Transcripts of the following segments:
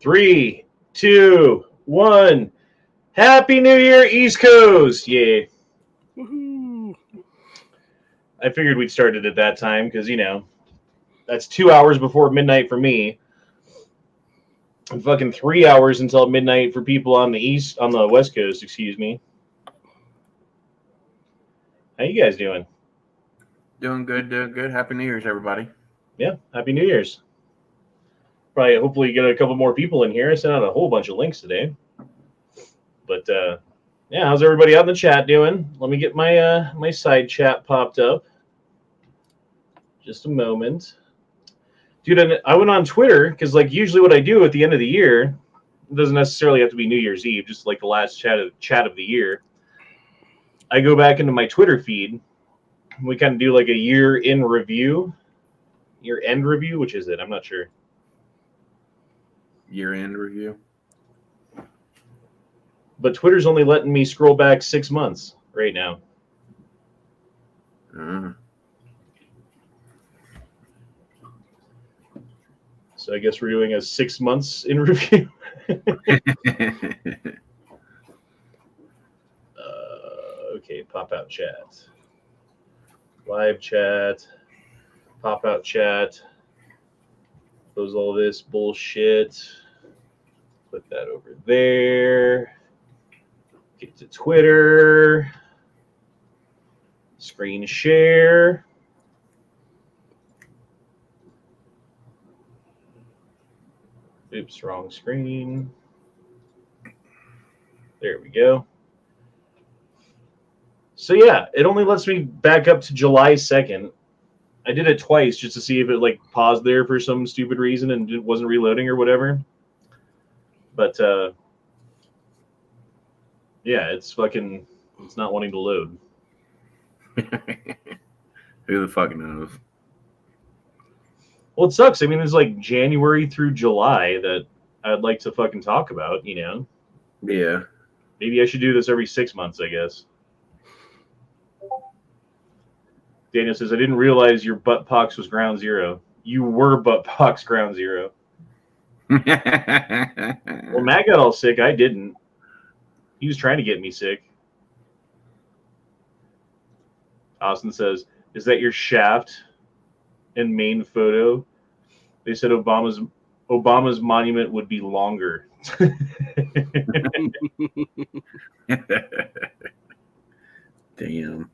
3, 2, 1. Happy New Year, East Coast! Yeah. Woohoo! I figured we'd start it at that time because, that's 2 hours before midnight for me. And fucking 3 hours until midnight for people on the West Coast, excuse me. How you guys doing? Doing good. Happy New Year's, everybody. Yeah, Happy New Year's. Hopefully get a couple more people in here. I sent out a whole bunch of links today. But, yeah, how's everybody out in the chat doing? Let me get my my side chat popped up. Just a moment. Dude, I went on Twitter, because, usually what I do at the end of the year, it doesn't necessarily have to be New Year's Eve, just the last chat of the year. I go back into my Twitter feed. We kind of do a year-end review. Year-end review? Which is it? I'm not sure. Year-end review. But Twitter's only letting me scroll back 6 months right now. So I guess we're doing a 6 months in review. Okay, pop out chat. Live chat. Pop out chat. Close all this bullshit. Put that over there. Get to Twitter. Screen share. Oops, wrong screen. There we go. So yeah, it only lets me back up to July 2nd. I did it twice just to see if it paused there for some stupid reason and it wasn't reloading or whatever. But yeah, it's not wanting to load. Who the fuck knows? Well, it sucks. I mean, it's January through July that I'd like to fucking talk about, Yeah. Maybe I should do this every 6 months, I guess. Daniel says, I didn't realize your butt pox was ground zero. You were butt pox ground zero. Well, Matt got all sick. I didn't. He was trying to get me sick. Austin says, is that your shaft and main photo? They said Obama's monument would be longer. Damn.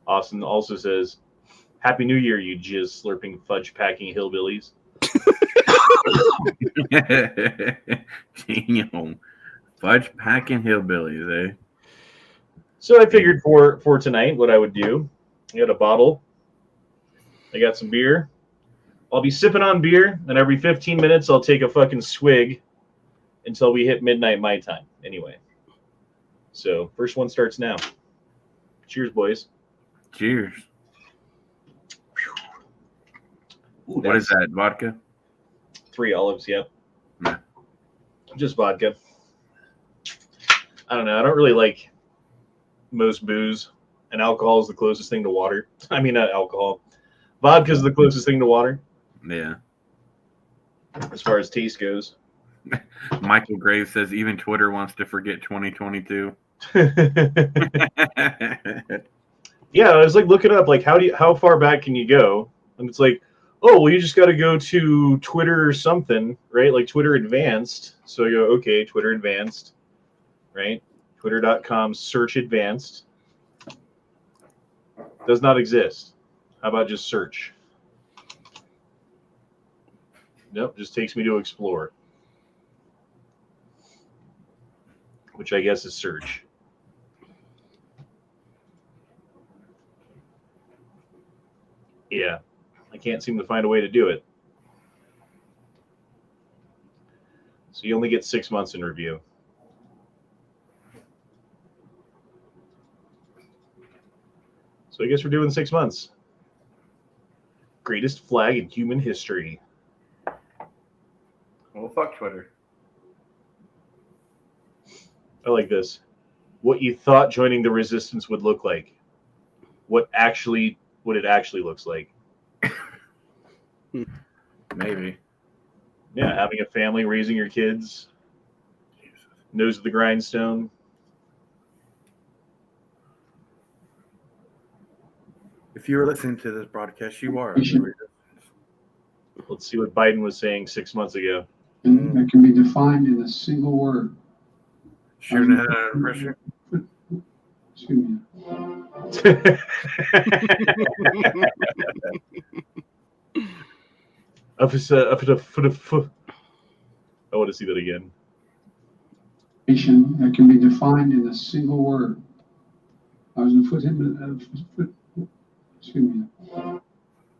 Austin also says, Happy New Year, you jizz slurping fudge packing hillbillies. Damn. Fudge packing hillbillies, eh? So I figured for tonight what I would do. I got a bottle. I got some beer. I'll be sipping on beer, and every 15 minutes I'll take a fucking swig until we hit midnight my time. Anyway. So first one starts now. Cheers, boys. Cheers. Ooh, what is that? Vodka? 3 olives, yep. Yeah. Just vodka. I don't know. I don't really like most booze, and alcohol is the closest thing to water. I mean, not alcohol. Vodka is the closest thing to water. Yeah. As far as taste goes. Michael Graves says even Twitter wants to forget 2022. Yeah, I was looking up how far back can you go? And it's oh, well, you just got to go to Twitter or something, right? Twitter Advanced. So you go, okay, Twitter Advanced, right? Twitter.com search advanced. Does not exist. How about just search? Nope, just takes me to explore. Which I guess is search. Yeah, I can't seem to find a way to do it. So you only get 6 months in review. So I guess we're doing 6 months. Greatest flag in human history. Well, fuck Twitter. I like this. What you thought joining the resistance would look like. What it actually looks like. Maybe. Yeah, having a family, raising your kids, nose to the grindstone. If you were listening to this broadcast, you are. Let's see what Biden was saying 6 months ago. That can be defined in a single word. Shooting ahead of pressure. Excuse me. I want to see that again. That can be defined in a single word. I was going to put him excuse me.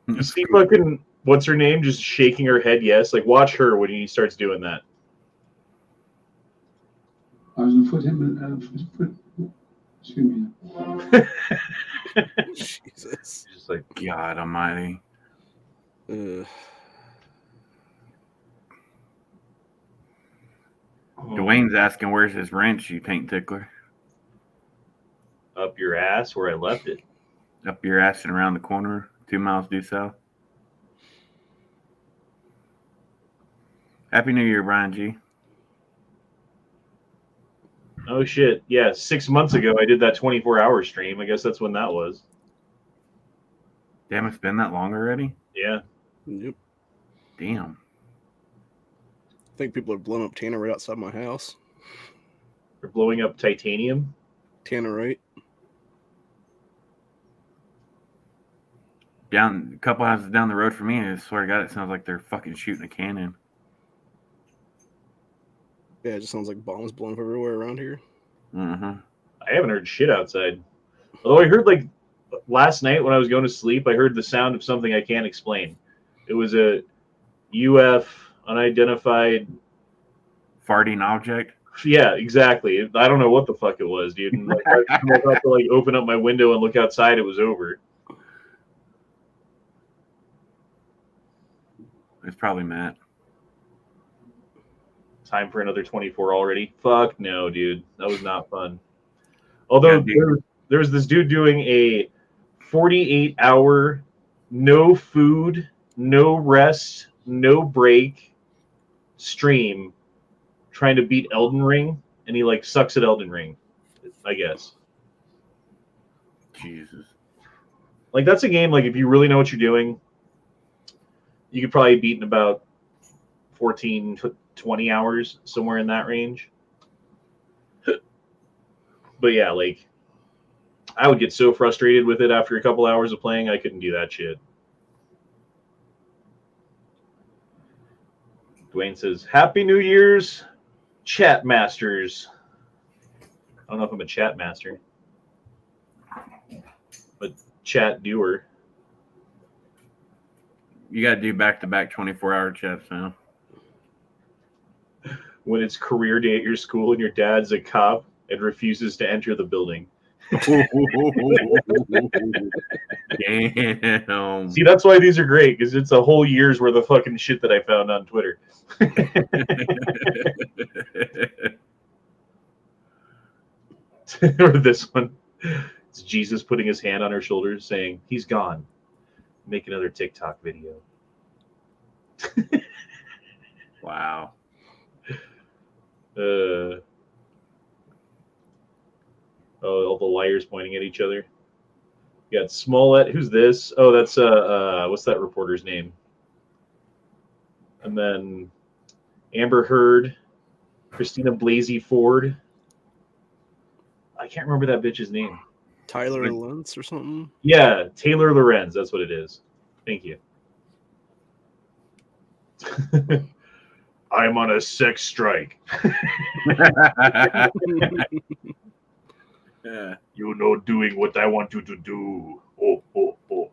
You see fucking, what's her name, just shaking her head yes? Like, watch her when he starts doing that. I was going to put him excuse me. Jesus. Just like, God almighty. Dwayne's asking where's his wrench, you taint tickler? up your ass where I left it. Up your ass and around the corner, 2 miles due south. Happy New Year, Brian G. Oh shit. Yeah, 6 months ago I did that 24-hour stream. I guess that's when that was. Damn, it's been that long already? Yeah. Yep. Damn. I think people have blown up tannerite outside my house. They're blowing up titanium. Tannerite. Down a couple houses down the road from me, I swear to God, it sounds like they're fucking shooting a cannon. Yeah, it just sounds like bombs blowing up everywhere around here. Mm-hmm. I haven't heard shit outside. Although I heard, like, last night when I was going to sleep, I heard the sound of something I can't explain. It was a unidentified Farting object. Yeah, exactly. I don't know what the fuck it was, dude. And, like, I was about to, like, open up my window and look outside. It was over. It's probably Matt. Time for another 24 already. Fuck no, dude. That was not fun. Although there was this dude doing a 48-hour, no food, no rest, no break stream trying to beat Elden Ring, and he, like, sucks at Elden Ring, I guess. Jesus. Like, that's a game, like, if you really know what you're doing, you could probably beat in about 14 to 20 hours, somewhere in that range. But yeah, like, I would get so frustrated with it after a couple hours of playing, I couldn't do that shit. Dwayne says, Happy New Year's, chat masters. I don't know if I'm a chat master, but chat doer. You got to do back-to-back 24-hour chats now. When it's career day at your school and your dad's a cop and refuses to enter the building. Damn. See, that's why these are great, because it's a whole year's worth of fucking shit that I found on Twitter. Or this one. It's Jesus putting his hand on her shoulders saying, he's gone. Make another TikTok video. Wow. All the liars pointing at each other. You got Smollett. Who's this? Oh, that's what's that reporter's name? And then Amber Heard, Christina Blasey Ford. I can't remember that bitch's name. Tyler Lentz or something? Yeah, Taylor Lorenz. That's what it is. Thank you. I'm on a sex strike. Yeah. You're not doing what I want you to do. Oh, oh, oh.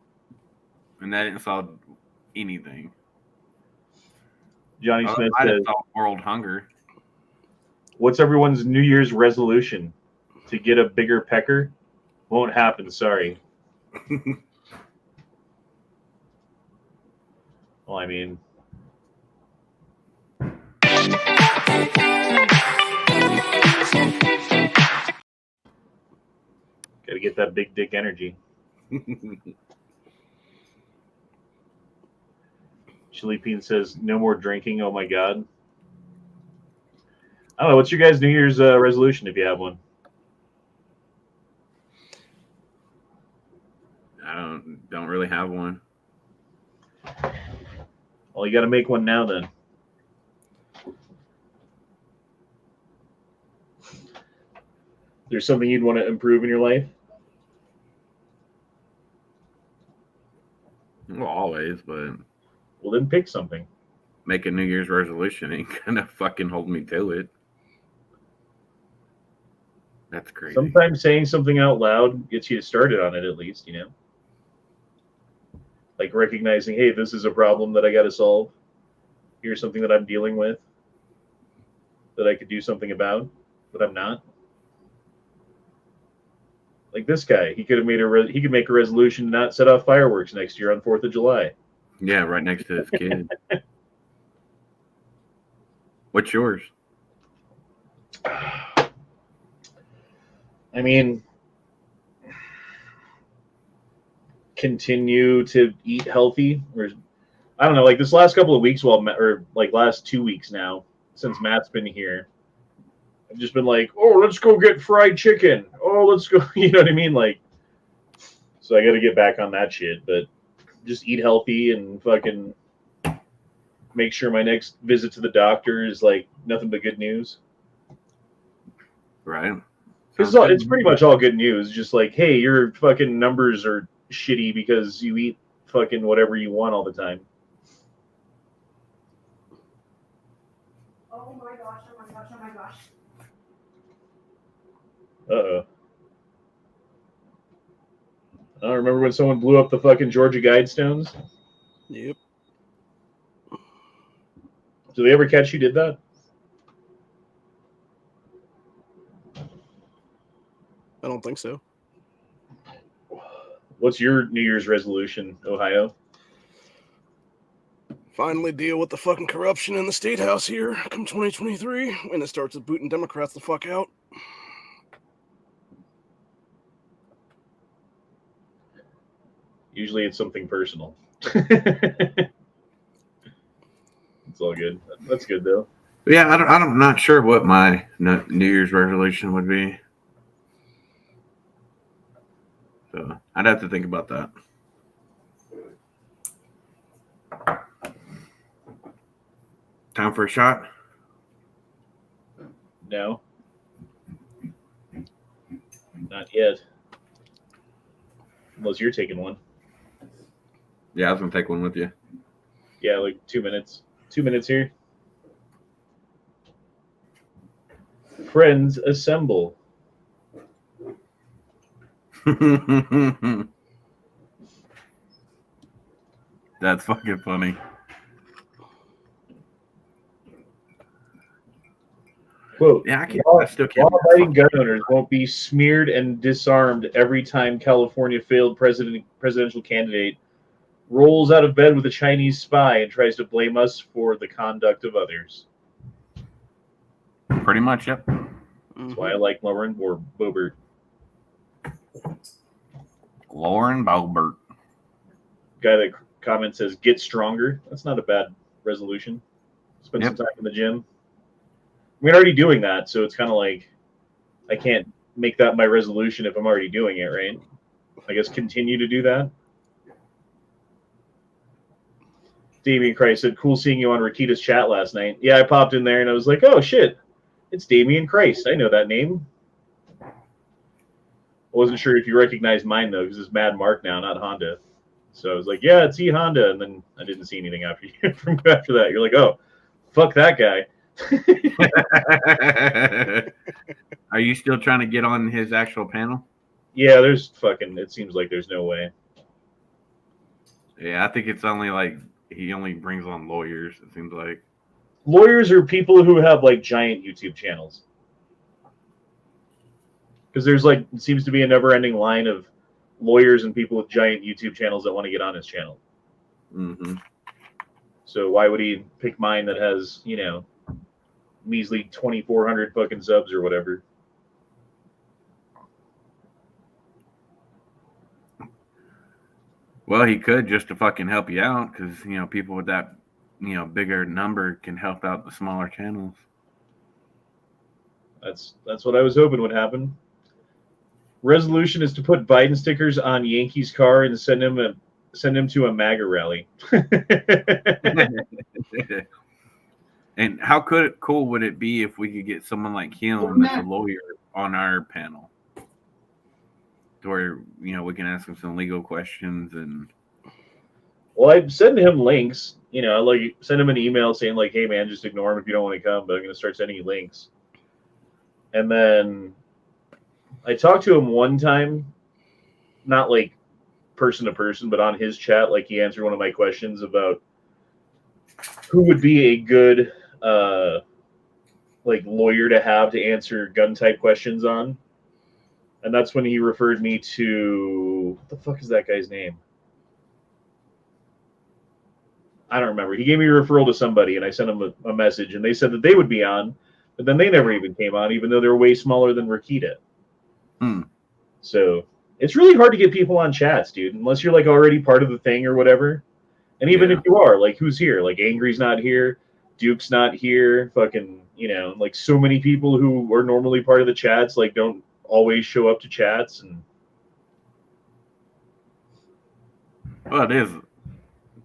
And that didn't solve anything. Johnny Smith I says, didn't solve world hunger. what's everyone's New Year's resolution? To get a bigger pecker? Won't happen, sorry. Well, I mean... Gotta get that big dick energy. Chili Bean says, no more drinking. Oh my God. I don't know. What's your guys' New Year's resolution if you have one? I don't really have one. Well, you got to make one now then. There's something you'd want to improve in your life? Well, always, but Well, then pick something. make a New Year's resolution ain't gonna fucking hold me to it. That's crazy. Sometimes saying something out loud gets you started on it, at least, you know? Like recognizing, hey, this is a problem that I got to solve. Here's something that I'm dealing with that I could do something about, but I'm not. Like this guy, he could have made he could make a resolution to not set off fireworks next year on 4th of July. Yeah, right next to his kid. What's yours? I mean, continue to eat healthy. Or I don't know, like this last couple of weeks, or like last 2 weeks now, since Matt's been here, I've just been like, oh, let's go get fried chicken. Oh, let's go. You know what I mean? Like, so I got to get back on that shit. But just eat healthy and fucking make sure my next visit to the doctor is like nothing but good news. Right. It's pretty much all good news. Just like, hey, your fucking numbers are shitty because you eat fucking whatever you want all the time. Oh my gosh, oh my gosh, oh my gosh. Uh-oh. I don't remember when someone blew up the fucking Georgia Guidestones. Yep. Did they ever catch who did that? I don't think so. What's your New Year's resolution, Ohio? Finally deal with the fucking corruption in the state house here come 2023, and it starts with booting Democrats the fuck out. Usually it's something personal. It's all good. That's good, though. Yeah, I'm not sure what my New Year's resolution would be. So I'd have to think about that. Time for a shot? No. Not yet. Unless you're taking one. Yeah, I was going to take one with you. Yeah, like 2 minutes. 2 minutes here. Friends assemble. That's fucking funny. Quote, Yeah, I still can't. law-abiding gun owners won't be smeared and disarmed every time California failed presidential candidate rolls out of bed with a Chinese spy and tries to blame us for the conduct of others. Pretty much, yep. That's why I like Lauren Boebert. Lauren Boebert. Guy that comment says, get stronger. That's not a bad resolution. Spend some time in the gym. We're already doing that, so it's kind of like I can't make that my resolution if I'm already doing it, right? I guess continue to do that. Damien Christ said, cool seeing you on Rakita's chat last night. Yeah, I popped in there and I was like, oh shit, it's Damien Christ. I know that name. I wasn't sure if you recognized mine though, because it's Mad Mark now, not Honda. So I was like, yeah, it's Honda, and then I didn't see anything after that. You're like, oh, fuck that guy. Are you still trying to get on his actual panel? Yeah, it seems like there's no way. Yeah, I think it's only like he only brings on lawyers, it seems like. Lawyers are people who have like giant YouTube channels. Because there's like, it seems to be a never ending line of lawyers and people with giant YouTube channels that want to get on his channel. Mm-hmm. So why would he pick mine that has, measly 2,400 fucking subs or whatever? Well, he could just to fucking help you out because, people with that bigger number can help out the smaller channels. That's what I was hoping would happen. Resolution is to put Biden stickers on Yankees' car and send him to a MAGA rally. And how cool would it be if we could get someone like him that's a lawyer on our panel, to where we can ask him some legal questions and. Well, I send him links. Like send him an email saying like, "Hey man, just ignore him if you don't want to come." But I'm going to start sending you links. And then I talked to him one time, not like person to person, but on his chat. Like he answered one of my questions about who would be a good like lawyer to have to answer gun type questions on. And that's when he referred me to, what the fuck is that guy's name? I don't remember. He gave me a referral to somebody, and I sent him a message, and they said that they would be on, but then they never even came on, even though they're way smaller than Rakita. So it's really hard to get people on chats, dude, unless you're like already part of the thing or whatever. And even if you are, like, who's here? Like, Angry's not here, Duke's not here, fucking, like so many people who are normally part of the chats, like, don't always show up to chats. And well, it is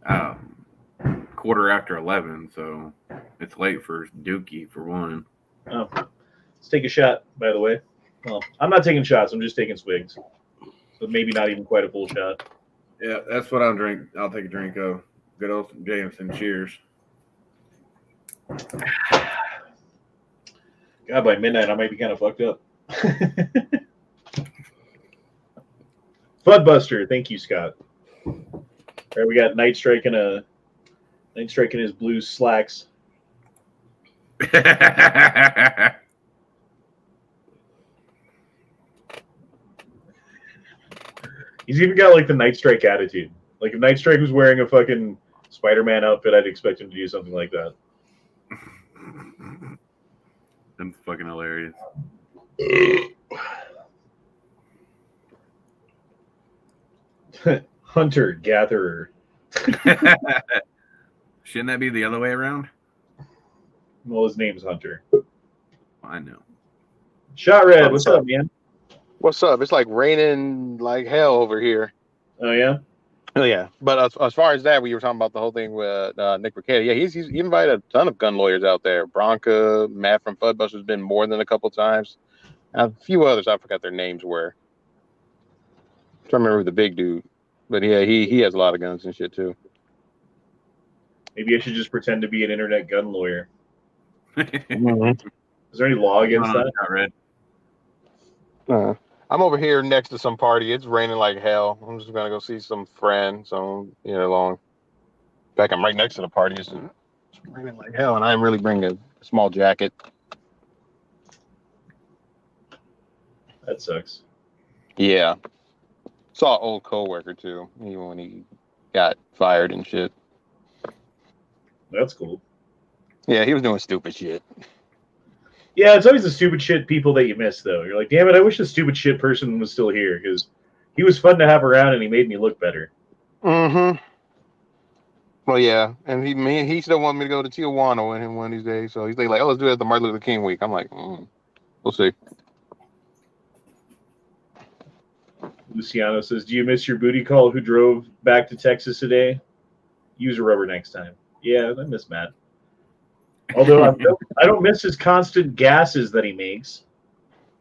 11:15, so it's late for Dookie for one. Oh, let's take a shot, by the way. Well, I'm not taking shots, I'm just taking swigs. So maybe not even quite a full shot. Yeah, that's what I'll drink. I'll take a drink of. Good old Jameson. Cheers. God, by midnight, I might be kind of fucked up. Floodbuster, thank you, Scott. All right, we got Night Strike in his blue slacks. He's even got like the Night Strike attitude. Like if Night Strike was wearing a fucking Spider-Man outfit, I'd expect him to do something like that. That's fucking hilarious. Hunter gatherer. Shouldn't that be the other way around? Well, his name's Hunter. I know. Shot Red, what's up, man? What's up? It's like raining like hell over here. Oh yeah. Oh yeah. But as far as that, we were talking about the whole thing with Nick Ricchetti. Yeah, he's invited a ton of gun lawyers out there. Bronca, Matt from Floodbuster's been more than a couple times. And a few others, I forgot their names were. I'm trying to remember the big dude. But yeah, he has a lot of guns and shit too. Maybe I should just pretend to be an internet gun lawyer. Mm-hmm. Is there any law against that? Not red. I'm over here next to some party. It's raining like hell. I'm just gonna go see some friends. So long. In fact, I'm right next to the party. It's raining like hell, and I'm really bringing a small jacket. That sucks. Yeah. Saw an old coworker too, even when he got fired and shit. That's cool. Yeah, he was doing stupid shit. Yeah, it's always the stupid shit people that you miss, though. You're like, damn it, I wish the stupid shit person was still here, because he was fun to have around and he made me look better. Mm-hmm. Well, yeah, and he still wanted me to go to Tijuana with him one of these days. So he's like, oh, let's do it at the Martin Luther King week. I'm like, we'll see. Luciano says, do you miss your booty call who drove back to Texas today? Use a rubber next time. Yeah, I miss Matt. Although I don't miss his constant gases that he makes.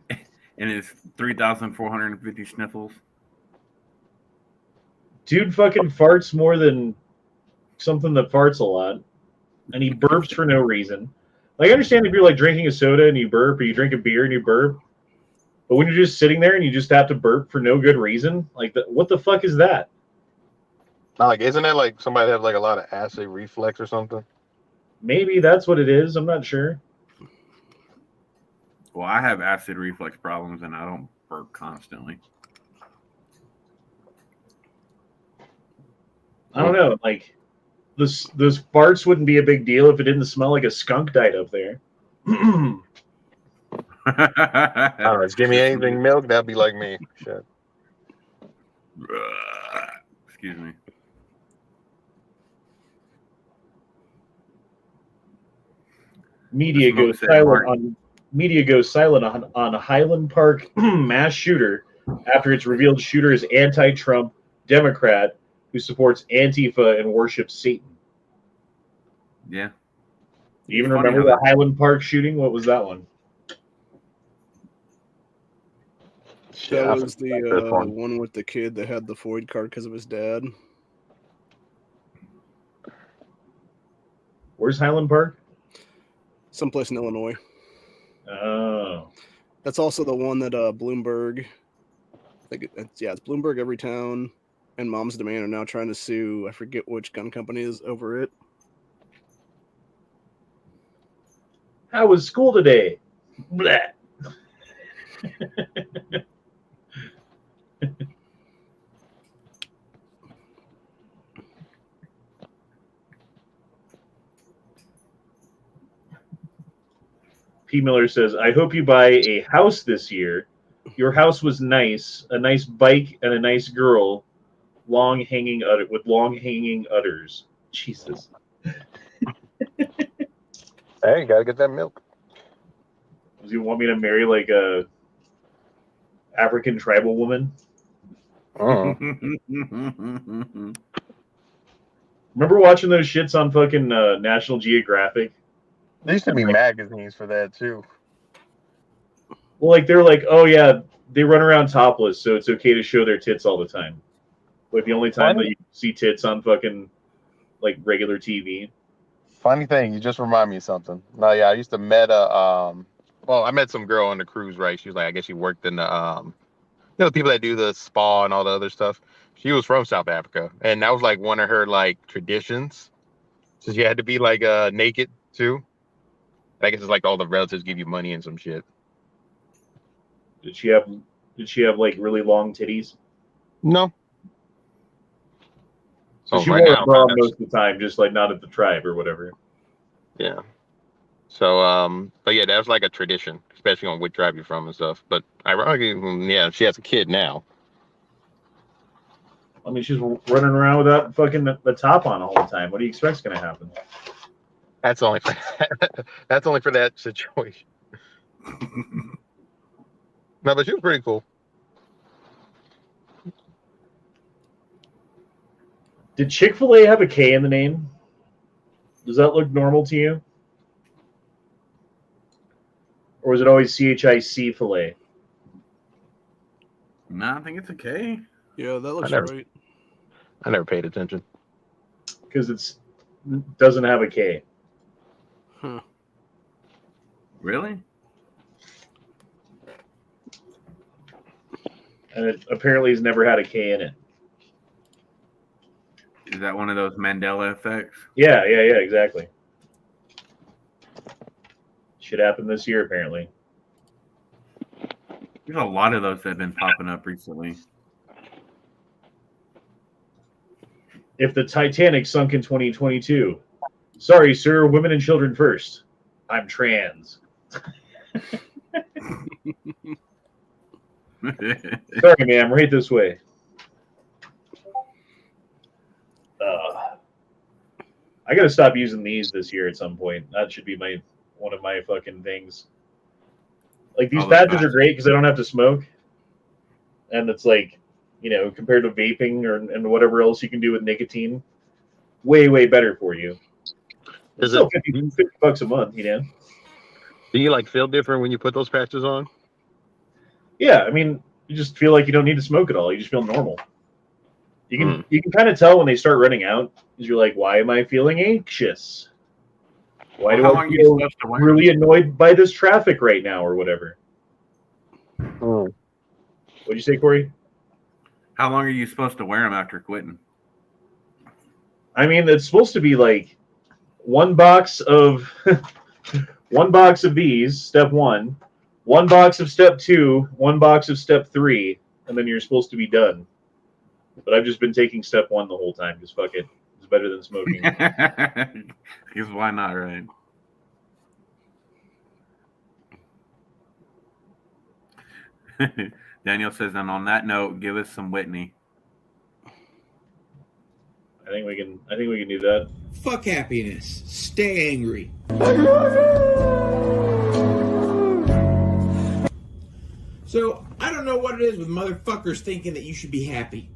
And his 3,450 sniffles. Dude fucking farts more than something that farts a lot. And he burps for no reason. Like, I understand if you're like drinking a soda and you burp, or you drink a beer and you burp. But when you're just sitting there and you just have to burp for no good reason, like, what the fuck is that? Not like, isn't that like somebody have like a lot of acid reflux or something? Maybe that's what it is. I'm not sure. Well, I have acid reflux problems and I don't burp constantly. I don't know. Like, those farts wouldn't be a big deal if it didn't smell like a skunk died up there. I don't know. Just give me anything milk, that'd be like me. Shit. Excuse me. Media The smoke goes said silent Mark. on Highland Park mass shooter after it's revealed shooter is anti-Trump Democrat who supports Antifa and worships Satan. Yeah. Do you even It's funny remember how the Highland Park shooting? What was that one? That Yeah, I was forgot this the one. one with the kid that had the Floyd card because of his dad. Where's Highland Park? Someplace in Illinois. Oh. That's also the one that Bloomberg. I think it's Bloomberg, Everytown, and Mom's Demand are now trying to sue. I forget which gun company is over it. How was school today? Blah. P. Miller says, I hope you buy a house this year. Your house was nice, a nice bike and a nice girl, with long hanging udders. Jesus. Hey, you gotta get that milk. Does he want me to marry like a African tribal woman? Remember watching those shits on fucking National Geographic? There used to be magazines for that too. Well, like they're like, oh yeah, they run around topless, so it's okay to show their tits all the time. Like the only time that you see tits on fucking like regular TV. Funny thing, you just remind me of something. No, yeah, I used to met I met some girl on the cruise, right? She was like, I guess she worked in the the people that do the spa and all the other stuff. She was from South Africa, and that was like one of her like traditions. So she had to be like naked too. I guess it's like all the relatives give you money and some shit. Did she have like really long titties? No. So she right wore now, a bra but most of the time, just like not at the tribe or whatever. yeah. So but yeah, that was like a tradition, especially on which tribe you're from and stuff. But ironically, yeah, she has a kid now. I mean, she's running around without fucking the top on all the time. What do you expect's gonna happen? That's only for that's only for that situation. No, but she was pretty cool. Did Chick-fil-A have a K in the name? Does that look normal to you? Or was it always CHIC filet? No, I think it's a K. Yeah, that looks never- right. I never paid attention. Because it doesn't have a K. Huh. Really? And it apparently has never had a K in it. Is that one of those Mandela effects? Yeah, exactly. Shit happened this year, apparently. There's a lot of those that have been popping up recently. If the Titanic sunk in 2022, sorry, sir, women and children first. I'm trans. Sorry, ma'am, right this way. I gotta stop using these this year at some point. That should be one of my fucking things. Like these patches are great because I don't have to smoke, and it's like, compared to vaping and whatever else you can do with nicotine, way better for you. It's still $50 a month, Do you like feel different when you put those patches on? Yeah, I mean, you just feel like you don't need to smoke at all. You just feel normal. You can kind of tell when they start running out because you're like, why am I feeling anxious? Why do I feel really annoyed by this traffic right now or whatever? What'd you say, Corey? How long are you supposed to wear them after quitting? I mean, it's supposed to be like one box of these, step 1, one box of step 2, one box of step 3, and then you're supposed to be done. But I've just been taking step 1 the whole time. Just fuck it. It's better than smoking. Because why not, right? Daniel says, and on that note, give us some Whitney. I think we can do that. Fuck happiness. Stay angry. So, I don't know what it is with motherfuckers thinking that you should be happy.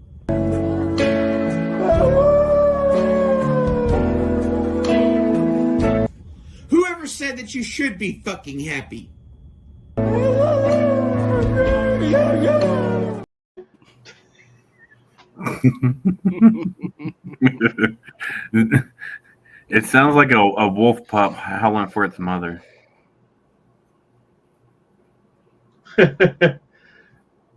Whoever said that you should be fucking happy? It sounds like a wolf pup howling for its mother.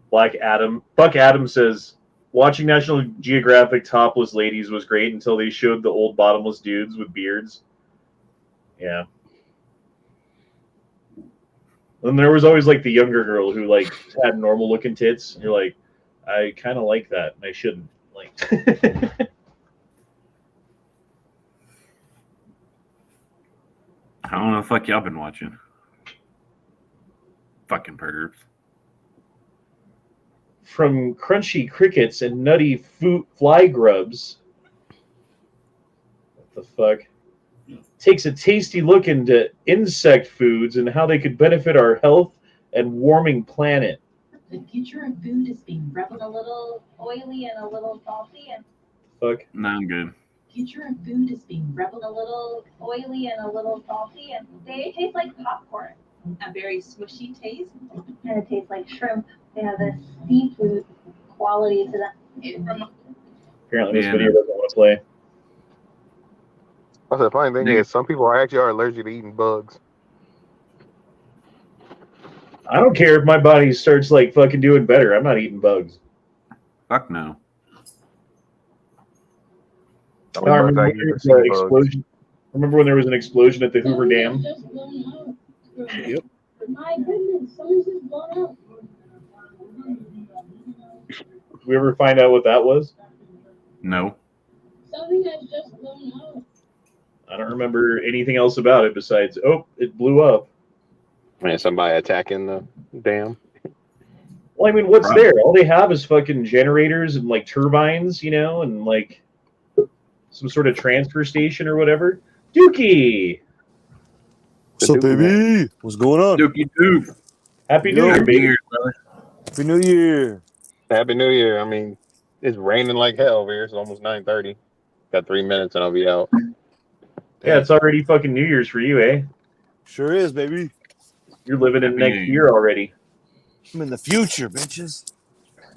Buck Adam says, watching National Geographic topless ladies was great until they showed the old bottomless dudes with beards. Yeah. And there was always like the younger girl who like had normal looking tits. And you're like, I kind of like that. And I shouldn't. Like, I don't know the fuck y'all been watching. Fucking pervs. from crunchy crickets and nutty fly grubs. What the fuck? Takes a tasty look into insect foods and how they could benefit our health and warming planet. The future of food is being rebelled a little oily and a little salty, and Fuck. No, I'm good. future of food is being rebelled a little oily and a little salty, and they taste like popcorn. A very smushy taste, and it tastes like shrimp. They have this seafood quality to them. Apparently this Yeah, video no. doesn't want to play. Well, the funny thing is, some people are actually allergic to eating bugs. I don't care if my body starts like fucking doing better. I'm not eating bugs. Fuck no. I I mean, remember, bugs, I when eat there was the an sea bugs. explosion. Remember when there was an explosion at the Hoover Dam? Yep. My goodness, something's just blown up. Did we ever find out what that was? No. Something has just blown up. I don't remember anything else about it besides, oh, it blew up. Man, somebody attacking the dam. Well, I mean, what's Probably. there? All they have is fucking generators and like turbines, you know, and like some sort of transfer station or whatever. Dookie! The What's up, Dookie Man. baby? What's going on? Dookie doof. Happy New Yo. Year, baby. brother. Happy New Year. Happy New Year. I mean, it's raining like hell over here. It's almost 9:30. Got 3 minutes and I'll be out. Yeah, it's already fucking New Year's for you, eh? Sure is, baby. You're living in Happy next New year already. I'm in the future, bitches.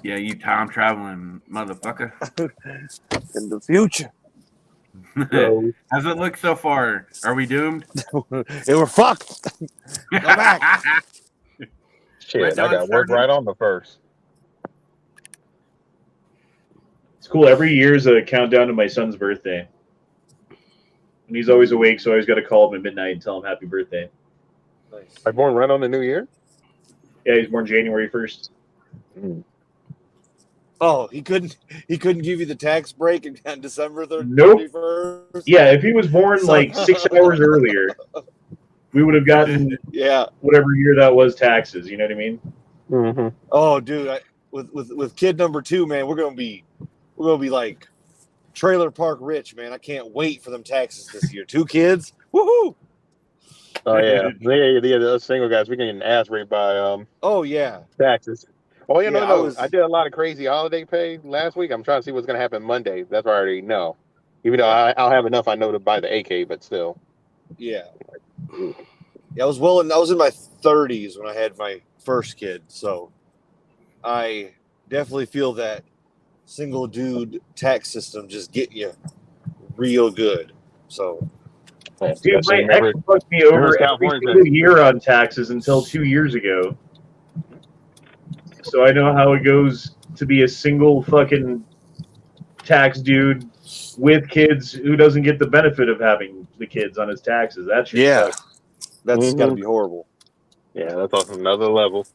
Yeah, you time traveling motherfucker. In the future. So, How's it look so far? Are we doomed? Hey, we're fucked. back. shit, Right I now got it's work starting. right on the first. It's cool. Every year is a countdown to my son's birthday. And he's always awake, so I always got to call him at midnight and tell him happy birthday. I born right on the New Year. Yeah, he's born January 1st. Oh, he couldn't give you the tax break on December 31st? Nope. Yeah, if he was born like 6 hours earlier, we would have gotten Yeah. whatever year that was taxes. You know what I mean? Mm-hmm. Oh, dude, with kid number 2, man, we're gonna be like trailer park rich, man. I can't wait for them taxes this year. 2 kids, woohoo! Oh yeah, the single guys. We getting ass raped by Oh yeah, taxes. Oh yeah, Yeah, no. I did a lot of crazy holiday pay last week. I'm trying to see what's gonna happen Monday. That's what I already know. Even though I'll have enough, I know to buy the AK, but still. yeah. I was in my 30s when I had my first kid, so I definitely feel that single dude tax system just get you real good. So Dude, my Remember- ex fucked me over every California single year on taxes until 2 years ago. So I know how it goes to be a single fucking tax dude with kids who doesn't get the benefit of having the kids on his taxes. That shit yeah, sucks. that's Mhm. got to be horrible. Yeah, that's on another level.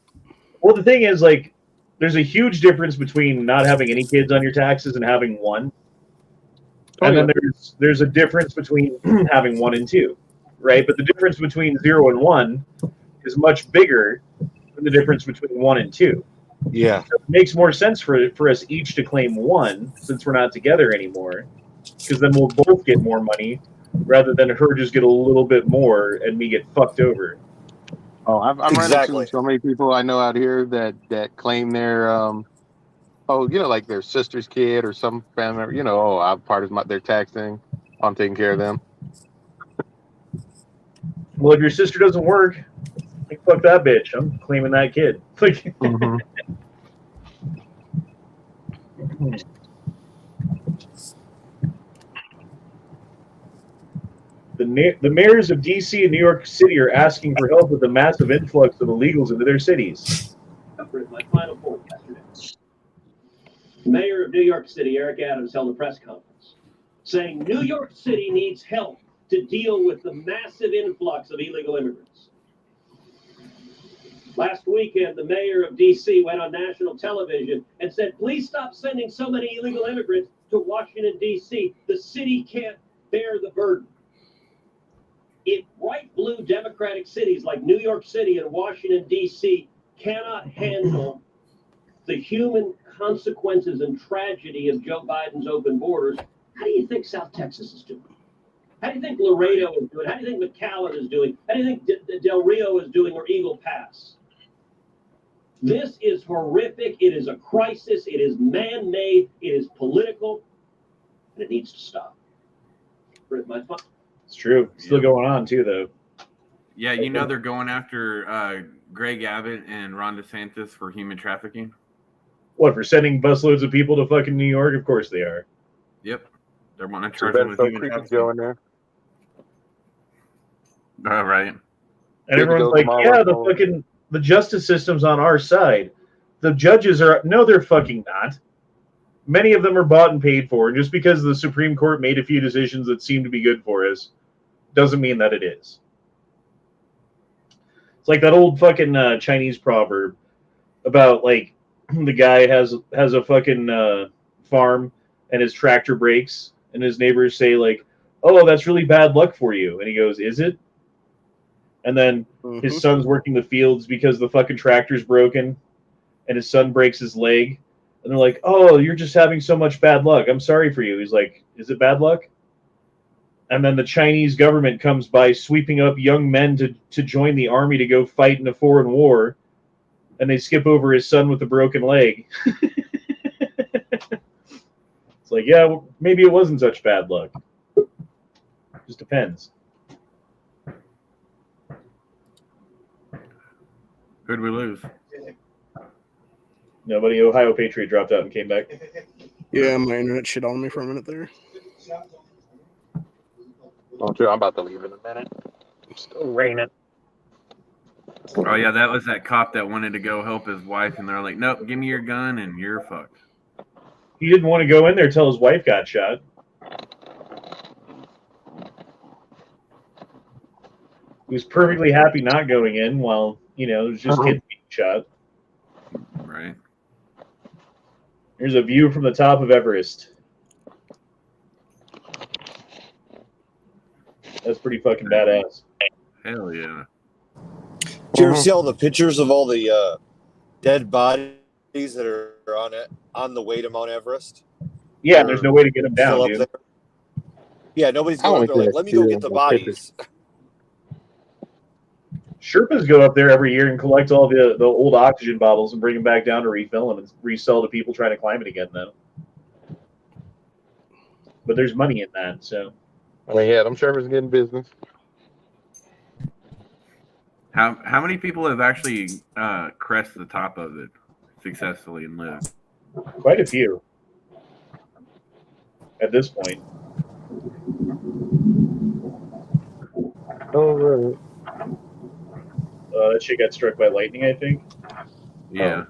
Well, the thing is, like, there's a huge difference between not having any kids on your taxes and having one. And then there's a difference between having 1 and 2, right? But the difference between 0 and 1 is much bigger than the difference between 1 and 2. Yeah, So it makes more sense for us each to claim 1 since we're not together anymore. because then we'll both get more money rather than her just get a little bit more and me get fucked over. Oh, I'm Exactly. running into so many people I know out here that claim their like their sister's kid or some family, I'm part of their tax thing. I'm taking care of them. Well, if your sister doesn't work, like, fuck that bitch. I'm claiming that kid. Like, Mm-hmm. the mayors of D.C. and New York City are asking for help with the massive influx of illegals into their cities. My final point yesterday. The mayor of New York City, Eric Adams, held a press conference saying New York City needs help to deal with the massive influx of illegal immigrants. Last weekend, the mayor of D.C. went on national television and said, please stop sending so many illegal immigrants to Washington, D.C. The city can't bear the burden. If bright blue Democratic cities like New York City and Washington, D.C. cannot handle the human consequences and tragedy of Joe Biden's open borders, how do you think South Texas is doing? How do you think Laredo is doing? How do you think McAllen is doing? How do you think Del Rio is doing, or Eagle Pass? This is horrific. It is a crisis. It is man-made. It is political. And it needs to stop. It's true. Still going on, too, though. Yeah, they're going after Greg Abbott and Ron DeSantis for human trafficking. What, for sending busloads of people to fucking New York? Of course they are. Yep. They're wanting to charge them with human trafficking. Go in there. All right. And everyone's like, yeah, the justice system's on our side. The judges are, no, they're fucking not. Many of them are bought and paid for, and just because the Supreme Court made a few decisions that seem to be good for us, doesn't mean that it is. It's like that old fucking Chinese proverb about, like, the guy has a fucking farm and his tractor breaks, and his neighbors say, like, oh, that's really bad luck for you. And he goes, is it? And then his son's working the fields because the fucking tractor's broken, and his son breaks his leg. And they're like, oh, you're just having so much bad luck. I'm sorry for you. He's like, is it bad luck? And then the Chinese government comes by sweeping up young men to join the army to go fight in a foreign war. And they skip over his son with the broken leg. It's like, yeah, well, maybe it wasn't such bad luck. Just depends. Who'd we lose? Nobody. Ohio Patriot dropped out and came back. Yeah, my internet shit on me for a minute there. Oh, true. I'm about to leave in a minute. It's still raining. Oh, yeah, that was that cop that wanted to go help his wife, and they're like, nope, give me your gun, and you're fucked. He didn't want to go in there till his wife got shot. He was perfectly happy not going in while, it was just kids being shot. Right. Here's a view from the top of Everest. That's pretty fucking badass. Hell yeah. Did you ever see all the pictures of all the dead bodies that are on the way to Mount Everest? Yeah, there's no way to get them down, dude. There? Yeah, nobody's going there. Like, let me go get the bodies. Sherpas go up there every year and collect all the old oxygen bottles and bring them back down to refill them and resell to people trying to climb it again, though. But there's money in that, so. I mean, yeah, I'm sure it's getting business. How many people have actually crested the top of it successfully and lived? Quite a few. At this point. Oh, right. That shit got struck by lightning, I think. Yeah.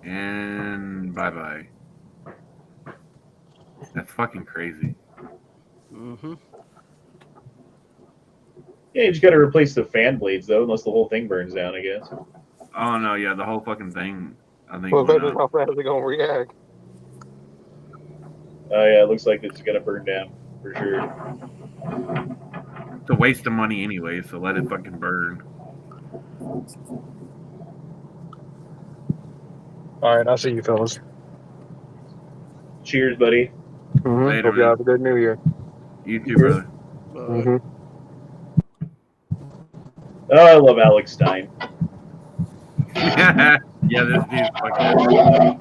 And bye-bye. That's fucking crazy. Mm-hmm. Yeah, you just got to replace the fan blades, though, unless the whole thing burns down, I guess. Oh, no, yeah, the whole fucking thing, I think. Well, that's how fast they're going to react. Oh, yeah, it looks like it's going to burn down, for sure. It's a waste of money anyway, so let it fucking burn. All right, I'll see you fellas. Cheers, buddy. Later, Hope you man. have a good New Year. You too, brother. Bye. Oh, I love Alex Stein. Yeah, this dude's fucking.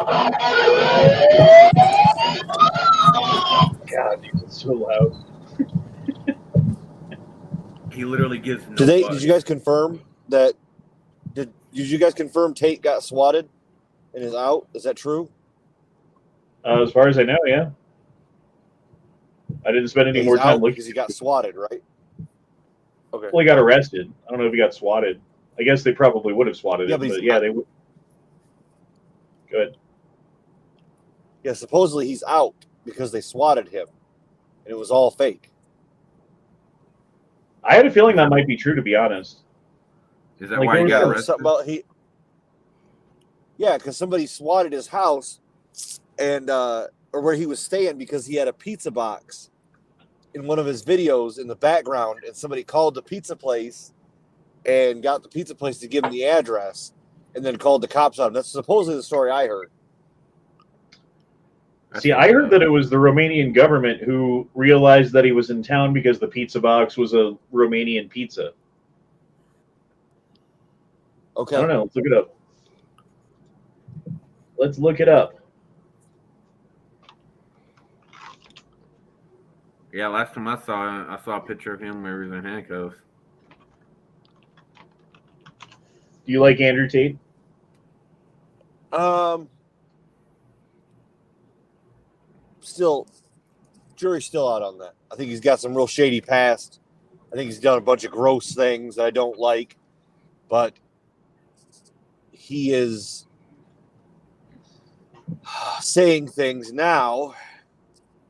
God, dude, it's so loud. He literally gives no. Did you guys confirm that? Did you guys confirm Tate got swatted and is out? Is that true? As far as I know, yeah. I didn't spend any He's more time out looking. because he got swatted, right? Okay. Well, he got arrested. I don't know if he got swatted. I guess they probably would have swatted him, but yeah, they would. Good. Yeah, supposedly he's out because they swatted him, and it was all fake. I had a feeling that might be true, to be honest. Is that why he got arrested? Yeah, because somebody swatted his house, and or where he was staying because he had a pizza box in one of his videos in the background, and somebody called the pizza place and got the pizza place to give him the address, and then called the cops on him. That's supposedly the story I heard. See, I heard that it was the Romanian government who realized that he was in town because the pizza box was a Romanian pizza. Okay. I don't know. Let's look it up. Let's look it up. Yeah, last time I saw a picture of him where he was in handcuffs. Do you like Andrew Tate? Still, jury's still out on that. I think he's got some real shady past. I think he's done a bunch of gross things that I don't like, but he is saying things now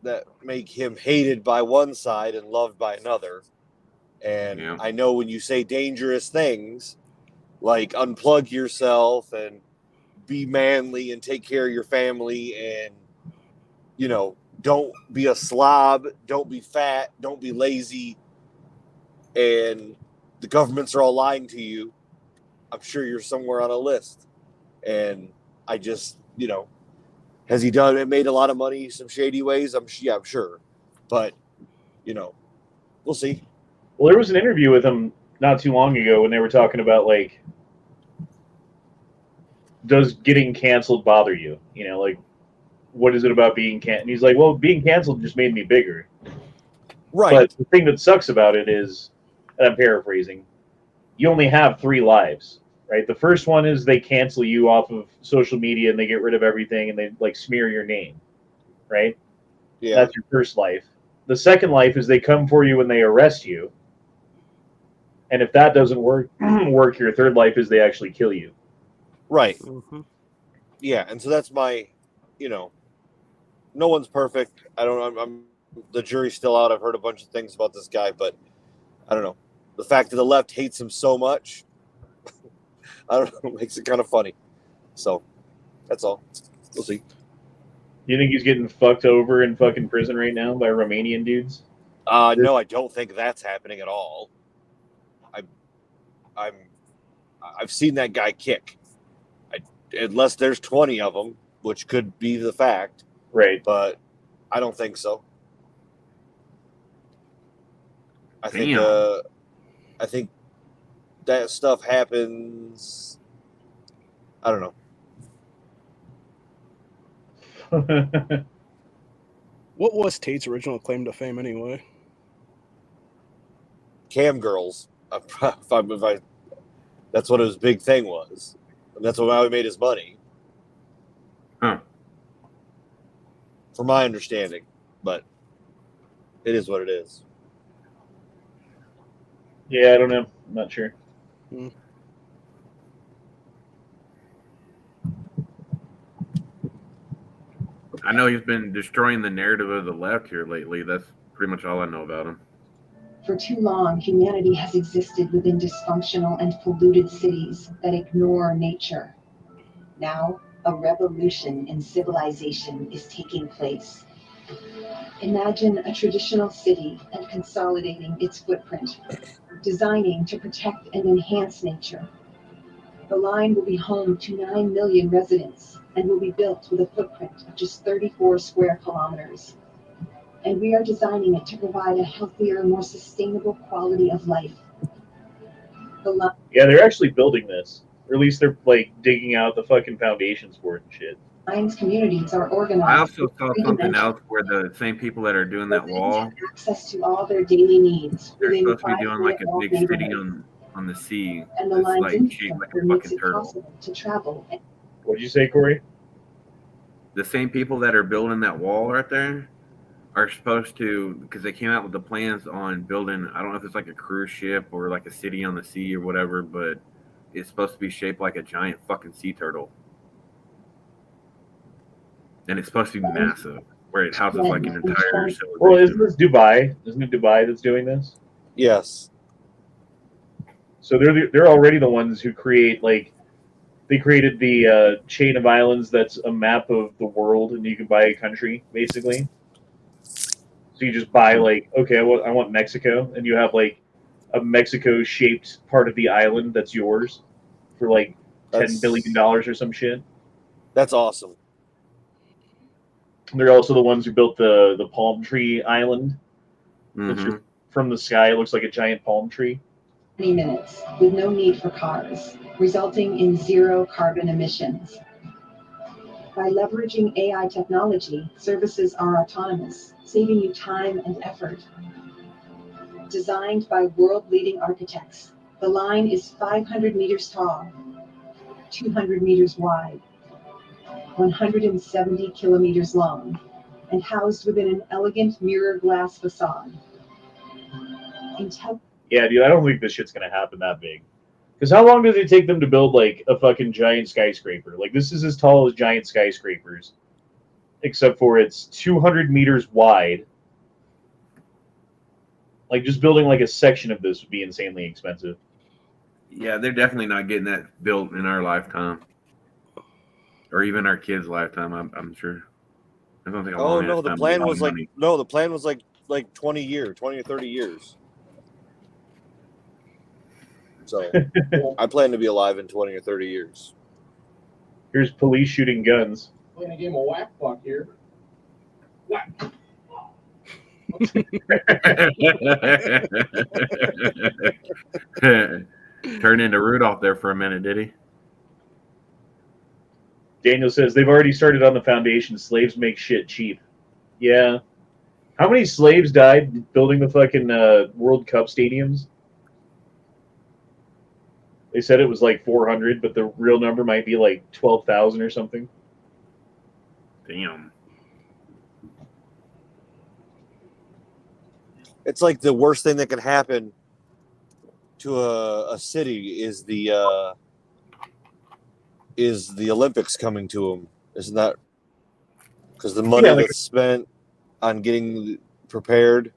that make him hated by one side and loved by another. And Yeah. I know when you say dangerous things like unplug yourself and be manly and take care of your family and, you know, don't be a slob, don't be fat, don't be lazy, and the governments are all lying to you, I'm sure you're somewhere on a list. And I just, you know, has he done it, made a lot of money some shady ways? I'm sure. But, you know, we'll see. Well, there was an interview with him not too long ago when they were talking about, like, does getting canceled bother you? You know, like, what is it about being canceled? And he's like, well, being canceled just made me bigger. Right. But the thing that sucks about it is, and I'm paraphrasing, you only have 3 lives, right? The first one is they cancel you off of social media and they get rid of everything and they, like, smear your name, right? Yeah. That's your first life. The second life is they come for you when they arrest you. And if that doesn't work, your third life is they actually kill you. Right. Mm-hmm. Yeah. And so that's my, you know, no one's perfect. I'm the jury's still out. I've heard a bunch of things about this guy, but I don't know. The fact that the left hates him so much, I don't know, makes it kind of funny. So that's all. We'll see. You think he's getting fucked over in fucking prison right now by Romanian dudes? No, I don't think that's happening at all. I've seen that guy kick. Unless there's 20 of them, which could be the fact. Right. But I don't think so. I think that stuff happens. I don't know. What was Tate's original claim to fame anyway? Cam girls. That's what his big thing was. And that's how he made his money. Huh. From my understanding. But it is what it is. Yeah, I don't know. I'm not sure. I know he's been destroying the narrative of the left here lately. That's pretty much all I know about him. For too long, humanity has existed within dysfunctional and polluted cities that ignore nature. Now, a revolution in civilization is taking place. Imagine a traditional city and consolidating its footprint, designing to protect and enhance nature. The line will be home to 9 million residents and will be built with a footprint of just 34 square kilometers. and we are designing it to provide a healthier, more sustainable quality of life. The Yeah, they're actually building this. Or at least they're like digging out the fucking foundations for it and shit. Lions communities are organized. I also saw something else where the same people that are doing that wall, access to all their daily needs. they're within supposed to be 5 doing like a minute big walk city neighborhoods. on the sea And the that's line's like shaped like infrastructure a makes fucking it turtle. possible to travel. What'd you say, Corey? The same people that are building that wall right there are supposed to, because they came out with the plans on building, I don't know if it's like a cruise ship or like a city on the sea or whatever, but it's supposed to be shaped like a giant fucking sea turtle. And it's supposed to be massive, where it houses like an entire civilization. Well, isn't this Dubai? Isn't it Dubai that's doing this? Yes. So they're already the ones who create, like, they created the chain of islands that's a map of the world, and you can buy a country, basically. So you just buy, like, okay, I want Mexico, and you have, like, a Mexico-shaped part of the island that's yours for, like, $10 billion or some shit. That's awesome. They're also the ones who built the palm tree island. It's just, from the sky, it looks like a giant palm tree. 20 minutes with no need for cars, resulting in zero carbon emissions. By leveraging AI technology, services are autonomous, saving you time and effort. Designed by world-leading architects, the line is 500 meters tall, 200 meters wide, 170 kilometers long, and housed within an elegant mirror glass facade. Yeah, dude, I don't think this shit's gonna happen that big. Because how long does it take them to build, like, a fucking giant skyscraper? Like, this is as tall as giant skyscrapers. Except for it's 200 meters wide. Like, just building, like, a section of this would be insanely expensive. Yeah, they're definitely not getting that built in our lifetime. Or even our kids' lifetime, I'm sure. I don't think a long no, the time plan is was like money. the plan was like 20 or 30 years. So I plan to be alive in 20 or 30 years. Here's police shooting guns. Playing a game of whack fuck here. Whack. Turned into Rudolph there for a minute, did he? Daniel says they've already started on the foundation. Slaves make shit cheap. Yeah. How many slaves died building the fucking World Cup stadiums? They said it was like 400, but the real number might be like 12,000 or something. Damn. It's like the worst thing that can happen to a city is the Olympics coming to them. Isn't that because the money that's spent on getting prepared?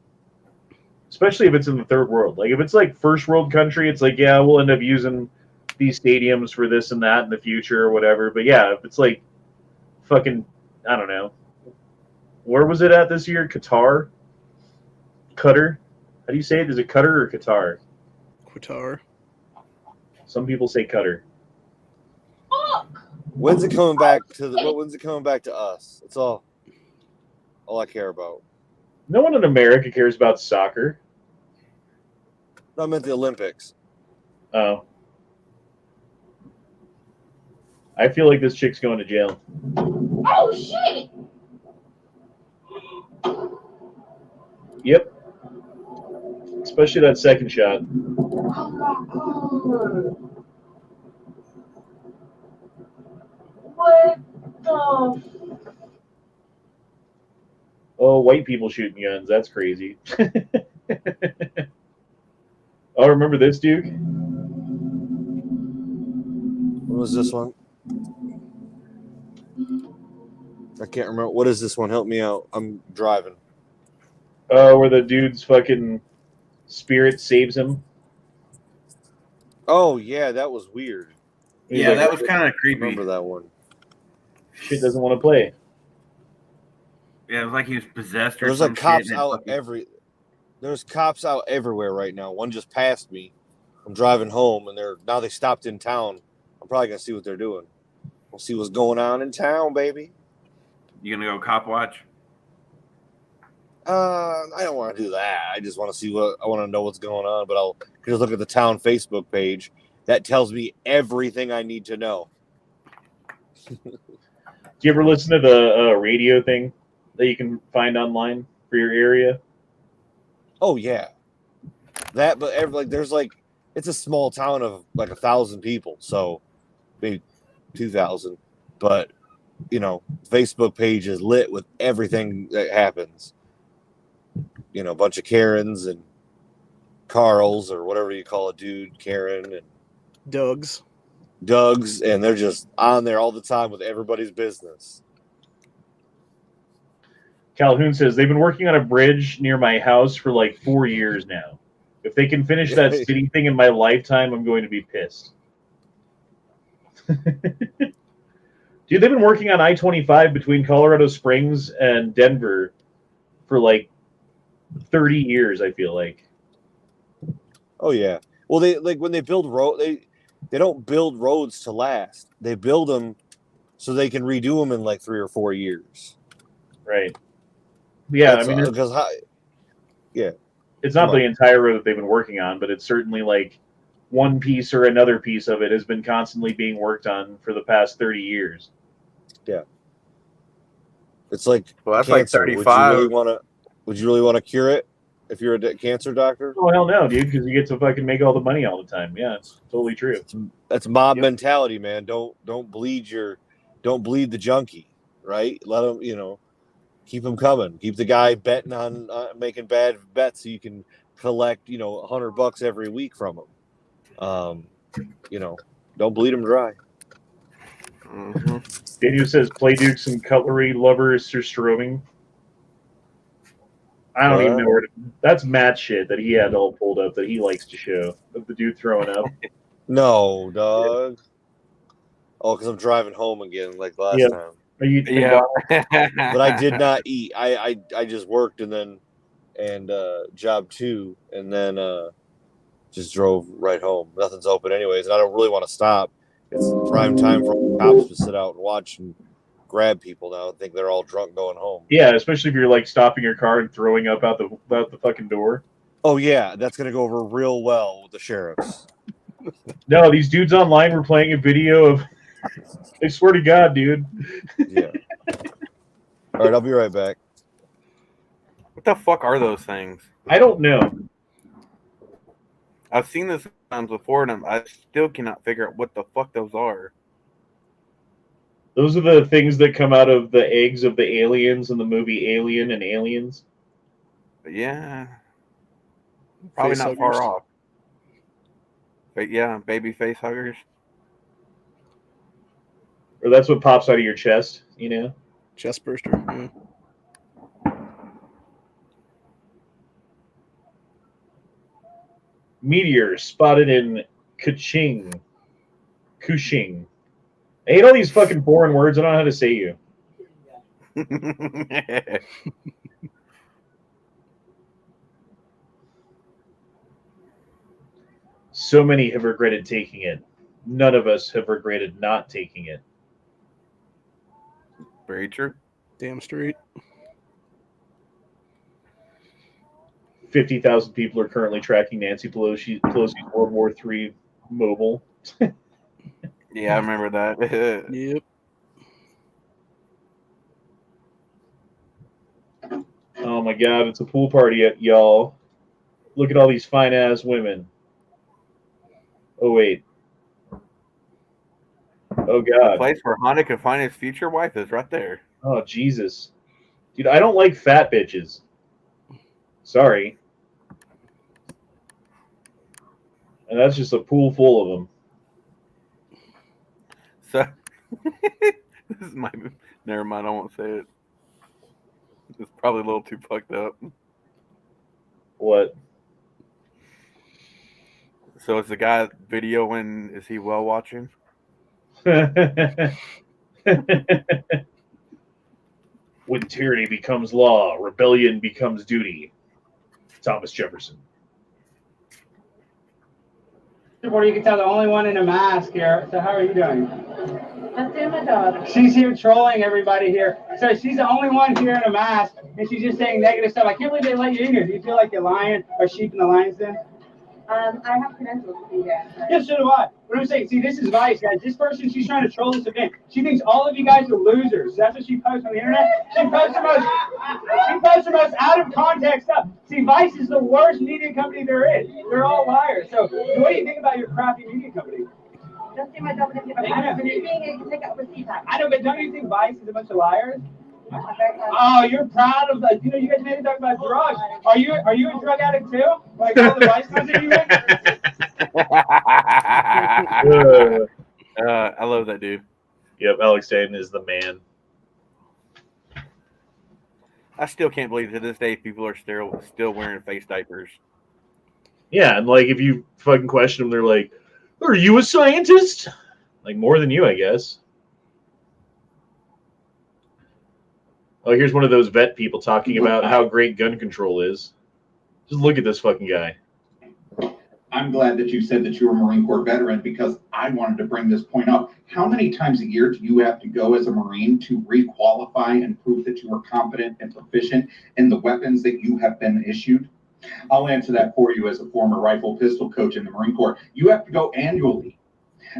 Especially if it's in the third world. Like, if it's like first world country, it's like, yeah, we'll end up using these stadiums for this and that in the future or whatever. But yeah, if it's like fucking, I don't know. Where was it at this year? Qatar? Qatar? How do you say it? Is it Qatar or Qatar? Qatar. Some people say Qatar. When's it coming back when's it coming back to us? That's all I care about. No one in America cares about soccer. No, I meant the Olympics. Oh. I feel like this chick's going to jail. Oh shit! Yep. Especially that second shot. What the? Oh, white people shooting guns. That's crazy. Oh, remember this, Duke? What was this one? I can't remember. What is this one? Help me out. I'm driving. Oh, where the dude's fucking spirit saves him. Oh, yeah, that was weird. Yeah, like, that was kind of creepy. Remember that one. Shit doesn't want to play. Yeah, it was like he was possessed or There's some like cops shit. out There's cops out everywhere right now. One just passed me. I'm driving home, and they stopped in town. I'm probably gonna see what they're doing. We'll see what's going on in town, baby. You gonna go cop watch? I don't want to do that. I just want to see I want to know what's going on. But I'll just look at the town Facebook page. That tells me everything I need to know. Do you ever listen to the radio thing that you can find online for your area? Oh yeah, that. But there's it's a small town of 1,000 people, so maybe 2,000. But Facebook page is lit with everything that happens. A bunch of Karens and Carls or whatever you call a dude, Karen and Doug's, and they're just on there all the time with everybody's business. Calhoun says they've been working on a bridge near my house for 4 years now. If they can finish that city thing in my lifetime, I'm going to be pissed. Dude, they've been working on I-25 between Colorado Springs and Denver for 30 years, I feel like. Oh yeah. Well, they when they build they don't build roads to last. They build them so they can redo them in 3 or 4 years. Right. Yeah, That's, I mean, it's not the entire road that they've been working on, but it's certainly one piece or another piece of it has been constantly being worked on for the past 30 years. Yeah. It's like that's cancer. 35. Would you really want to cure it if you're a cancer doctor? Oh hell no, dude! Because you get to fucking make all the money all the time. Yeah, it's totally true. That's mob mentality, man. Don't bleed the junkie, right? Let him, keep him coming. Keep the guy betting on making bad bets so you can collect, $100 every week from him. Don't bleed him dry. Mm-hmm. Daniel says, "Play Dukes and cutlery lovers surstroming." I don't even know where that's Matt shit that he had all pulled up that he likes to show of the dude throwing up. No, dog. Oh, because I'm driving home again like last time. Are you? Yeah. But I did not eat. I just worked and job 2 and then just drove right home. Nothing's open anyways, and I don't really want to stop. It's prime time for cops to sit out and watch and grab people now. I think they're all drunk going home. Yeah, especially if you're stopping your car and throwing up out the fucking door. Oh yeah, that's gonna go over real well with the sheriffs. No, these dudes online were playing a video of. I swear to God, dude. Yeah. All right, I'll be right back. What the fuck are those things? I don't know. I've seen this times before, and I still cannot figure out what the fuck those are. Those are the things that come out of the eggs of the aliens in the movie Alien and Aliens. Yeah. Probably Face not huggers. far off. But yeah, baby face huggers. Or that's what pops out of your chest, Chest burster. Yeah. Meteor spotted in Kuching. I hate all these fucking foreign words. I don't know how to say you. So many have regretted taking it. None of us have regretted not taking it. Very true. Damn straight. 50,000 people are currently tracking Nancy Pelosi's World War III mobile. Yeah, I remember that. Yep. Oh my God, it's a pool party, y'all. Look at all these fine ass women. Oh wait. Oh God. The place where Honda could find his future wife is right there. Oh Jesus. Dude, I don't like fat bitches. Sorry. And that's just a pool full of them. So this is my. Never mind. I won't say it. It's probably a little too fucked up. What? So is the guy videoing? Is he well watching? When tyranny becomes law, rebellion becomes duty. Thomas Jefferson. Well, you can tell the only one in a mask here. So how are you doing? Just She's here trolling everybody here. So she's the only one here in a mask, and she's just saying negative stuff. I can't believe they let you in here. Do you feel like you're lying or sheep in the lion's den? I have credentials to be here. Yeah, so do I. What I'm saying, see, this is Vice, guys. This person, she's trying to troll this event. She thinks all of you guys are losers. That's what she posts on the internet. She posts the most out of context stuff. See, Vice is the worst media company there is. They're all liars. So, what do you think about your crappy media company? Just do my job and I'm being it can take it overseas. I know, but don't you think Vice is a bunch of liars? Oh, you're proud of that. You know, you guys made it talk about drugs. Are you a drug addict too? Like all the Vice ones that you in? I love that dude. Yep, Alex Dayton is the man. I still can't believe to this day people are still wearing face diapers. Yeah, and like if you fucking question them, they're like, "Are you a scientist?" Like more than you, I guess. Oh, here's one of those vet people talking about how great gun control is. Just look at this fucking guy. I'm glad that you said that you're a Marine Corps veteran because I wanted to bring this point up. How many times a year do you have to go as a Marine to re-qualify and prove that you are competent and proficient in the weapons that you have been issued? I'll answer that for you as a former rifle pistol coach in the Marine Corps. You have to go annually.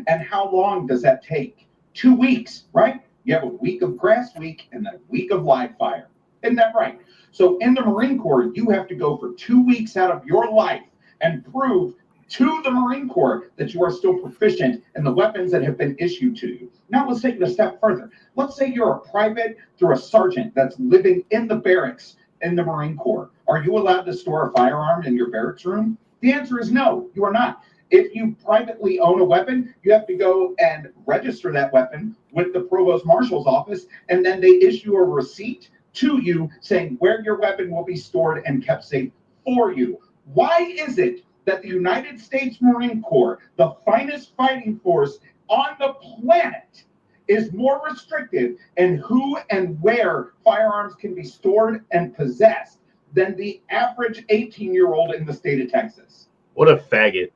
And how long does that take? 2 weeks, right? You have a week of grass week and then a week of live fire. Isn't that right? So in the Marine Corps, you have to go for 2 weeks out of your life and prove to the Marine Corps that you are still proficient in the weapons that have been issued to you. Now let's take it a step further. Let's say you're a private through a sergeant that's living in the barracks in the Marine Corps. Are you allowed to store a firearm in your barracks room? The answer is no, you are not. If you privately own a weapon, you have to go and register that weapon with the Provost Marshal's office, and then they issue a receipt to you saying where your weapon will be stored and kept safe for you. Why is it that the United States Marine Corps, the finest fighting force on the planet, is more restrictive in who and where firearms can be stored and possessed than the average 18-year-old in the state of Texas? What a faggot.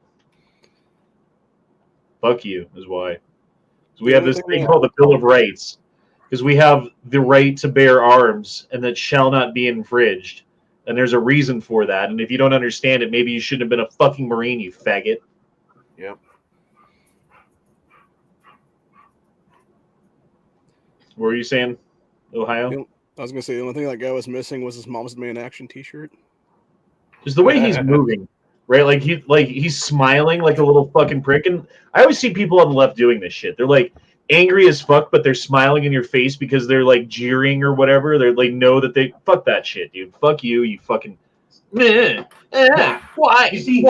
Fuck you is why. So we have this thing called the Bill of Rights, because we have the right to bear arms and that shall not be infringed. And there's a reason for that. And if you don't understand it, maybe you shouldn't have been a fucking Marine, you faggot. Yep. What were you saying, Ohio? I was going to say the only thing that guy was missing was his Mom's the Man action t-shirt. Just the way he's moving, right? Like he's smiling like a little fucking prick. And I always see people on the left doing this shit. They're like angry as fuck, but they're smiling in your face because they're like jeering or whatever. They're like, know that they fuck that shit, dude. Fuck you, you fucking. Why? You see,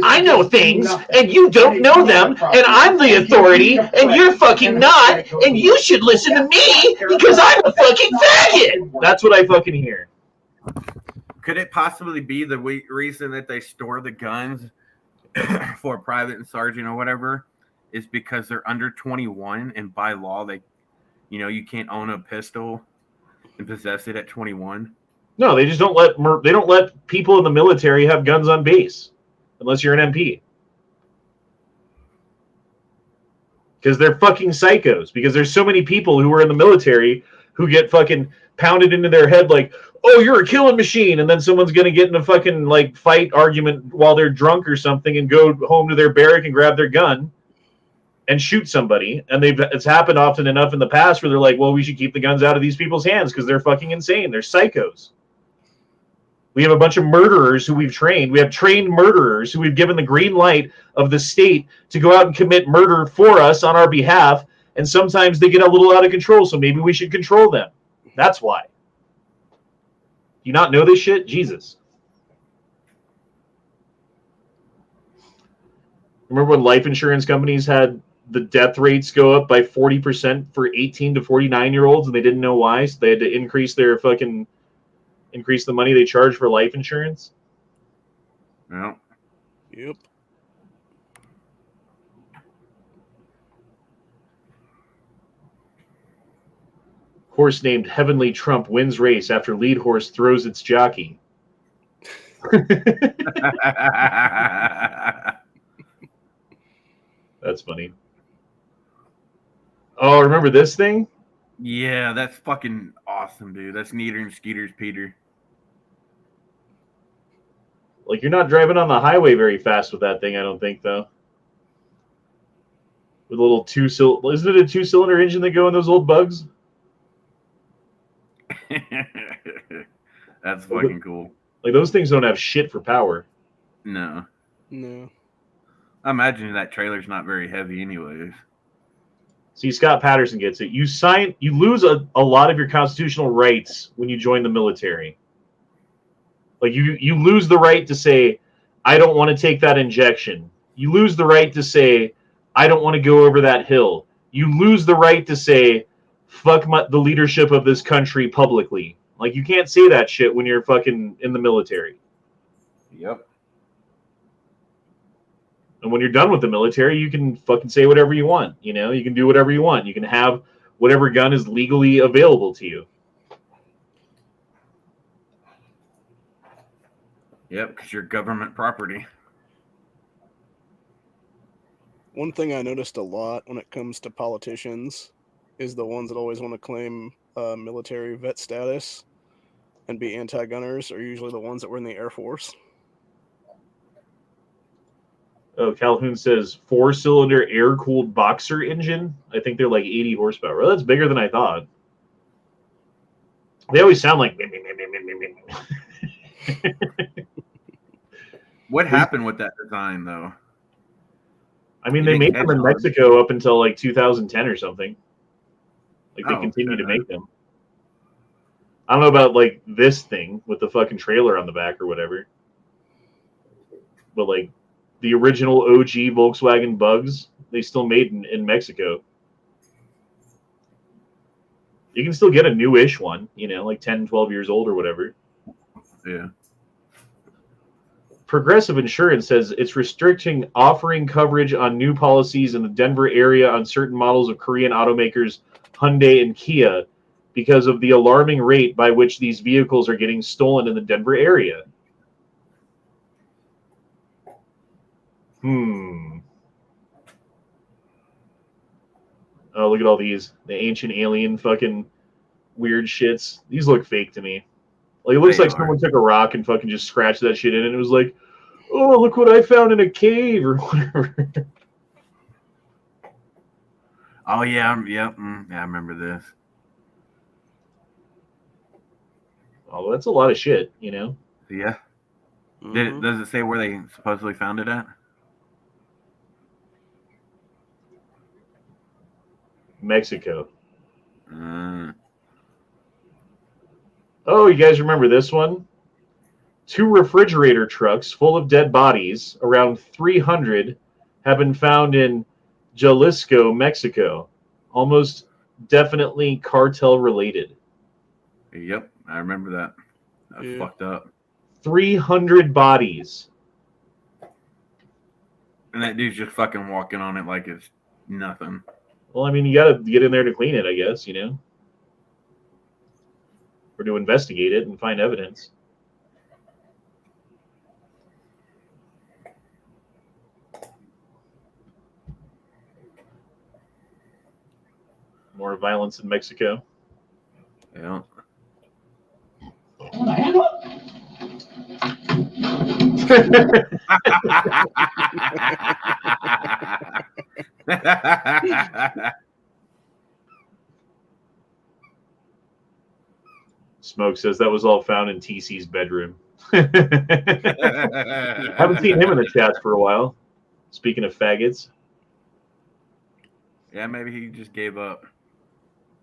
I know things, and you don't know them, and I'm the authority, and you're fucking not, and you should listen to me because I'm a fucking faggot. That's what I fucking hear. Could it possibly be the reason that they store the guns for a private and sergeant or whatever is because they're under 21, and by law they, you can't own a pistol and possess it at 21? No, they just don't let people in the military have guns on base unless you're an MP. Because they're fucking psychos. Because there's so many people who are in the military who get fucking pounded into their head like, oh, you're a killing machine, and then someone's gonna get in a fucking like fight argument while they're drunk or something and go home to their barrack and grab their gun and shoot somebody. And it's happened often enough in the past where they're like, well, we should keep the guns out of these people's hands because they're fucking insane. They're psychos. We have a bunch of murderers who we've trained. We have trained murderers who we've given the green light of the state to go out and commit murder for us on our behalf. And sometimes they get a little out of control, so maybe we should control them. That's why. Do you not know this shit? Jesus. Remember when life insurance companies had the death rates go up by 40% for 18 to 49-year-olds and they didn't know why? So they had to increase the money they charge for life insurance? No. Yep. Horse named Heavenly Trump wins race after lead horse throws its jockey. That's funny. remember this thing? Yeah, that's fucking awesome, dude. That's neater than Skeeter's Peter. Like, you're not driving on the highway very fast with that thing, I don't think, though. With a little two-cylinder... Isn't it a two-cylinder engine that go in those old bugs? That's fucking cool. Like, those things don't have shit for power. No. No. I imagine that trailer's not very heavy anyways. See, Scott Patterson gets it. You lose a lot of your constitutional rights when you join the military. Like, you lose the right to say, I don't want to take that injection. You lose the right to say, I don't want to go over that hill. You lose the right to say, fuck the leadership of this country publicly. Like, you can't say that shit when you're fucking in the military. Yep. And when you're done with the military, you can fucking say whatever you want. You know, you can do whatever you want. You can have whatever gun is legally available to you. Yep, because you're government property. One thing I noticed a lot when it comes to politicians is the ones that always want to claim military vet status and be anti-gunners are usually the ones that were in the Air Force. Oh, Calhoun says 4-cylinder air-cooled boxer engine. I think they're like 80 horsepower. Well, that's bigger than I thought. They always sound like... What happened with that design, though? I mean, they made them in Mexico up until like 2010 or something. Like, they continue to make them. I don't know about like this thing with the fucking trailer on the back or whatever. But like the original OG Volkswagen Bugs, they still made in Mexico. You can still get a newish one, you know, like 10, 12 years old or whatever. Yeah. Progressive Insurance says it's restricting offering coverage on new policies in the Denver area on certain models of Korean automakers Hyundai and Kia because of the alarming rate by which these vehicles are getting stolen in the Denver area. Oh, look at all these. The ancient alien fucking weird shits. These look fake to me. Like, it looks like someone took a rock and fucking just scratched that shit in and it was like, oh, look what I found in a cave or whatever. Oh, yeah. Yeah, I remember this. Oh, that's a lot of shit, you know? Yeah. Does it say where they supposedly found it at? Mexico. Oh, you guys remember this one? 2 refrigerator trucks full of dead bodies, around 300, have been found in Jalisco, Mexico. Almost definitely cartel related. Yep, I remember that. That's fucked up. 300 bodies. And that dude's just fucking walking on it like it's nothing. Well, I mean, you gotta get in there to clean it, I guess, you know? Or to investigate it and find evidence. More violence in Mexico. Yeah. Smoke says that was all found in TC's bedroom. Haven't seen him in the chats for a while. Speaking of faggots. Yeah, maybe he just gave up.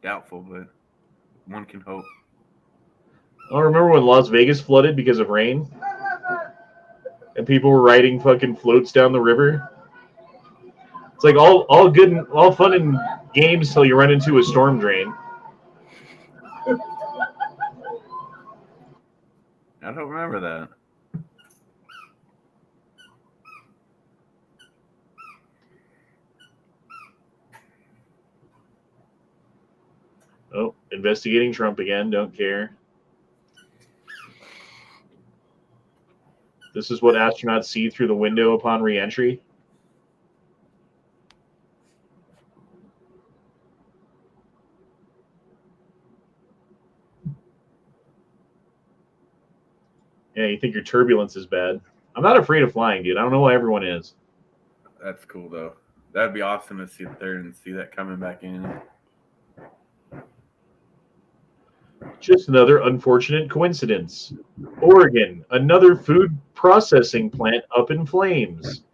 Doubtful, but one can hope. I remember when Las Vegas flooded because of rain? And people were riding fucking floats down the river? It's like all good and all fun and games till you run into a storm drain. I don't remember that. Oh, investigating Trump again. Don't care. This is what astronauts see through the window upon re-entry. Yeah, you think your turbulence is bad. I'm not afraid of flying, dude. I don't know why everyone is. That's cool, though. That'd be awesome to sit there and see that coming back in. Just another unfortunate coincidence. Oregon, another food processing plant up in flames.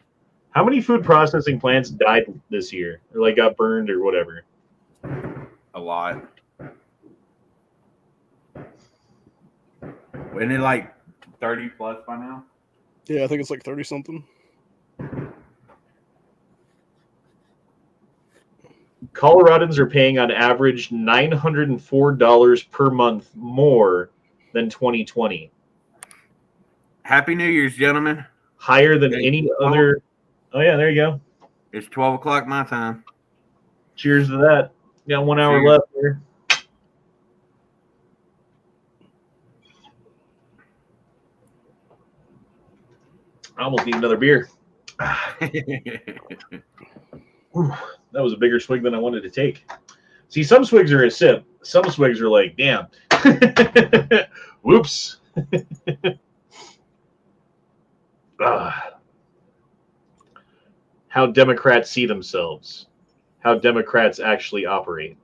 How many food processing plants died this year? Or like got burned or whatever? A lot. Isn't it like 30 plus by now? Yeah, I think it's like 30 something. Coloradans are paying on average $904 per month more than 2020. Happy New Year's, gentlemen. Higher than any other. Oh, yeah, there you go. It's 12 o'clock my time. Cheers to that. Got 1 hour Cheers. left here. I almost need another beer. Ooh, that was a bigger swig than I wanted to take. See, some swigs are a sip. Some swigs are like, damn. Whoops. How Democrats see themselves. How Democrats actually operate.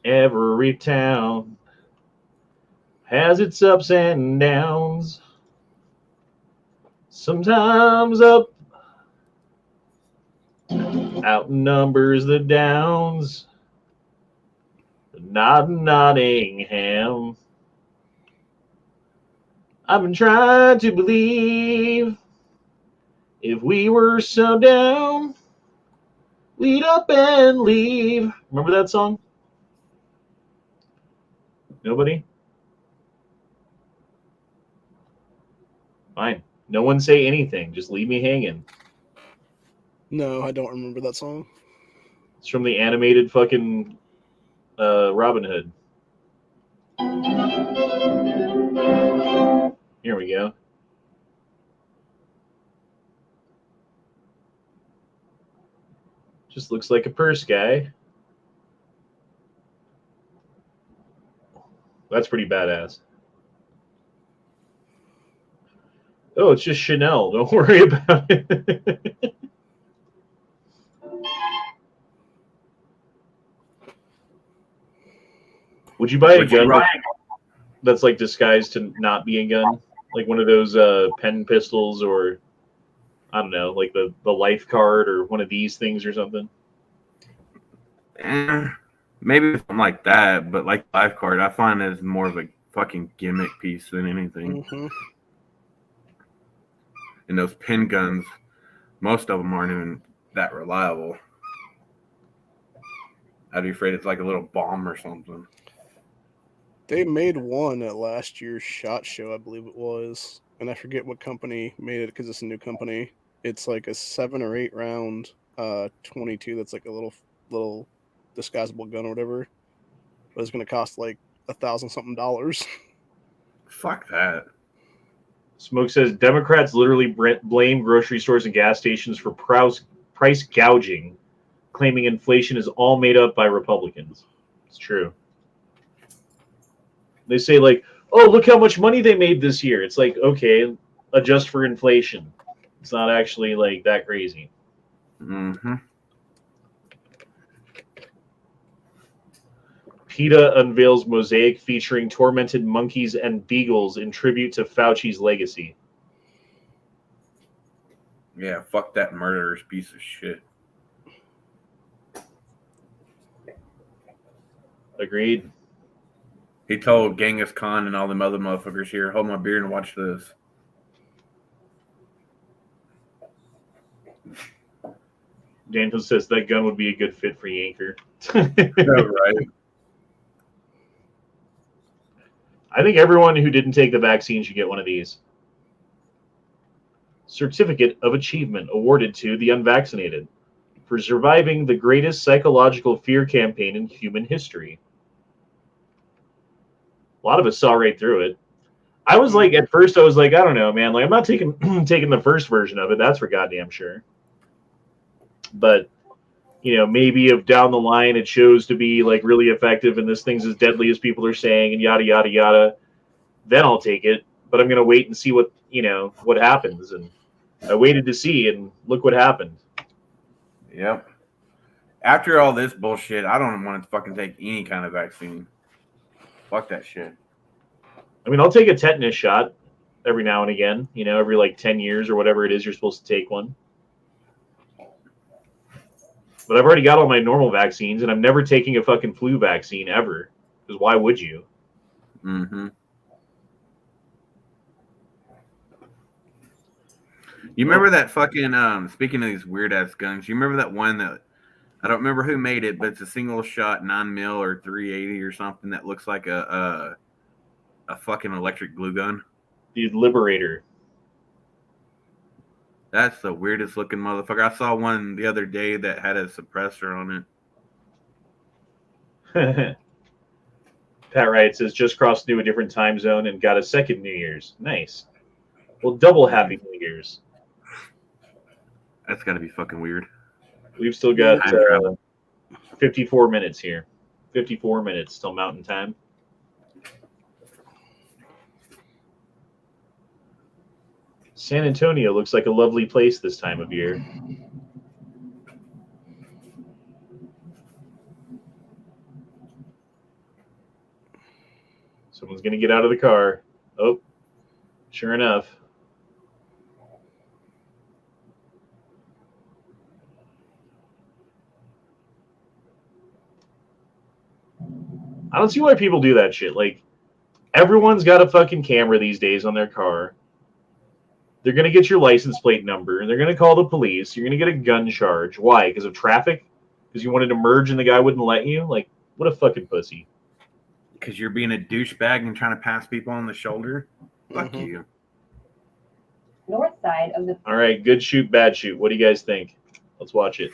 Every town has its ups and downs. Sometimes up outnumbers the downs. Not Nottingham. I've been trying to believe if we were so down, we'd up and leave. Remember that song? Nobody? Fine. No one say anything. Just leave me hanging. No, I don't remember that song. It's from the animated fucking Robin Hood. Here we go. Just looks like a purse guy. That's pretty badass. Oh, it's just Chanel. Don't worry about it. Would you buy a gun that's like disguised to not be a gun? Like one of those pen pistols, or I don't know, like the life card or one of these things or something? Maybe something like that, but like life card, I find is more of a fucking gimmick piece than anything. Mm-hmm. And those pin guns, most of them aren't even that reliable. I'd be afraid it's like a little bomb or something. They made one at last year's SHOT Show, I believe it was, and I forget what company made it because it's a new company. It's like a 7 or 8 round 22 that's like a little disguisable gun or whatever, but it's going to cost like $1,000 something. Fuck that. Smoke says Democrats literally blame grocery stores and gas stations for price gouging, claiming inflation is all made up by Republicans. It's true. They say like, oh, look how much money they made this year. It's like, okay, adjust for inflation. It's not actually like that crazy. Mm-hmm. PETA unveils mosaic featuring tormented monkeys and beagles in tribute to Fauci's legacy. Yeah, fuck that murderous piece of shit. Agreed. He told Genghis Khan and all them other motherfuckers here, hold my beer and watch this. Daniel says that gun would be a good fit for Yanker. Right. I think everyone who didn't take the vaccine should get one of these. Certificate of Achievement awarded to the unvaccinated for surviving the greatest psychological fear campaign in human history. A lot of us saw right through it. I was like, at first, I was like, I don't know, man. Like, I'm not taking the first version of it. That's for goddamn sure. But maybe if down the line it shows to be like really effective and this thing's as deadly as people are saying and yada, yada, yada, then I'll take it. But I'm going to wait and see what happens. And I waited to see, and look what happened. Yep. After all this bullshit, I don't want to fucking take any kind of vaccine. Fuck that shit. I mean, I'll take a tetanus shot every now and again, every like 10 years or whatever it is you're supposed to take one. But I've already got all my normal vaccines, and I'm never taking a fucking flu vaccine ever. Because why would you? Mm-hmm. You remember that fucking, speaking of these weird-ass guns, you remember that one that, I don't remember who made it, but it's a single-shot 9mm or 380 or something that looks like a fucking electric glue gun? The Liberator. That's the weirdest looking motherfucker. I saw one the other day that had a suppressor on it. Pat Wright says, just crossed into a different time zone and got a second New Year's. Nice. Well, double happy New Year's. That's got to be fucking weird. We've still got 54 minutes here. 54 minutes till Mountain Time. San Antonio looks like a lovely place this time of year. Someone's going to get out of the car. Oh, sure enough. I don't see why people do that shit. Like, everyone's got a fucking camera these days on their car. They're going to get your license plate number, and they're going to call the police. You're going to get a gun charge. Why? Because of traffic? Because you wanted to merge and the guy wouldn't let you? Like, what a fucking pussy. Because you're being a douchebag and trying to pass people on the shoulder? Fuck you. North side of the... All right, good shoot, bad shoot. What do you guys think? Let's watch it.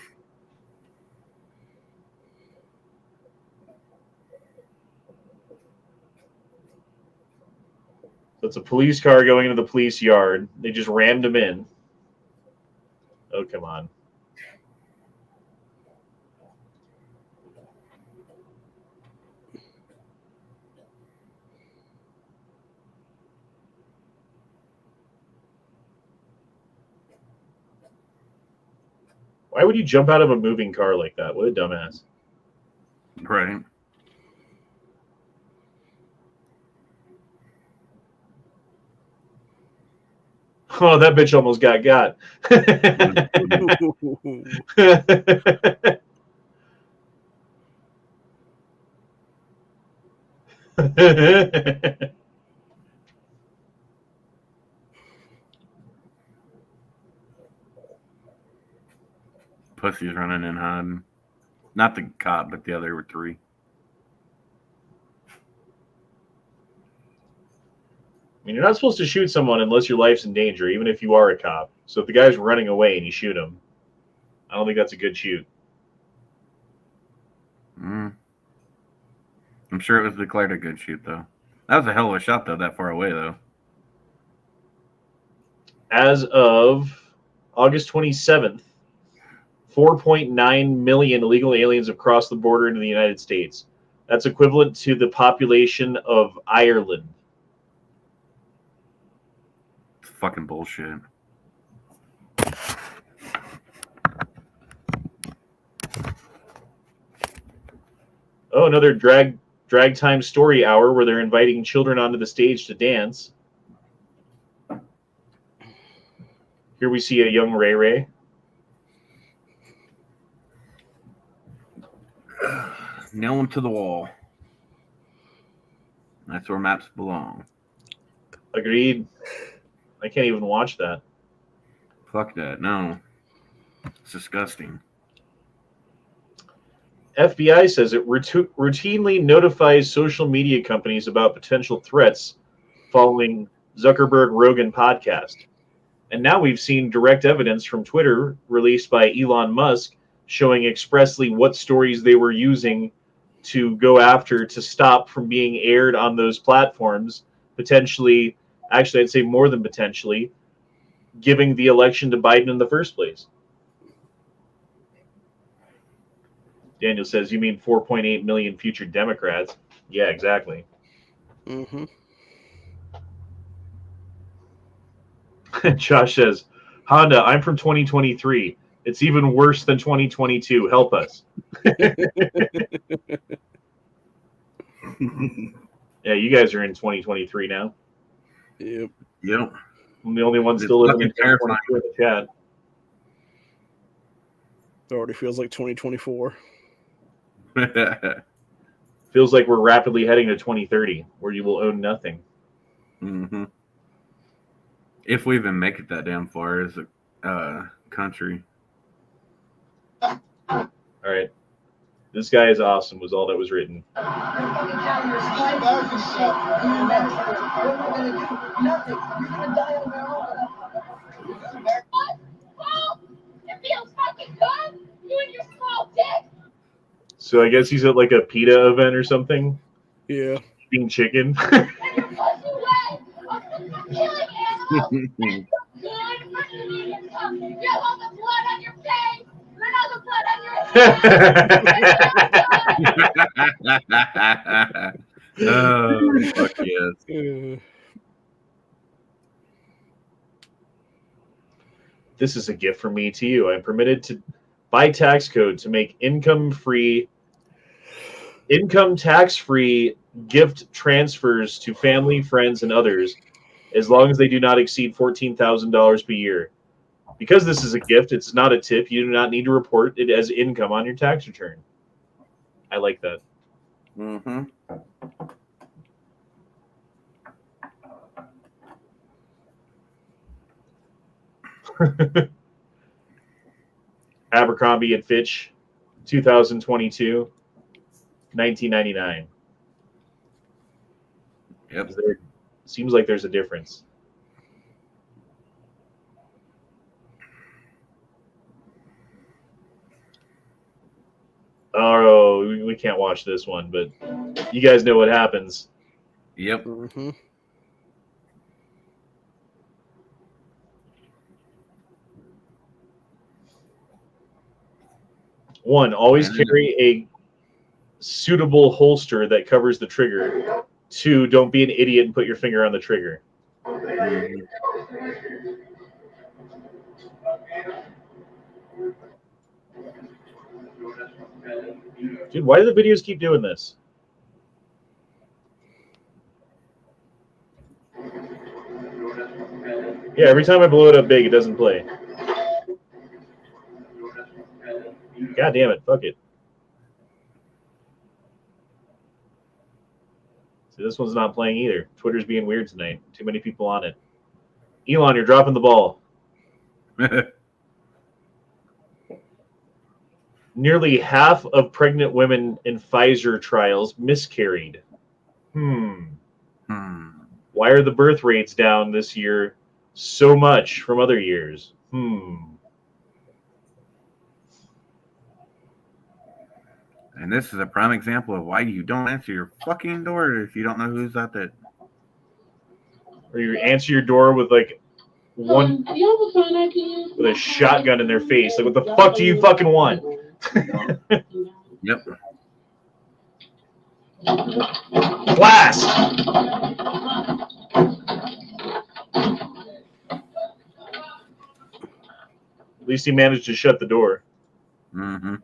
So it's a police car going into the police yard. They just rammed him in. Oh, come on. Why would you jump out of a moving car like that? What a dumbass. Right. Oh, that bitch almost got. Pussy's running and hiding. Not the cop, but the other three. I mean, you're not supposed to shoot someone unless your life's in danger, even if you are a cop. So if the guy's running away and you shoot him, I don't think that's a good shoot. I'm sure it was declared a good shoot, though. That was a hell of a shot, though, that far away, though. As of August 27th, 4.9 million illegal aliens have crossed the border into the United States. That's equivalent to the population of Ireland. It's fucking bullshit. Oh, another drag time story hour where they're inviting children onto the stage to dance. Here we see a young Ray Ray. Nail him to the wall. That's where maps belong. Agreed. I can't even watch that. Fuck that. No. It's disgusting. FBI says it routinely notifies social media companies about potential threats following Zuckerberg-Rogan podcast. And now we've seen direct evidence from Twitter released by Elon Musk showing expressly what stories they were using to go after to stop from being aired on those platforms, potentially, actually I'd say more than potentially, giving the election to Biden in the first place. Daniel says, you mean 4.8 million future Democrats? Yeah, exactly. Mm-hmm. Josh says, Honda, I'm from 2023. It's even worse than 2022. Help us. Yeah, you guys are in 2023 now. Yep. Yep. I'm the only one It's still living in fucking 2022 in the chat. It already feels like 2024. Feels like we're rapidly heading to 2030, where you will own nothing. Mm-hmm. If we even make it that damn far as a country. All right. This guy is awesome, was all that was written. It feels fucking good. You and your small dick. So I guess he's at like a PETA event or something. Yeah. Eating chicken. And your pussy wet. Killing animals. Good for Canadian company. You have all the blood on your face. And all the blood on your Oh, fuck yes. This is a gift from me to you. I'm permitted to, by tax code, to make income tax-free gift transfers to family, friends, and others, as long as they do not exceed $14,000 per year. Because this is a gift, it's not a tip. You do not need to report it as income on your tax return. I like that. Mm-hmm. Abercrombie and Fitch, 2022, 1999. Yep. Seems like there's a difference. Oh, we can't watch this one, but you guys know what happens. Yep. Mm-hmm. One, always carry a suitable holster that covers the trigger. Two, don't be an idiot and put your finger on the trigger. Mm-hmm. Dude, why do the videos keep doing this? Yeah, every time I blow it up big, it doesn't play. God damn it, fuck it. See, this one's not playing either. Twitter's being weird tonight. Too many people on it. Elon, you're dropping the ball. Nearly half of pregnant women in Pfizer trials miscarried. Why are the birth rates down this year so much from other years? And this is a prime example of why you don't answer your fucking door if you don't know who's out there. Or you answer your door with like one with a shotgun in their face. Like, what the fuck do you fucking want? Yep. Blast! At least he managed to shut the door. Mm-hmm.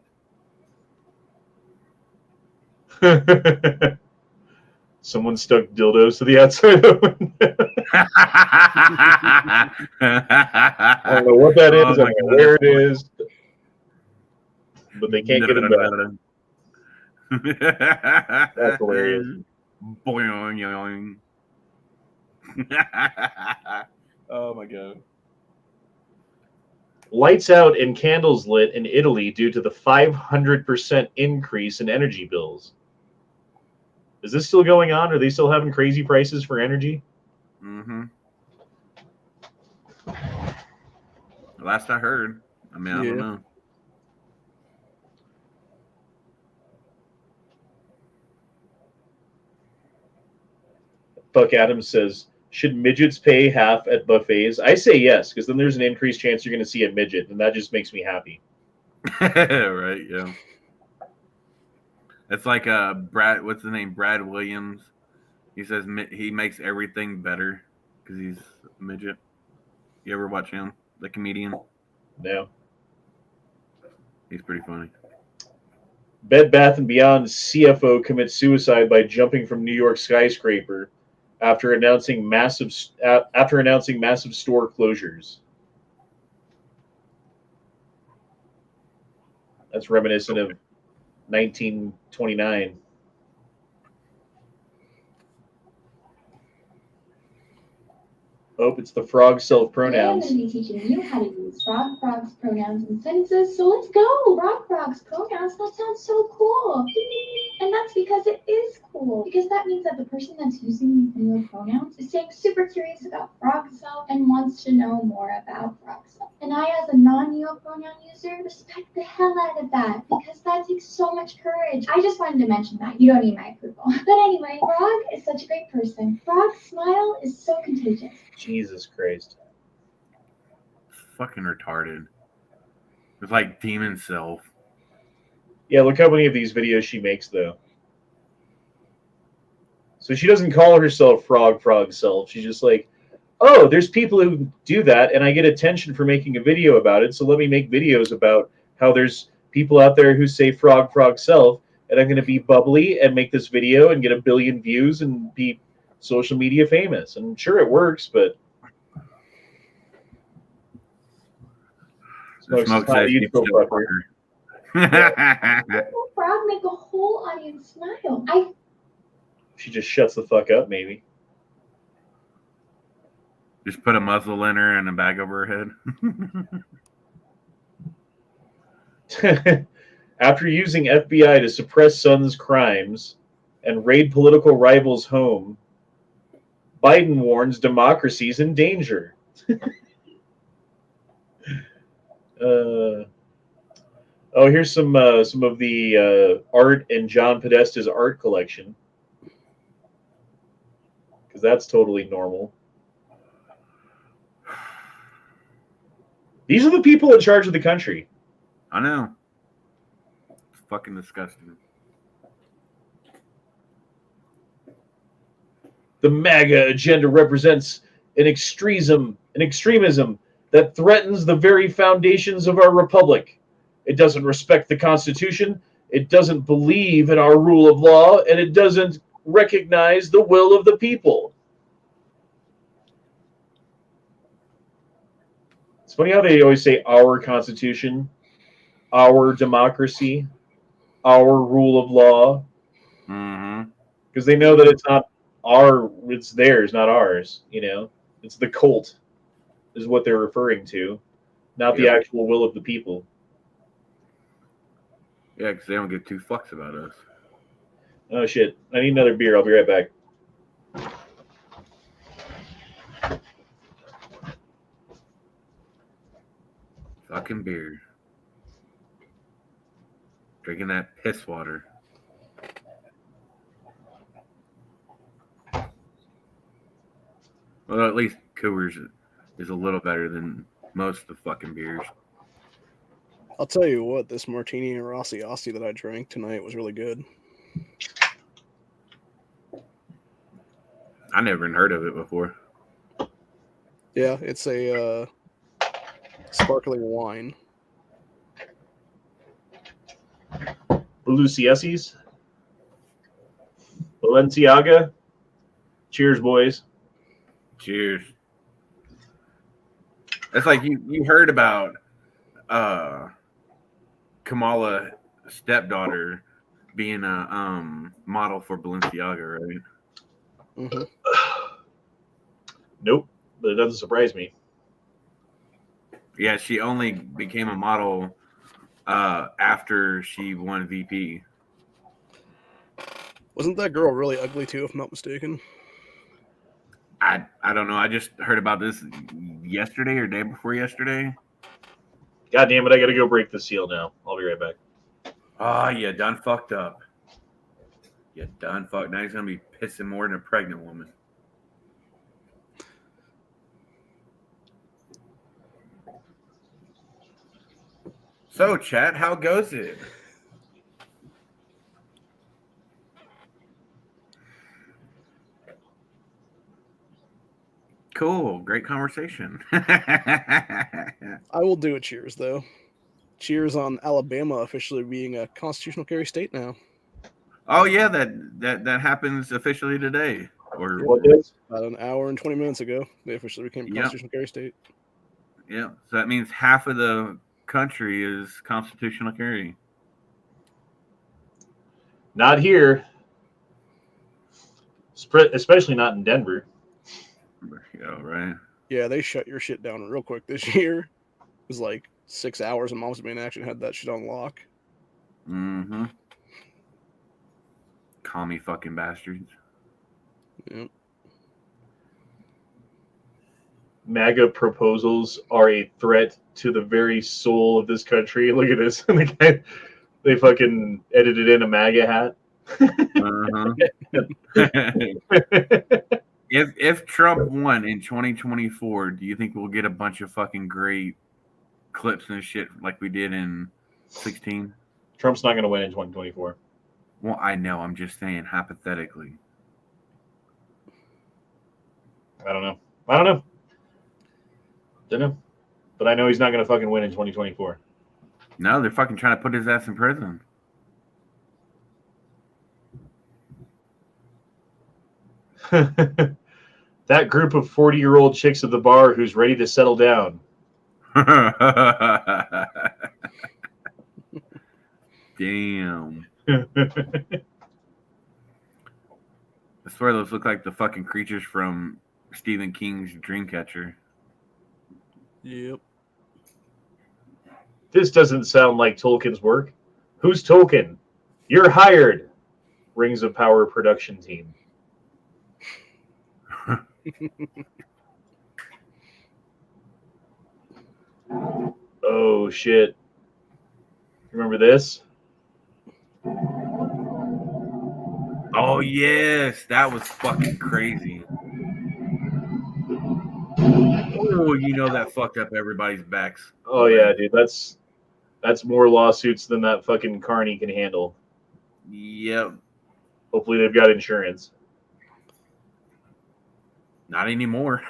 Someone stuck dildos to the outside of the window. I don't know what that is. I don't know where it is. But they can't get them back. That's hilarious. Boing. Oh my god. Lights out and candles lit in Italy due to the 500% increase in energy bills. Is this still going on? Are they still having crazy prices for energy? Mm-hmm. Last I heard. I mean, I don't know. Buck Adams says, should midgets pay half at buffets? I say yes, because then there's an increased chance you're going to see a midget, and that just makes me happy. Right, yeah. It's like Brad. What's the name? Brad Williams. He says he makes everything better because he's a midget. You ever watch him? The comedian? No. He's pretty funny. Bed Bath & Beyond CFO commits suicide by jumping from New York skyscraper after announcing massive store closures. That's reminiscent of 1929. Oh, it's the frog self-pronouns. Today I'm going to be teaching you how to use frog's pronouns in sentences, so let's go! Frog's pronouns, that sounds so cool! And that's because it is cool, because that means that the person that's using these new pronouns is saying super curious about frog self and wants to know more about frog self. And I, as a non-neo pronoun user, respect the hell out of that, because that takes so much courage. I just wanted to mention that. You don't need my approval. But anyway, Frog is such a great person. Frog's smile is so contagious. Jesus Christ. Fucking retarded. It's like demon self. Yeah, look how many of these videos she makes, though. So she doesn't call herself frog self. She's just like, oh, there's people who do that, and I get attention for making a video about it, so let me make videos about how there's people out there who say frog self, and I'm going to be bubbly and make this video and get 1 billion views and be social media famous. And sure, it works, but... Smoke says you still fucker. Frog make a whole audience smile. She just shuts the fuck up, maybe. Just put a muzzle in her and a bag over her head. After using FBI to suppress son's crimes and raid political rivals' home, Biden warns democracy's in danger. Oh, here's some of the art in John Podesta's art collection, because that's totally normal. These are the people in charge of the country. I know. It's fucking disgusting. The MAGA agenda represents an extremism that threatens the very foundations of our republic. It doesn't respect the Constitution, it doesn't believe in our rule of law, and it doesn't recognize the will of the people. It's funny how they always say our Constitution, our democracy, our rule of law. Because they know that it's not it's theirs, not ours, you know? It's the cult is what they're referring to, not the actual will of the people. Yeah, because they don't give 2 fucks about us. Oh, shit. I need another beer. I'll be right back. Fucking beer. Drinking that piss water. Well, at least Coors is a little better than most of the fucking beers. I'll tell you what, this martini and Rossi Aussie that I drank tonight was really good. I never even heard of it before. Yeah, it's a sparkling wine. Luciesi's. Balenciaga. Cheers, boys. Cheers. It's like you heard about Kamala stepdaughter being a model for Balenciaga, right? Mm-hmm. Nope, but it doesn't surprise me. Yeah, she only became a model after she won VP. Wasn't that girl really ugly too, if I'm not mistaken? I don't know. I just heard about this yesterday or day before yesterday. God damn it, I gotta go break the seal now. I'll be right back. Oh, you done fucked up. You done fucked. Now he's gonna be pissing more than a pregnant woman. So, chat, how goes it? Cool. Great conversation. I will do a cheers though. Cheers on Alabama officially being a constitutional carry state now. Oh yeah, that happens officially today. Or What is? About an hour and 20 minutes ago, they officially became Yep. constitutional carry state. Yeah. So that means half of the country is constitutional carry. Not here. Especially not in Denver. Yeah, right. Yeah, they shut your shit down real quick this year. It was like 6 hours and Moms Being Action had that shit on lock. Mm-hmm. Commie fucking bastards. Yep. MAGA proposals are a threat to the very soul of this country. Look at this. The guy, they fucking edited in a MAGA hat. Uh-huh. If Trump won in 2024, do you think we'll get a bunch of fucking great clips and shit like we did in 16? Trump's not going to win in 2024. Well, I know. I'm just saying hypothetically. I don't know. Don't know. But I know he's not going to fucking win in 2024. No, they're fucking trying to put his ass in prison. That group of 40-year-old chicks at the bar who's ready to settle down. Damn. I swear those look like the fucking creatures from Stephen King's Dreamcatcher. Yep. This doesn't sound like Tolkien's work. Who's Tolkien? You're hired. Rings of Power production team. Oh shit. Remember this? Oh yes, that was fucking crazy. Oh, you know that fucked up everybody's backs. Oh yeah, dude. That's more lawsuits than that fucking Carney can handle. Yep. Hopefully they've got insurance. Not anymore.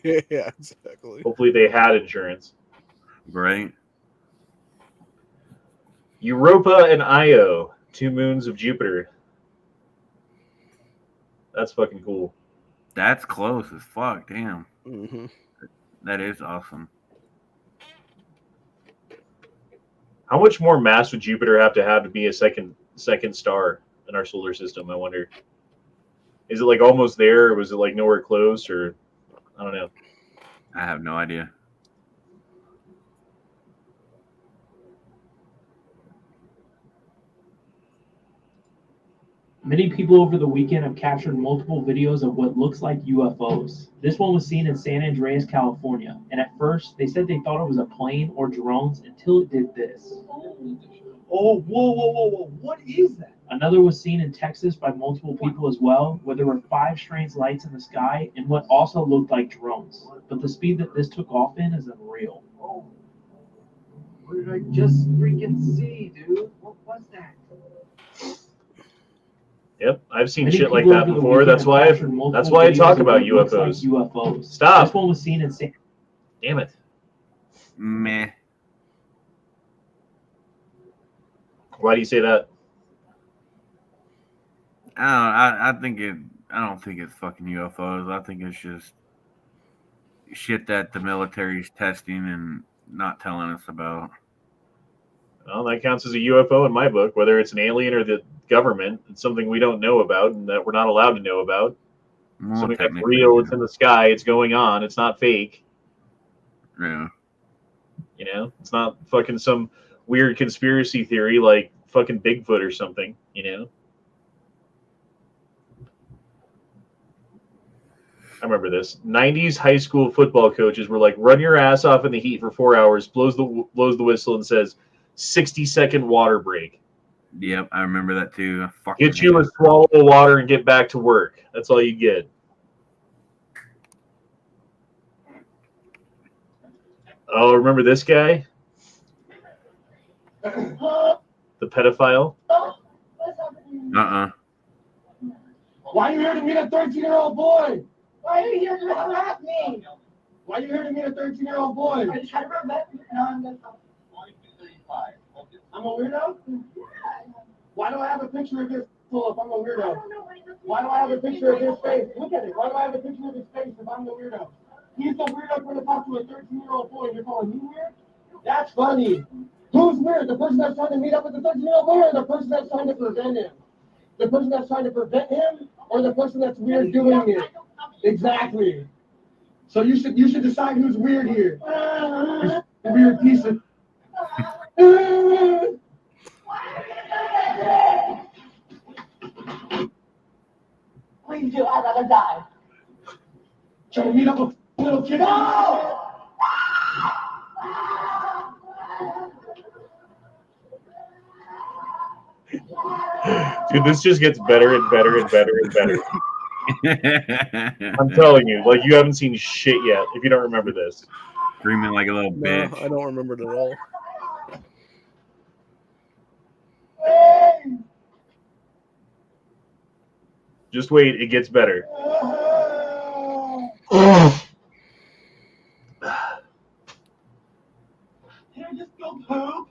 Yeah, exactly. Hopefully they had insurance. Right. Europa and Io, 2 moons of Jupiter. That's fucking cool. That's close as fuck. Damn. Mm-hmm. That is awesome. How much more mass would Jupiter have to be a second star in our solar system? I wonder. Is it like almost there, or was it like nowhere close, or I don't know. I have no idea. Many people over the weekend have captured multiple videos of what looks like UFOs. This one was seen in San Andreas, California, and at first they said they thought it was a plane or drones until it did this. Oh, whoa. What is that? Another was seen in Texas by multiple people as well, where there were 5 strange lights in the sky and what also looked like drones. But the speed that this took off in is unreal. Oh, what did I just freaking see, dude? What was that? Yep, I've seen Many shit like people that over the before. weekend That's have why captured multiple I videos talk of about what looks like UFOs. UFOs. Stop. This one was seen in San. Damn it. Meh. Why do you say that? I don't think it's fucking UFOs. I think it's just shit that the military's testing and not telling us about. Well, that counts as a UFO in my book, whether it's an alien or the government. It's something we don't know about and that we're not allowed to know about. Well, Something that's technically, real, yeah. it's in the sky, it's going on, it's not fake. Yeah. You know, it's not fucking some weird conspiracy theory like fucking Bigfoot or something, you know? I remember this. 90s high school football coaches were like, run your ass off in the heat for 4 hours, blows the whistle and says, 60-second water break. Yep, I remember that too. Fucking Get you a swallow of water and get back to work. That's all you get. Oh, remember this guy? The pedophile? Why are you here to meet a 13-year-old boy? Why are you here to harass me? Why are you here to meet a 13-year-old boy? I try to prevent you. No, I'm just... I'm a weirdo? Why do I have a picture of his full if I'm a weirdo? Why do I have a picture of his face? Look at it. Why do I have a picture of his face if I'm the weirdo? He's the weirdo trying to talk to a 13-year-old boy and you're calling me weird? That's funny. Who's weird? The person that's trying to meet up with the 13-year-old boy or the person that's trying to prevent him? The person that's trying to prevent him or the person that's weird doing it? Exactly. So you should decide who's weird here. Weird piece of... Please do. I'd rather die. Trying to meet up with a little kid. No! Dude, this just gets better and better and better and better. I'm telling you, like, you haven't seen shit yet if you don't remember this. Screaming like a little bitch. No, I don't remember it at all. Just wait, it gets better. Can I just go poop?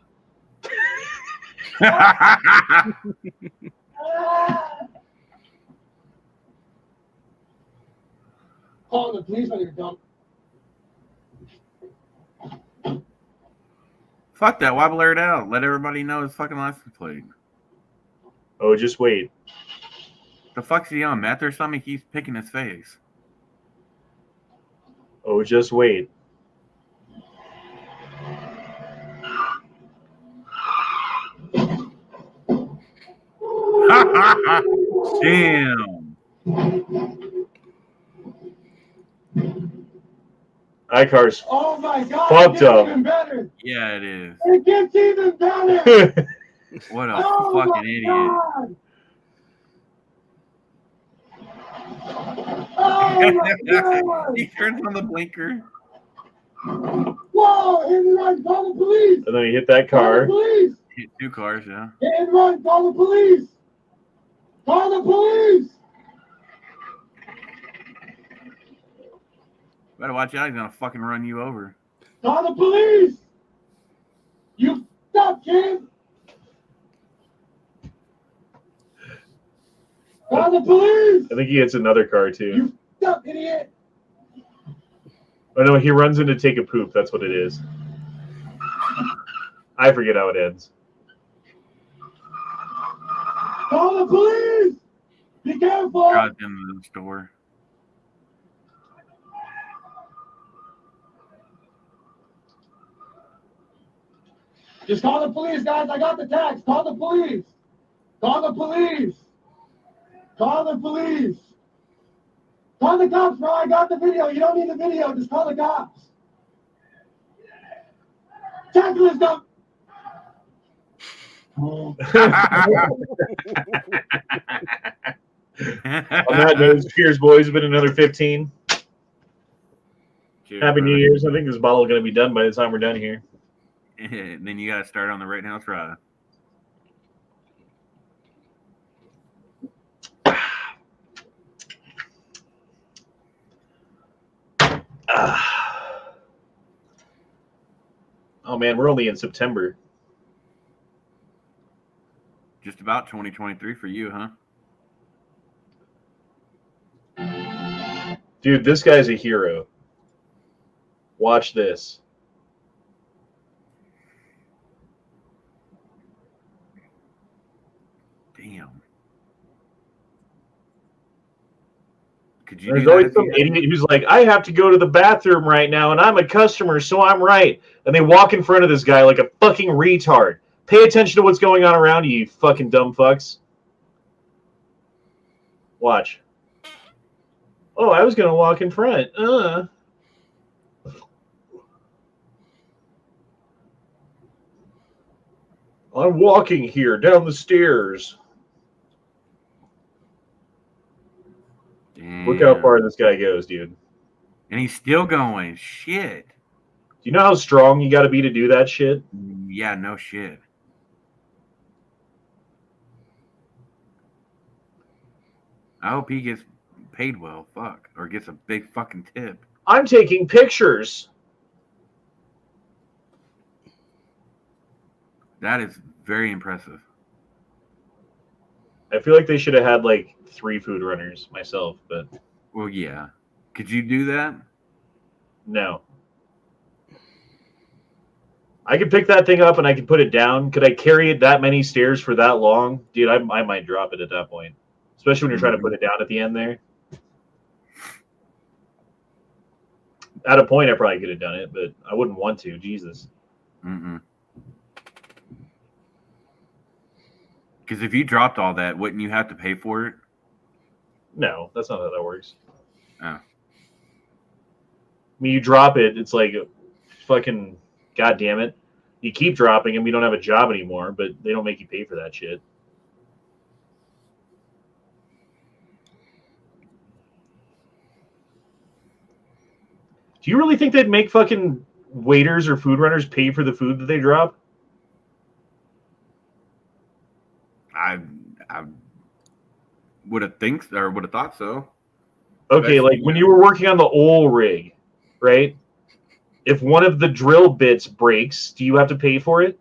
Call the police on your dump. Fuck that. Why blur it out? Let everybody know his fucking license plate. Oh, just wait. The fuck's he on? Meth or something? He keeps picking his face. Oh, just wait. Damn. iCar's Oh my god, fucked it up. gets even better. Yeah, it is. It gets even better. What a Oh fucking my idiot. God. Oh my god. He turns on the blinker. Whoa, hit and run, call the police. And then he hit that Call car. the police. Hit 2 cars, yeah. Hit and run, call the police. Call the police. Better watch out, he's gonna fucking run you over. Call the police. You stop, kid. Call the police. I think he hits another car too. You stop, idiot. Oh no, he runs in to take a poop. That's what it is. I forget how it ends. Call the police. Be careful. Drives into the store. Just call the police, guys. I got the text. Call the police. Call the police. Call the police. Call the cops, bro. I got the video. You don't need the video. Just call the cops. Tackle this dump. On that note, cheers, boys. It's been another 15. Cheers, Happy New brother. Year's. I think this bottle is going to be done by the time we're done here. Then you gotta start on the Rittenhouse ride. Oh man, we're only in September. Just about 2023 for you, huh? Dude, this guy's a hero. Watch this. Damn. Could you There's do that always if some you had- idiot who's like, I have to go to the bathroom right now, and I'm a customer, so I'm right. And they walk in front of this guy like a fucking retard. Pay attention to what's going on around you, you fucking dumb fucks. Watch. Oh, I was going to walk in front. I'm walking here down the stairs. Damn. Look how far this guy goes, dude. And he's still going. Shit. Do you know how strong you got to be to do that shit? Yeah, no shit. I hope he gets paid well. Fuck. Or gets a big fucking tip. I'm taking pictures. That is very impressive. I feel like they should have had like 3 food runners myself, but well, yeah. Could you do that? No. I could pick that thing up and I could put it down. Could I carry it that many stairs for that long? Dude, I might drop it at that point. Especially when you're trying to put it down at the end there. At a point, I probably could have done it, but I wouldn't want to. Jesus. Because if you dropped all that, wouldn't you have to pay for it? No, that's not how that works. Oh. I mean, you drop it, it's like fucking goddamn it. You keep dropping them, you don't have a job anymore, but they don't make you pay for that shit. Do you really think they'd make fucking waiters or food runners pay for the food that they drop? I would have thought so. Okay, Especially, like when you were working on the oil rig, right? If one of the drill bits breaks, do you have to pay for it?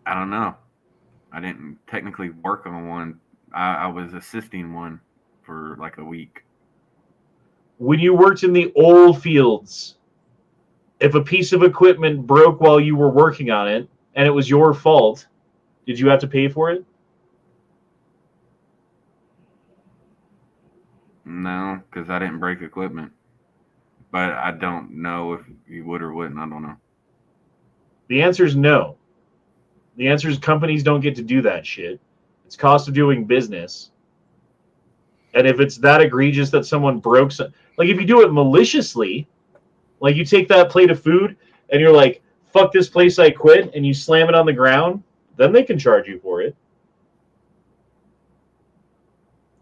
I don't know. I didn't technically work on one. I was assisting one for like a week. When you worked in the oil fields, if a piece of equipment broke while you were working on it and it was your fault, did you have to pay for it? No, because I didn't break equipment. But I don't know if you would or wouldn't. I don't know. The answer is no. The answer is companies don't get to do that shit. It's cost of doing business. And if it's that egregious that someone broke like if you do it maliciously, like you take that plate of food and you're like, fuck this place, I quit, and you slam it on the ground, then they can charge you for it.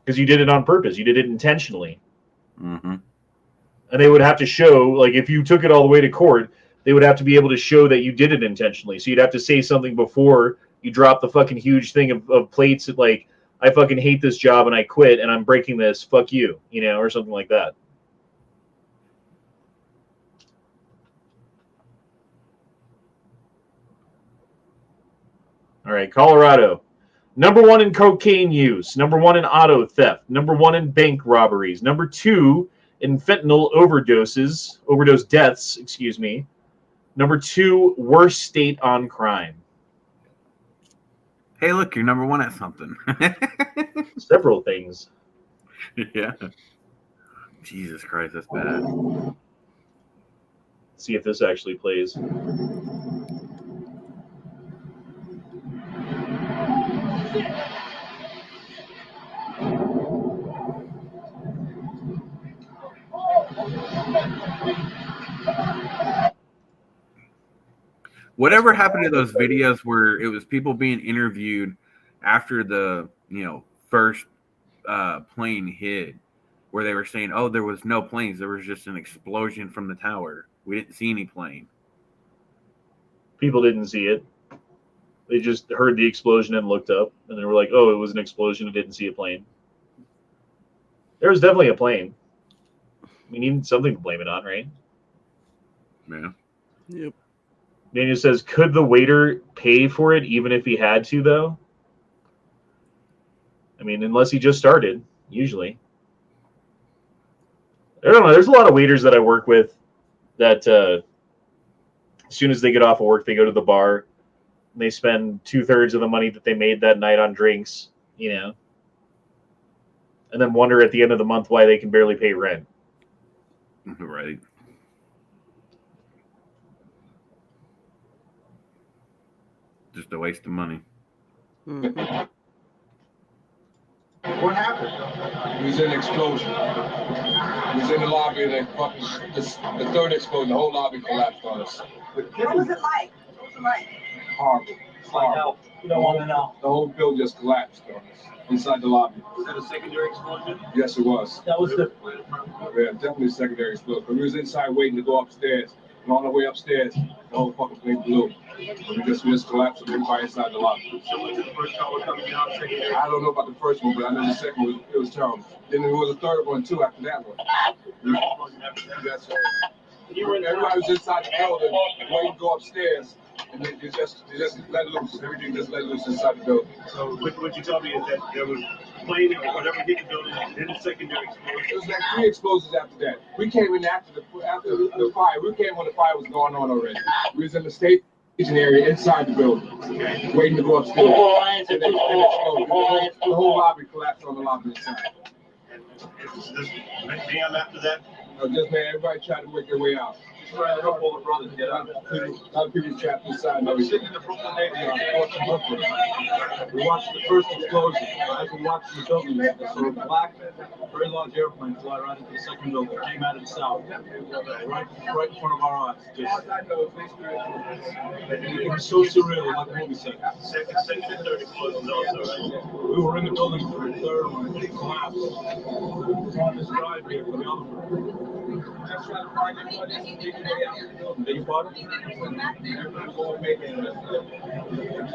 Because you did it on purpose. You did it intentionally. Mm-hmm. And they would have to show, like if you took it all the way to court, they would have to be able to show that you did it intentionally. So you'd have to say something before you drop the fucking huge thing of plates that like, I fucking hate this job and I quit and I'm breaking this, fuck you, you know, or something like that. All right, Colorado. Number 1 in cocaine use. Number 1 in auto theft. Number 1 in bank robberies. Number 2 in fentanyl overdose deaths, excuse me. Number 2, worst state on crime. Hey, look, you're number 1 at something. Several things. Yeah. Jesus Christ, that's bad. See if this actually plays. Whatever happened to those videos where it was people being interviewed after the, first plane hit, where they were saying, oh, there was no planes. There was just an explosion from the tower. We didn't see any plane. People didn't see it. They just heard the explosion and looked up, and they were like, oh, it was an explosion. I didn't see a plane. There was definitely a plane. We need something to blame it on, right? Yeah. Yep. Daniel says, could the waiter pay for it even if he had to, though? I mean, unless he just started, usually. I don't know. There's a lot of waiters that I work with that as soon as they get off of work, they go to the bar and they spend 2/3 of the money that they made that night on drinks, and then wonder at the end of the month why they can barely pay rent. Right. Just a waste of money. Mm-hmm. What happened? It was an explosion. It was in the lobby of the third explosion. The whole lobby collapsed on us. What was it like? Horrible. Horrible. You don't want to know. The whole building just collapsed on us inside the lobby. Was that a secondary explosion? Yes, it was. That was the. Yeah, definitely a secondary explosion. We was inside waiting to go upstairs, And on the way upstairs, the whole fucking thing blew. We just collapsed and everybody inside the lobby. Similar to the first tower coming down, I don't know about the first one, but I know the second one, it was terrible. Then there was a third one too after that one. That's everybody was inside the building, waiting to go upstairs, and they just let loose. Everything just let loose inside the building. So what you tell me is that there was plane or whatever hit the building, then a secondary explosion. There was like 3 explosions after that. We came in after the fire. We came when the fire was going on already. We was in the staging area inside the building, waiting to go upstairs. And then exploded. The whole lobby collapsed on the lobby inside. And just bam after that? No, just man, everybody tried to work their way out. Just trying to help all the brothers get out. A lot of people trapped inside. I was sitting in the Brooklyn neighborhood. We watched the first explosion. As we watched the building, so a black, very large airplane fly right into the second building. It came out of the south, right in front of our eyes. Just, it was so surreal, like a movie set. Second and third explosions also, right? We were in the building for the third one. It collapsed. It was on this drive here for the other one. Just trying to find everybody. Did you bought it? Everybody going making it.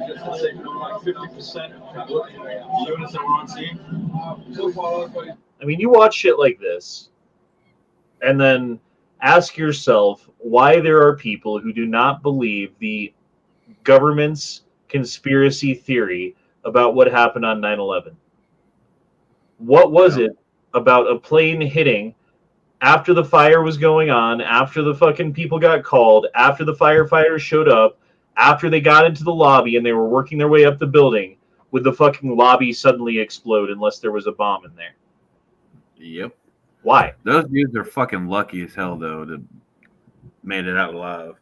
Just say like 50% units that were on scene. I mean, you watch shit like this, and then ask yourself why there are people who do not believe the government's conspiracy theory about what happened on 9/11. What was it about a plane hitting after the fire was going on, after the fucking people got called, after the firefighters showed up, after they got into the lobby and they were working their way up the building, would the fucking lobby suddenly explode unless there was a bomb in there? Yep. Why? Those dudes are fucking lucky as hell, though, to made it out alive.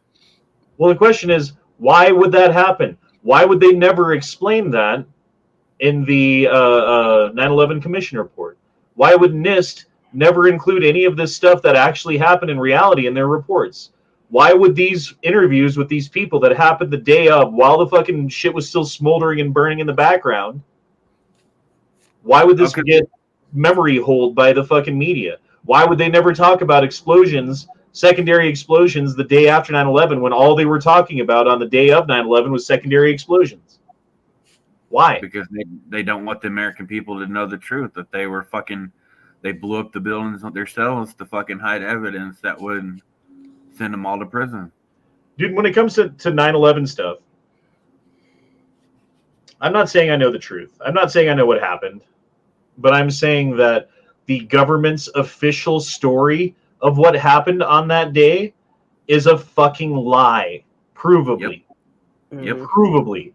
Well, the question is, why would that happen? Why would they never explain that in the 9/11 Commission report? Why would NIST never include any of this stuff that actually happened in reality in their reports? Why would these interviews with these people that happened the day of, while the fucking shit was still smoldering and burning in the background, why would this get memory hold by the fucking media? Why would they never talk about explosions, secondary explosions, the day after 9/11 when all they were talking about on the day of 9/11 was secondary explosions? Why? Because they don't want the American people to know the truth, that they were fucking... They blew up the buildings themselves to fucking hide evidence that would send them all to prison. Dude, when it comes to 9/11 stuff, I'm not saying I know the truth. I'm not saying I know what happened. But I'm saying that the government's official story of what happened on that day is a fucking lie. Provably. Yep. Provably.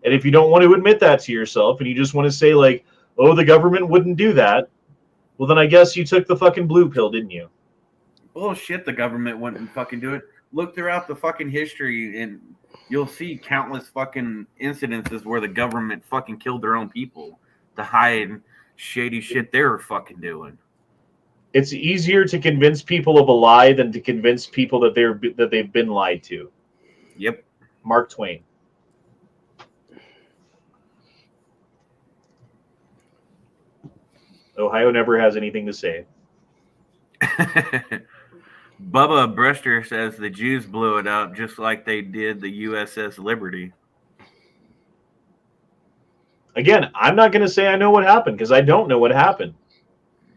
And if you don't want to admit that to yourself and you just want to say like, oh, the government wouldn't do that, well, then I guess you took the fucking blue pill, didn't you? Bullshit, the government wouldn't fucking do it. Look throughout the fucking history and you'll see countless fucking incidences where the government fucking killed their own people to hide shady shit they were fucking doing. It's easier to convince people of a lie than to convince people that they've been lied to. Yep. Mark Twain. Ohio never has anything to say. Bubba Brewster says the Jews blew it up just like they did the USS Liberty. Again, I'm not going to say I know what happened because I don't know what happened.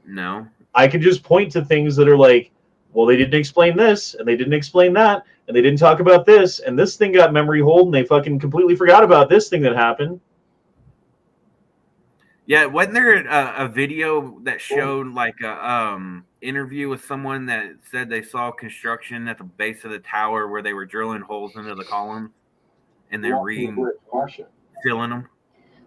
No. I can just point to things that are like, well, they didn't explain this, and they didn't explain that, and they didn't talk about this, and this thing got memory hold, and they fucking completely forgot about this thing that happened. Yeah, wasn't there a video that showed like a interview with someone that said they saw construction at the base of the tower where they were drilling holes into the columns and they're filling them?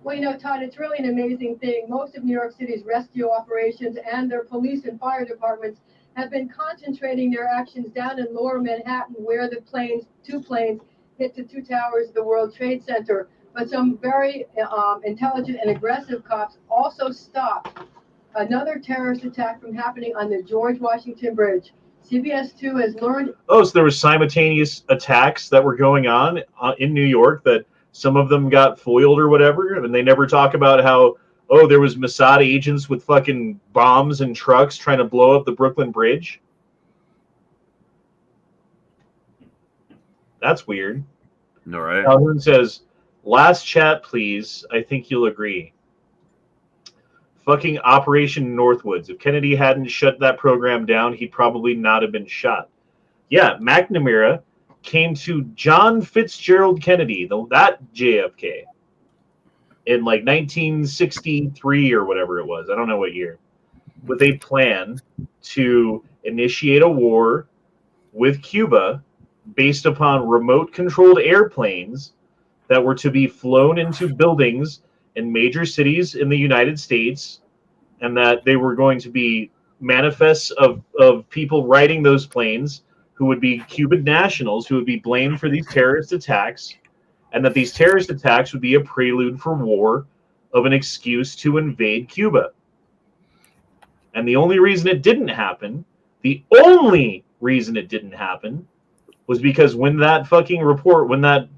Well, you know, Todd, it's really an amazing thing. Most of New York City's rescue operations and their police and fire departments have been concentrating their actions down in lower Manhattan where the two planes hit the two towers of the World Trade Center. But some very intelligent and aggressive cops also stopped another terrorist attack from happening on the George Washington Bridge. CBS 2 has learned... Oh, so there were simultaneous attacks that were going on in New York that some of them got foiled or whatever, and they never talk about how, oh, there was Mossad agents with fucking bombs and trucks trying to blow up the Brooklyn Bridge. That's weird. All right. Calhoun says, last chat, please. I think you'll agree. Fucking Operation Northwoods. If Kennedy hadn't shut that program down, he'd probably not have been shot. Yeah, McNamara came to John Fitzgerald Kennedy, that JFK, in like 1963 or whatever it was. I don't know what year. With a plan to initiate a war with Cuba based upon remote-controlled airplanes that were to be flown into buildings in major cities in the United States, and that they were going to be manifests of people riding those planes who would be Cuban nationals who would be blamed for these terrorist attacks, and that these terrorist attacks would be a prelude for war of an excuse to invade Cuba. And the only reason it didn't happen, was because when that fucking report, when that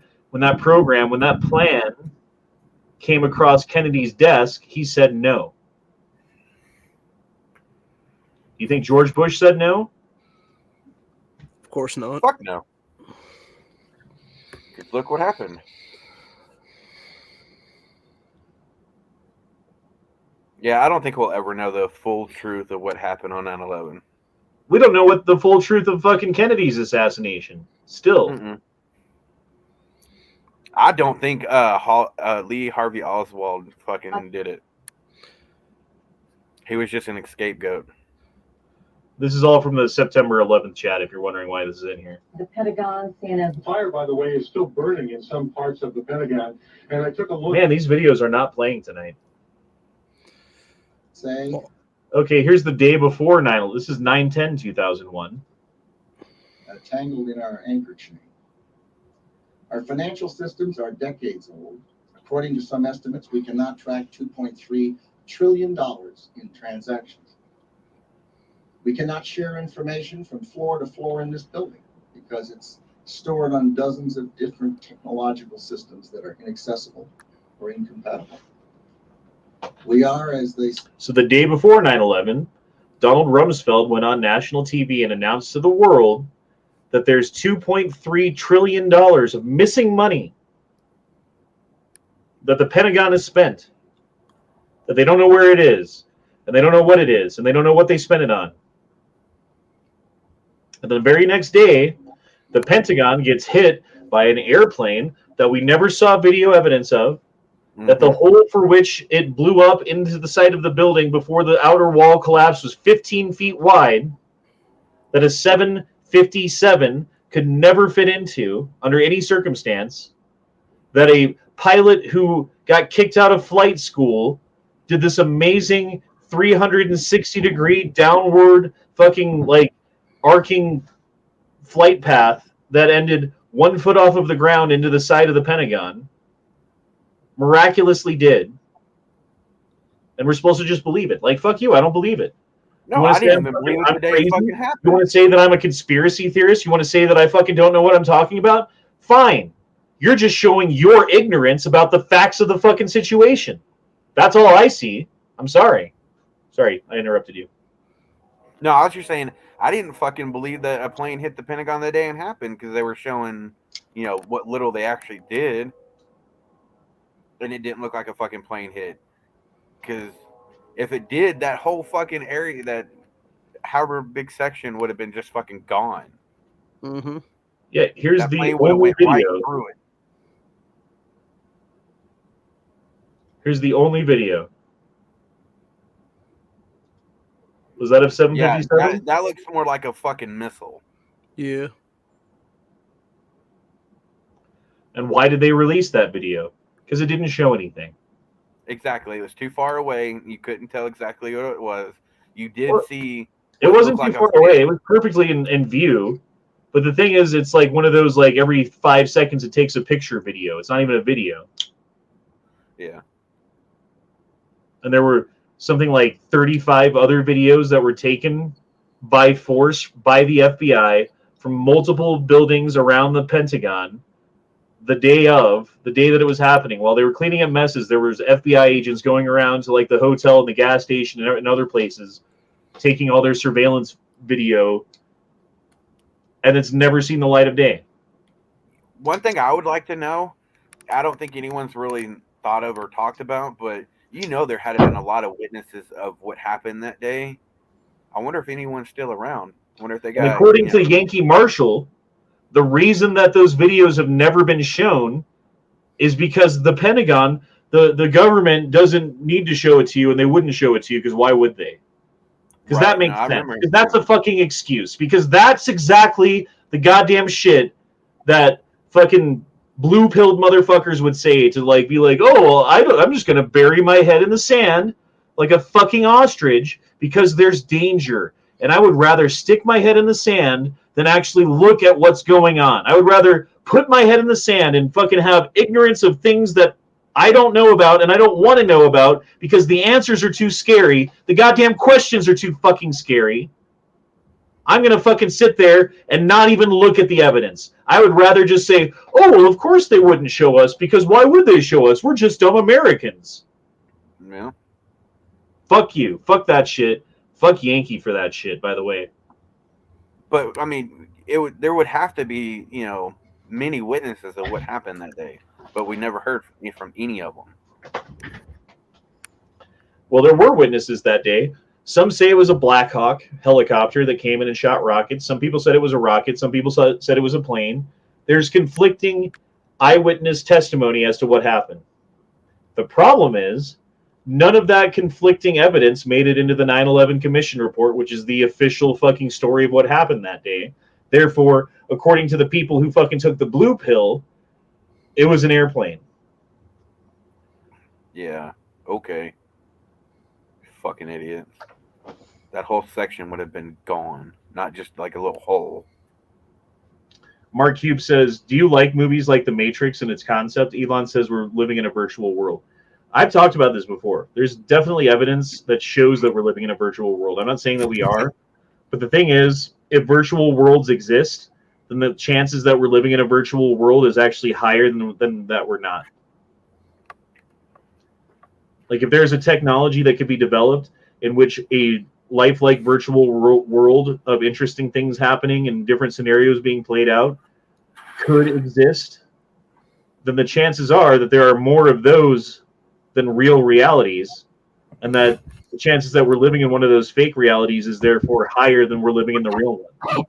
program, when that plan came across Kennedy's desk, he said no. You think George Bush said no? Of course not. Fuck no. Look what happened. Yeah, I don't think we'll ever know the full truth of what happened on 9/11. We don't know what the full truth of fucking Kennedy's assassination. Still. Mm-mm. I don't think Lee Harvey Oswald fucking did it. He was just an scapegoat. This is all from the September 11th chat, if you're wondering why this is in here. The Pentagon CNN. The fire, by the way, is still burning in some parts of the Pentagon. And I took a look. Man, these videos are not playing tonight. Say. Okay, here's the day before 9/11. This is 9/10/2001. Tangled in our anchor chain. Our financial systems are decades old. According to some estimates, we cannot track $2.3 trillion in transactions. We cannot share information from floor to floor in this building because it's stored on dozens of different technological systems that are inaccessible or incompatible. We are, as they... So the day before 9/11, Donald Rumsfeld went on national TV and announced to the world that there's $2.3 trillion of missing money that the Pentagon has spent, that they don't know where it is, and they don't know what it is, and they don't know what they spent it on. And the very next day, the Pentagon gets hit by an airplane that we never saw video evidence of, that the hole for which it blew up into the side of the building before the outer wall collapsed was 15 feet wide, that a 757 could never fit into under any circumstance, that a pilot who got kicked out of flight school did this amazing 360-degree downward fucking like arcing flight path that ended 1 foot off of the ground into the side of the Pentagon. Miraculously did. And we're supposed to just believe it. Like, fuck you, I don't believe it. No, I didn't even believe it the day it fucking happened. You want to say that I'm a conspiracy theorist? You want to say that I fucking don't know what I'm talking about? Fine. You're just showing your ignorance about the facts of the fucking situation. That's all I see. I'm sorry. Sorry, I interrupted you. No, I was just saying, I didn't fucking believe that a plane hit the Pentagon that day and happened because they were showing, you know, what little they actually did. And it didn't look like a fucking plane hit. Because if it did, that whole fucking area, that however big section would have been just fucking gone. Mm-hmm. Yeah, here's that the plane would have only went video. right through it. Here's the only video. Was that of 757? Yeah, that looks more like a fucking missile. Yeah. And why did they release that video? Because it didn't show anything. Exactly. It was too far away. You couldn't tell exactly what it was. You did see... It wasn't too far away. It was perfectly in view. But the thing is, it's like one of those, like, every 5 seconds it takes a picture video. It's not even a video. Yeah. And there were something like 35 other videos that were taken by force by the FBI from multiple buildings around the Pentagon the day that it was happening. While they were cleaning up messes, there was FBI agents going around to like the hotel and the gas station and other places taking all their surveillance video, and it's never seen the light of day. one thing I would like to know, I don't think anyone's really thought of or talked about, but there had been a lot of witnesses of what happened that day. I wonder if anyone's still around. I wonder if they got. And according to Yankee Marshall, the reason that those videos have never been shown is because the Pentagon, the government doesn't need to show it to you, and they wouldn't show it to you because why would they? Because that makes sense. Because that's a fucking excuse. Because that's exactly the goddamn shit that fucking blue-pilled motherfuckers would say to be like, oh, well, I'm just gonna bury my head in the sand like a fucking ostrich because there's danger, and I would rather stick my head in the sand than actually look at what's going on. I would rather put my head in the sand and fucking have ignorance of things that I don't know about and I don't want to know about because the answers are too scary. The goddamn questions are too fucking scary. I'm going to fucking sit there and not even look at the evidence. I would rather just say, oh, well, of course they wouldn't show us because why would they show us? We're just dumb Americans. Yeah. Fuck you. Fuck that shit. Fuck Yankee for that shit, by the way. But, I mean, there would have to be, many witnesses of what happened that day. But we never heard from any of them. Well, there were witnesses that day. Some say it was a Black Hawk helicopter that came in and shot rockets. Some people said it was a rocket. Some people said it was a plane. There's conflicting eyewitness testimony as to what happened. The problem is, none of that conflicting evidence made it into the 9/11 Commission report, which is the official fucking story of what happened that day. Therefore, according to the people who fucking took the blue pill, it was an airplane. Yeah. Okay. Fucking idiots. That whole section would have been gone, not just like a little hole. Mark Cube says, do you like movies like The Matrix and its concept? Elon says we're living in a virtual world. I've talked about this before. There's definitely evidence that shows that we're living in a virtual world. I'm not saying that we are, but the thing is, if virtual worlds exist, then the chances that we're living in a virtual world is actually higher than that we're not. Like if there's a technology that could be developed in which a lifelike virtual world of interesting things happening and different scenarios being played out could exist, then the chances are that there are more of those than real realities, and that the chances that we're living in one of those fake realities is therefore higher than we're living in the real one.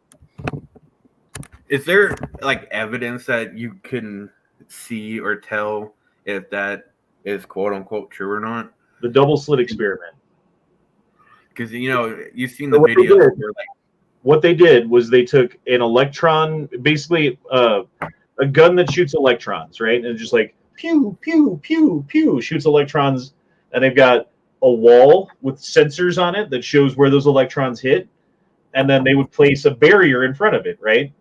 Is there like evidence that you can see or tell if that is quote unquote true or not? The double slit experiment. Because you've seen the video where what they did was they took an electron, basically a gun that shoots electrons, right? And just like pew, pew, pew, pew, shoots electrons, and they've got a wall with sensors on it that shows where those electrons hit, and then they would place a barrier in front of it, right?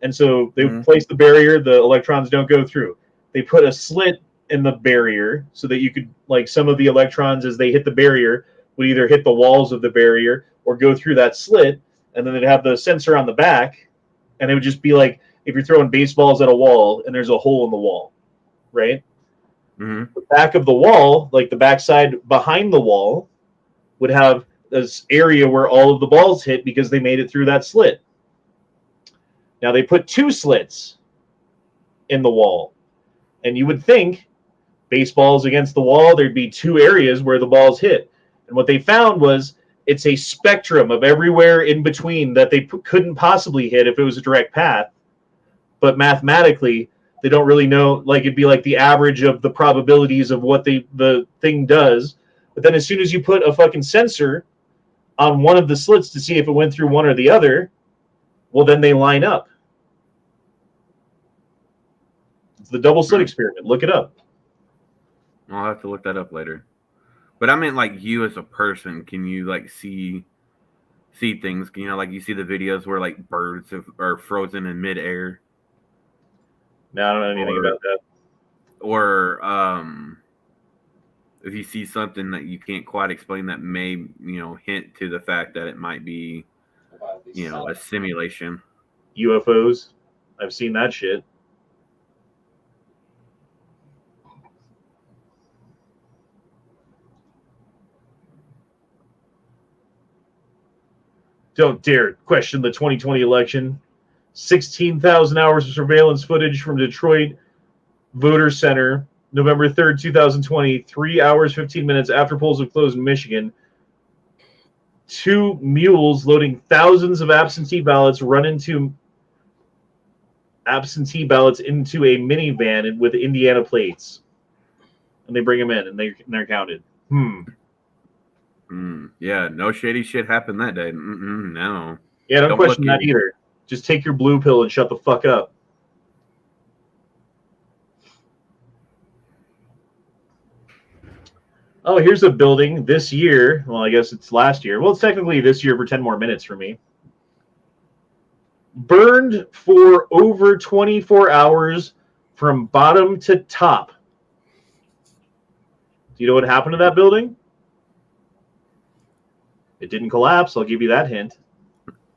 And so they would place the barrier, the electrons don't go through. They put a slit in the barrier so that you could, like, some of the electrons as they hit the barrier would either hit the walls of the barrier or go through that slit, and then they'd have the sensor on the back, and it would just be like if you're throwing baseballs at a wall and there's a hole in the wall, right? Mm-hmm. The back of the wall, like the backside behind the wall, would have this area where all of the balls hit because they made it through that slit. Now they put two slits in the wall, and you would think baseballs against the wall, there'd be two areas where the balls hit. And what they found was it's a spectrum of everywhere in between that they couldn't possibly hit if it was a direct path. But mathematically, they don't really know, like it'd be like the average of the probabilities of what the thing does. But then as soon as you put a fucking sensor on one of the slits to see if it went through one or the other, well, then they line up. It's the double slit experiment. Look it up. I'll have to look that up later. But I meant like you as a person, can you like see things? Like you see the videos where like birds are frozen in midair. No, I don't know anything about that. Or if you see something that you can't quite explain that may, hint to the fact that it might be, a simulation. UFOs. I've seen that shit. Don't dare question the 2020 election. 16,000 hours of surveillance footage from Detroit Voter Center, November 3rd, 2020, 3 hours, 15 minutes after polls have closed in Michigan. 2 mules loading thousands of absentee ballots run into absentee ballots into a minivan with Indiana plates. And they bring them in, and they're counted. Yeah, no shady shit happened that day. No. Yeah, don't question that either. Just take your blue pill and shut the fuck up. Oh, here's a building this year. Well, I guess it's last year. Well, it's technically this year for 10 more minutes for me. Burned for over 24 hours from bottom to top. Do you know what happened to that building? It didn't collapse. I'll give you that hint.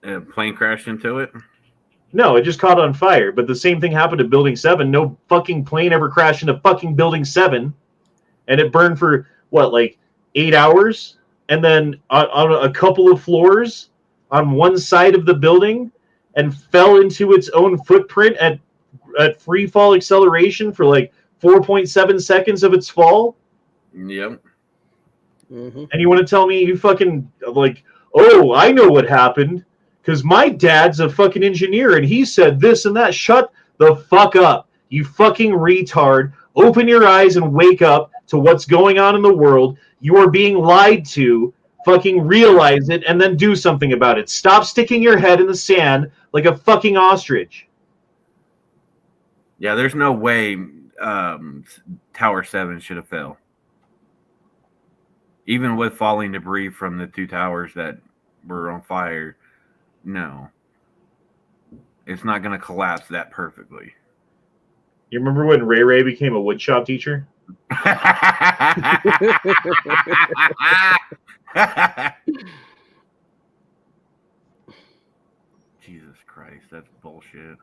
A plane crashed into it? No, it just caught on fire. But the same thing happened to Building 7. No fucking plane ever crashed into fucking Building 7. And it burned for, what, like 8 hours? And then on a couple of floors on one side of the building and fell into its own footprint at free fall acceleration for like 4.7 seconds of its fall? Yep. Mm-hmm. And you want to tell me you fucking, like, oh, I know what happened because my dad's a fucking engineer and he said this and that. Shut the fuck up, you fucking retard. Open your eyes and wake up to what's going on in the world. You are being lied to. Fucking realize it and then do something about it. Stop sticking your head in the sand like a fucking ostrich. Yeah, there's no way Tower 7 should have fell. Even with falling debris from the 2 towers that were on fire, no. It's not going to collapse that perfectly. You remember when Ray Ray became a woodshop teacher? Jesus Christ, that's bullshit.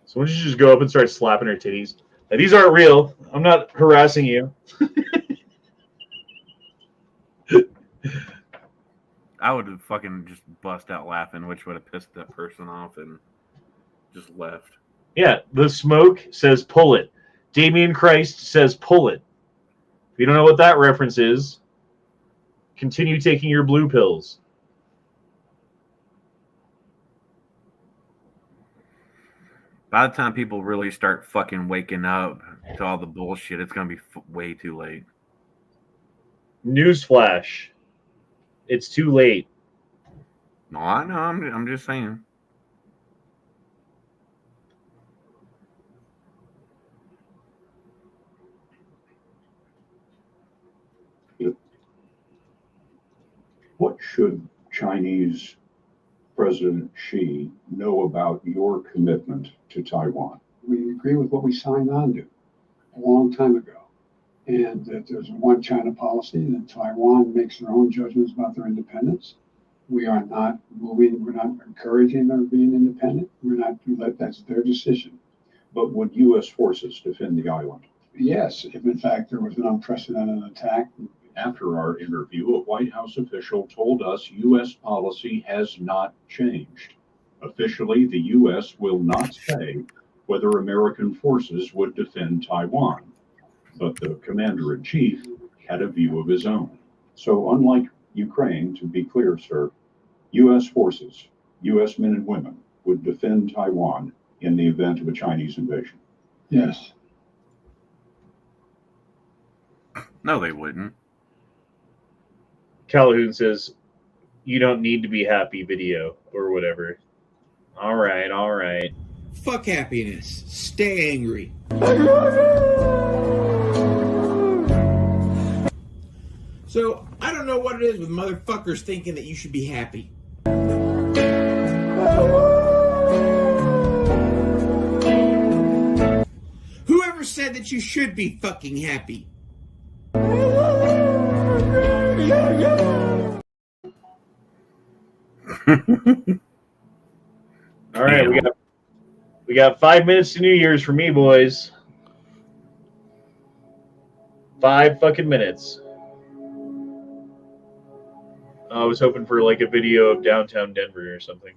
So why don't you just go up and start slapping her titties? Now, these aren't real. I'm not harassing you. I would have fucking just bust out laughing, which would have pissed that person off and just left. Yeah, the smoke says pull it. Damien Christ says pull it. If you don't know what that reference is, continue taking your blue pills. By the time people really start fucking waking up to all the bullshit, it's going to be way too late. Newsflash. It's too late. No, I know. I'm just saying. What should Chinese President Xi know about your commitment to Taiwan? We agree with what we signed on to a long time ago. And that there's a one China policy, that Taiwan makes their own judgments about their independence. We are not moving, we're not encouraging their being independent. That's their decision. But would U.S. forces defend the island? Yes, if in fact there was an unprecedented attack. After our interview, a White House official told us U.S. policy has not changed. Officially, the U.S. will not say whether American forces would defend Taiwan. But the commander-in-chief had a view of his own. So unlike Ukraine, to be clear, sir, U.S. forces, U.S. men and women, would defend Taiwan in the event of a Chinese invasion. Yes. No, they wouldn't. Calhoun says, you don't need to be happy video or whatever. All right. Fuck happiness. Stay angry. So, I don't know what it is with motherfuckers thinking that you should be happy. Whoever said that you should be fucking happy? All right, we got 5 minutes to New Year's for me, boys. 5 fucking minutes. I was hoping for like a video of downtown Denver or something.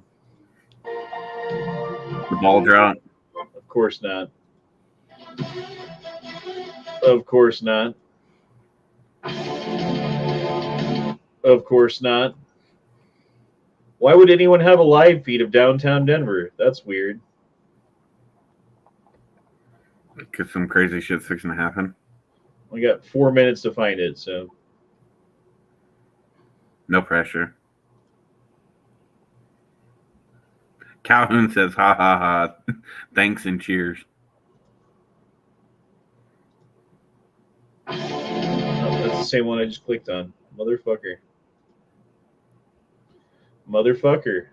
The ball drought. Of course not. Of course not. Of course not. Why would anyone have a live feed of downtown Denver? That's weird. Because some crazy shit's fixing to happen. We got 4 minutes to find it, so. No pressure. Calhoun says, ha ha ha. Thanks and cheers. Oh, that's the same one I just clicked on. Motherfucker. Motherfucker.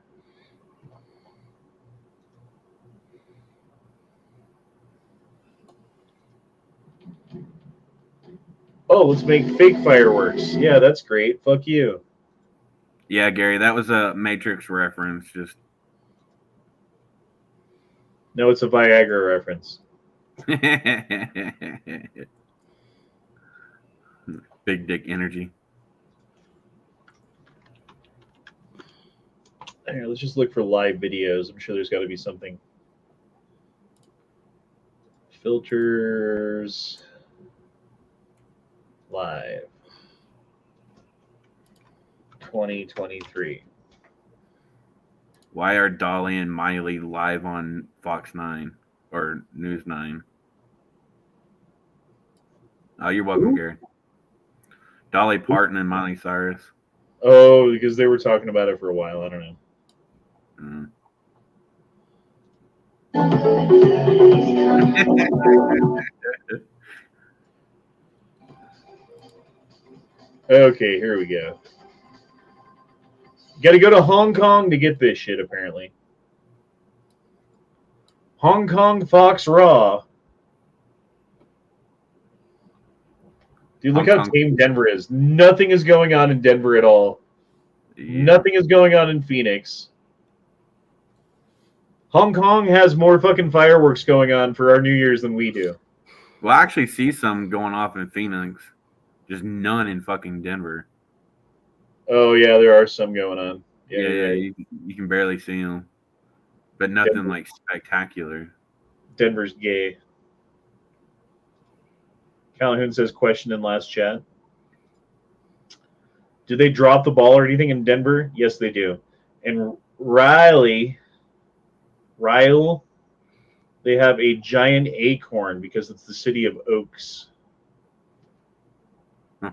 Oh, let's make fake fireworks. Yeah, that's great. Fuck you. Yeah, Gary, that was a Matrix reference. Just No, it's a Viagra reference. Big dick energy. Here, let's just look for live videos. I'm sure there's got to be something. Filters. Live. 2023. Why are Dolly and Miley live on Fox 9 or News 9? Oh, you're welcome, Gary. Dolly Parton and Miley Cyrus. Oh, because they were talking about it for a while. I don't know. Okay, here we go. Got to go to Hong Kong to get this shit, apparently. Hong Kong Fox Raw. Dude, look how tame Denver is. Nothing is going on in Denver at all. Yeah. Nothing is going on in Phoenix. Hong Kong has more fucking fireworks going on for our New Year's than we do. Well, I actually see some going off in Phoenix. Just none in fucking Denver. Oh, yeah, there are some going on. Yeah, right. You can barely see them. But nothing like spectacular. Denver's gay. Calhoun says, question in last chat. Do they drop the ball or anything in Denver? Yes, they do. And Ryle, they have a giant acorn because it's the city of oaks. Huh.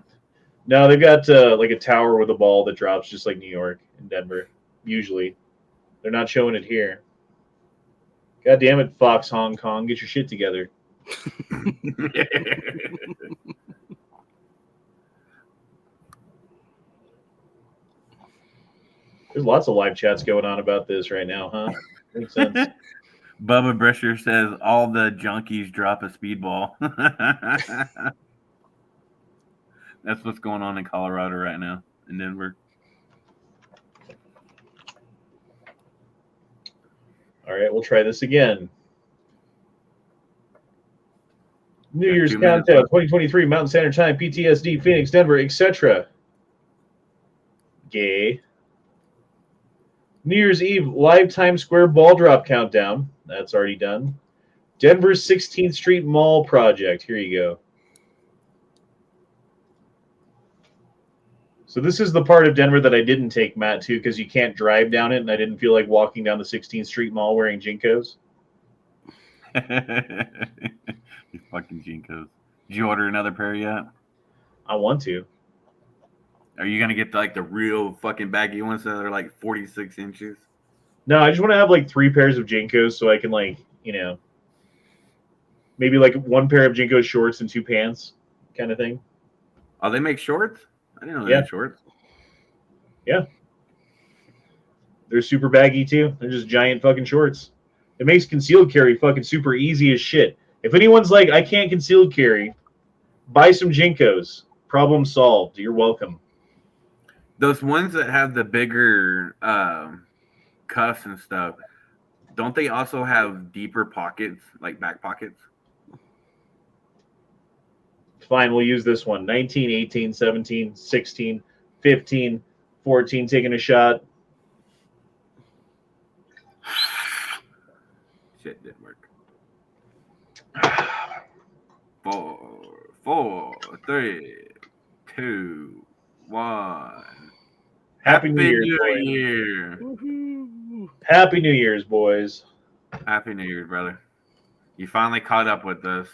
No, they've got like a tower with a ball that drops just like New York and Denver, usually. They're not showing it here. God damn it, Fox Hong Kong. Get your shit together. There's lots of live chats going on about this right now, huh? Makes sense. Bubba Brescher says all the junkies drop a speedball. That's what's going on in Colorado right now, in Denver. All right, we'll try this again. New Year's Countdown 2023, Mountain Standard Time, PTSD, Phoenix, Denver, etc. Gay. New Year's Eve, live Times Square ball drop countdown. That's already done. Denver's 16th Street Mall project. Here you go. So this is the part of Denver that I didn't take Matt to because you can't drive down it, and I didn't feel like walking down the 16th Street Mall wearing Jinkos. You fucking Jinkos. Did you order another pair yet? I want to. Are you going to get like the real fucking baggy ones that are like 46 inches? No, I just want to have like 3 pairs of Jinkos so I can like, you know, maybe like 1 pair of Jinkos shorts and 2 pants kind of thing. Oh, they make shorts? I didn't know they had shorts. Yeah. They're super baggy too. They're just giant fucking shorts. It makes concealed carry fucking super easy as shit. If anyone's like, I can't concealed carry, buy some Jinkos. Problem solved. You're welcome. Those ones that have the bigger cuffs and stuff, don't they also have deeper pockets, like back pockets? Fine, we'll use this one. 19, 18, 17, 16, 15, 14, taking a shot. Shit didn't work. 4, 3, 2, 1. Happy New Year's, boys. Year. Happy New Year's, boys. Happy New Year, brother. You finally caught up with us.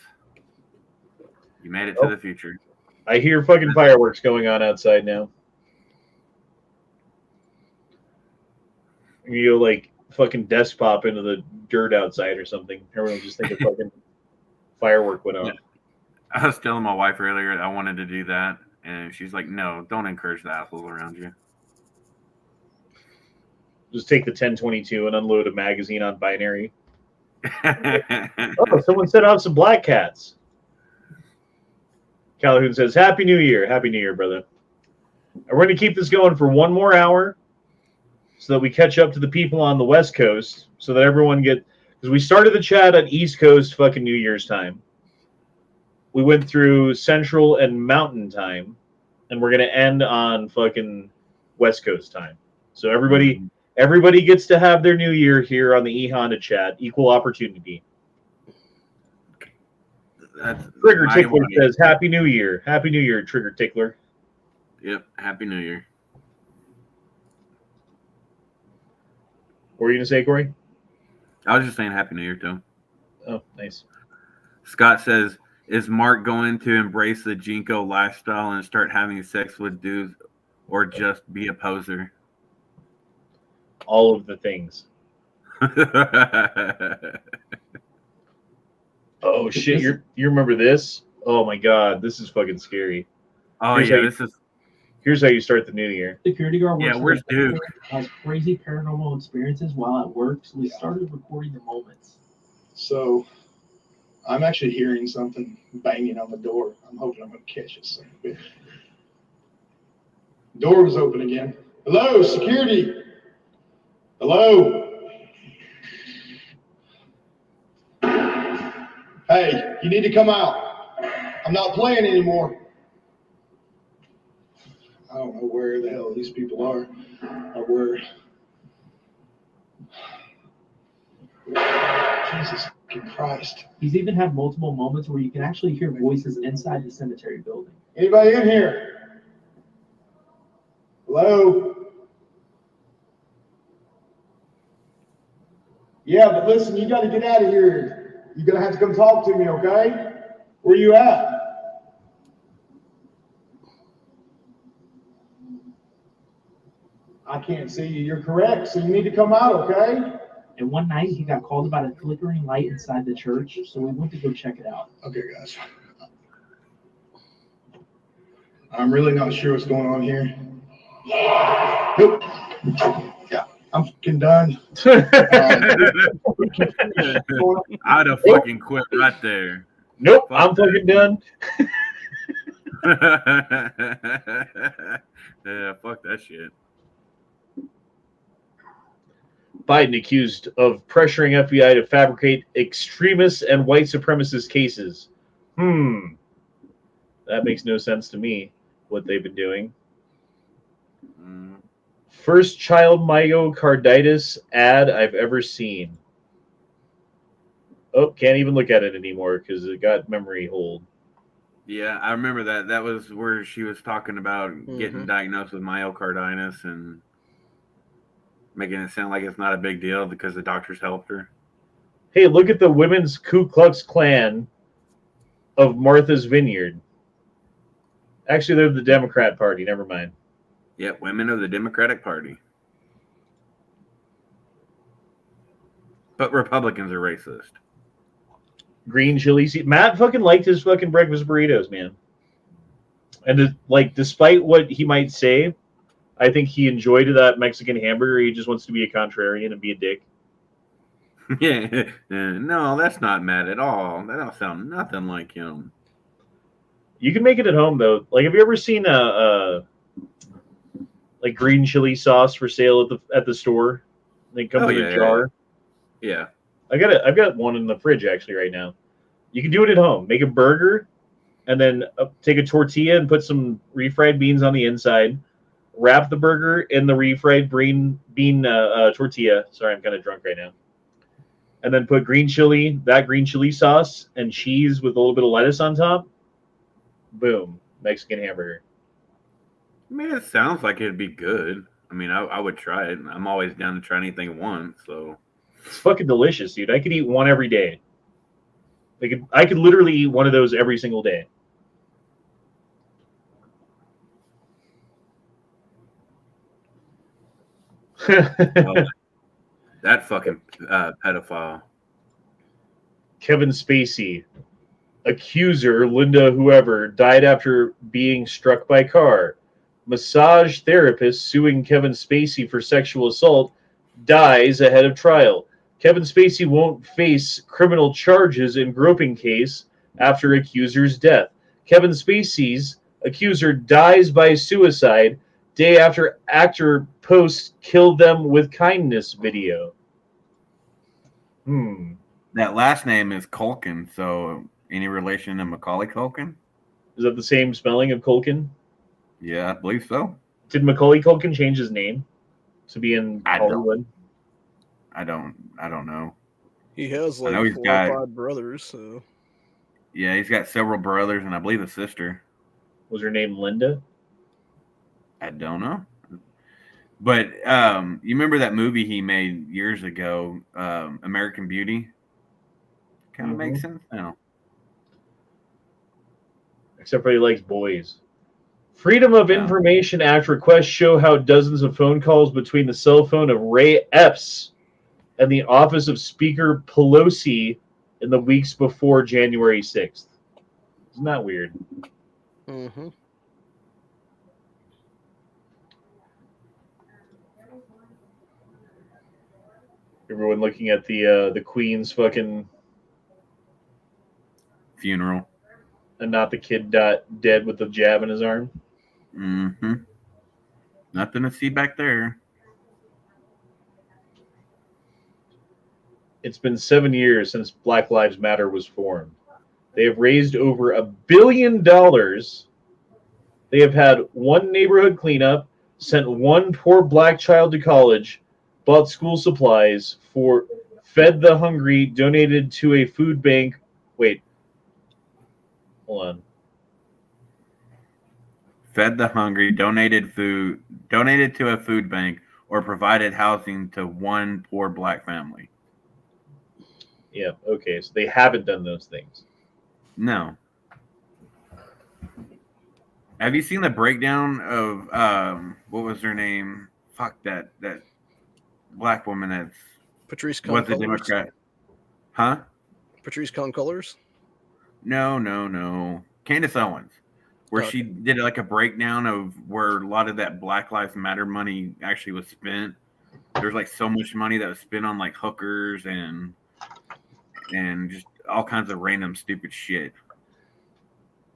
You made it to the future. I hear fucking fireworks going on outside now. You like fucking desk pop into the dirt outside or something. Everyone just think a fucking firework went off. Yeah. I was telling my wife earlier I wanted to do that, and she's like, "No, don't encourage the assholes around you." Just take the 1022 and unload a magazine on binary. Oh, someone set off some black cats. Calhoun says, Happy New Year. Happy New Year, brother. And we're going to keep this going for one more hour so that we catch up to the people on the West Coast so that everyone because we started the chat at East Coast fucking New Year's time. We went through Central and Mountain time, and we're going to end on fucking West Coast time. So everybody gets to have their New Year here on the E-Honda chat. Equal opportunity. Trigger Tickler says, Happy New Year. Happy New Year, Trigger Tickler. Yep, Happy New Year. What were you going to say, Corey? I was just saying Happy New Year, too. Oh, nice. Scott says, is Mark going to embrace the Jinko lifestyle and start having sex with dudes or just be a poser? All of the things. Oh shit! You remember this? Oh my god, this is fucking scary. Oh Here's how you start the new year. Security guard works where's Duke? Has crazy paranormal experiences while at work, so we started recording the moments. So I'm actually hearing something banging on the door. I'm hoping I'm going to catch it soon. Door was open again. Hello, security. Hello. Hey, you need to come out. I'm not playing anymore. I don't know where the hell these people are or where. Jesus Christ. He's even had multiple moments where you can actually hear voices inside the cemetery building. Anybody in here? Hello? Yeah, but listen, you got to get out of here. You're going to have to come talk to me, okay? Where you at? I can't see you. You're correct, so you need to come out, okay? And one night he got called about a flickering light inside the church, so we went to go check it out. Okay, guys. I'm really not sure what's going on here. Nope. Yeah, I'm fucking done. I'd have fucking quit right there. Nope, I'm fucking done. Yeah, fuck that shit. Biden accused of pressuring FBI to fabricate extremist and white supremacist cases. That makes no sense to me, what they've been doing. First child myocarditis ad I've ever seen. Oh, can't even look at it anymore because it got memory hold. Yeah, I remember that. That was where she was talking about getting diagnosed with myocarditis and making it sound like it's not a big deal because the doctors helped her. Hey, look at the Women's Ku Klux Klan of Martha's Vineyard. Actually, they're the Democrat Party. Never mind. Yep, women of the Democratic Party. But Republicans are racist. Green chili seed. Matt fucking liked his fucking breakfast burritos, man. And despite what he might say, I think he enjoyed that Mexican hamburger. He just wants to be a contrarian and be a dick. Yeah, no, that's not Matt at all. That don't sound nothing like him. You can make it at home though. Like, have you ever seen like green chili sauce for sale at the store? They come in a jar. Yeah. I've got one in the fridge actually right now. You can do it at home. Make a burger, and then take a tortilla and put some refried beans on the inside. Wrap the burger in the refried bean tortilla. Sorry, I'm kind of drunk right now. and then put green chili sauce, and cheese with a little bit of lettuce on top. Boom, Mexican hamburger. I mean, it sounds like it'd be good. I mean, I would try it. I'm always down to try anything once. So it's fucking delicious, dude. I could eat one every day. I could literally eat one of those every single day. That fucking pedophile. Kevin Spacey, accuser Linda whoever died after being struck by car. Massage therapist suing Kevin Spacey for sexual assault dies ahead of trial. Kevin Spacey won't face criminal charges in groping case after accuser's death. Kevin Spacey's accuser dies by suicide day after actor posts "kill them with kindness" video. That last name is Culkin, so any relation to Macaulay Culkin? Is that the same spelling of Culkin? Yeah, I believe so. Did Macaulay Culkin change his name to be in Hollywood? I don't know. He has I like know he's 4 got- or 5 brothers, so Yeah, he's got several brothers and I believe a sister. Was her name Linda? I don't know. But you remember that movie he made years ago, American Beauty? Kind of makes sense now. Except for he likes boys. Freedom of Information Act requests show how dozens of phone calls between the cell phone of Ray Epps and the office of Speaker Pelosi in the weeks before January 6th. Isn't that weird? Mm-hmm. Everyone looking at the Queen's fucking funeral, and not the kid dead with the jab in his arm. Mm-hmm. Nothing to see back there. It's been 7 years since Black Lives Matter was formed. They have raised over $1 billion. They have had one neighborhood cleanup, sent one poor black child to college, bought school supplies, fed the hungry, donated to a food bank. Wait. Hold on. Fed the hungry, donated to a food bank, or provided housing to one poor black family. Yeah, okay, so they haven't done those things. No. Have you seen the breakdown of what was her name? Fuck that black woman that's Patrice was a Concolors? Democrat. Huh? Patrice Concolors? No. Candace Owens. Where Okay. she did like a breakdown of where a lot of that Black Lives Matter money actually was spent. There's like so much money that was spent on like hookers and just all kinds of random stupid shit.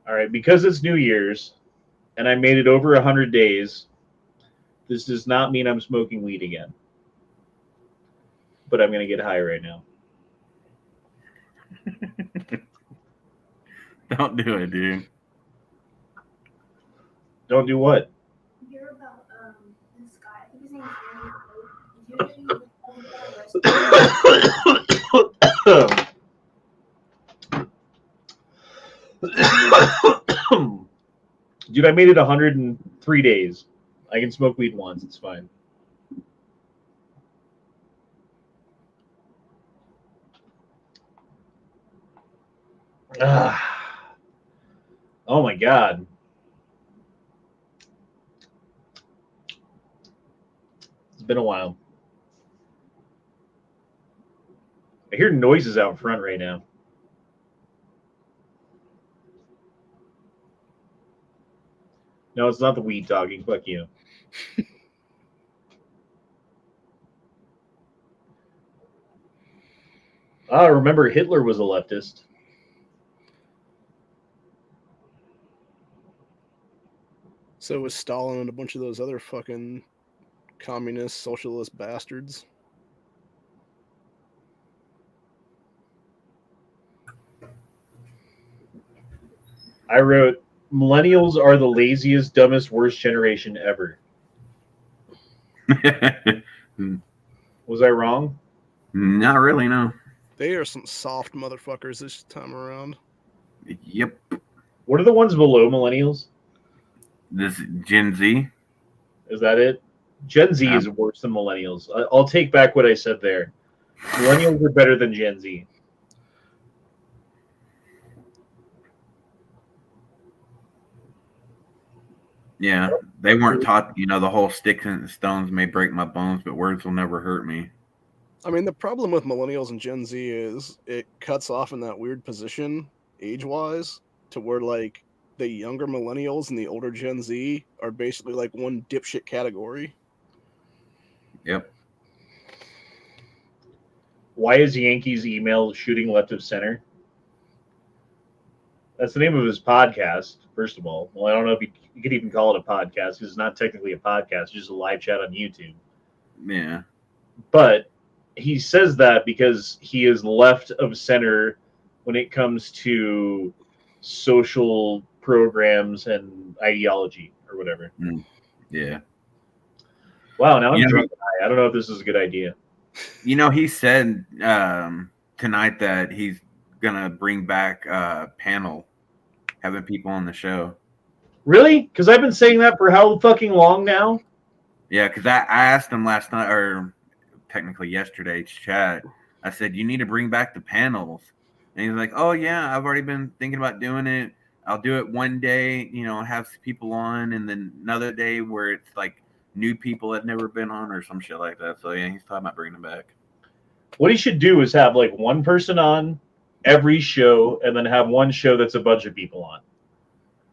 All right, because it's New Year's and I made it over 100 days, this does not mean I'm smoking weed again. But I'm going to get high right now. Don't do it, dude. Don't do what? Hear about this guy. I think his name is Andrew. Dude, I made it 103 days. I can smoke weed once. It's fine. Oh my God. It's been a while. I hear noises out front right now. No, it's not the weed talking. Fuck you. Remember Hitler was a leftist. So was Stalin and a bunch of those other fucking communist, socialist bastards. I wrote, millennials are the laziest, dumbest, worst generation ever. Was I wrong? Not really, no. They are some soft motherfuckers this time around. Yep. What are the ones below millennials? This Gen Z. Is that it? Gen Z is worse than millennials. I'll take back what I said there. Millennials are better than Gen Z. Yeah, they weren't taught, the whole sticks and stones may break my bones, but words will never hurt me. I mean, the problem with millennials and Gen Z is it cuts off in that weird position, age-wise, to where, like, the younger millennials and the older Gen Z are basically, like, one dipshit category. Yep. Why is Yankees email shooting left of center? That's the name of his podcast, first of all. Well, I don't know if you could even call it a podcast because it's not technically a podcast. It's just a live chat on YouTube. Yeah. But he says that because he is left of center when it comes to social programs and ideology or whatever. Yeah. Wow, now I'm drunk. I don't know if this is a good idea. He said tonight that he's gonna bring back panel, having people on the show. Really? Because I've been saying that for how fucking long now? Yeah, because I asked him last night, or technically yesterday's chat. I said, you need to bring back the panels. And he's like, oh, yeah, I've already been thinking about doing it. I'll do it one day, have people on, and then another day where it's like new people that never been on or some shit like that. So, yeah, he's talking about bringing them back. What he should do is have like one person on every show and then have one show that's a bunch of people on.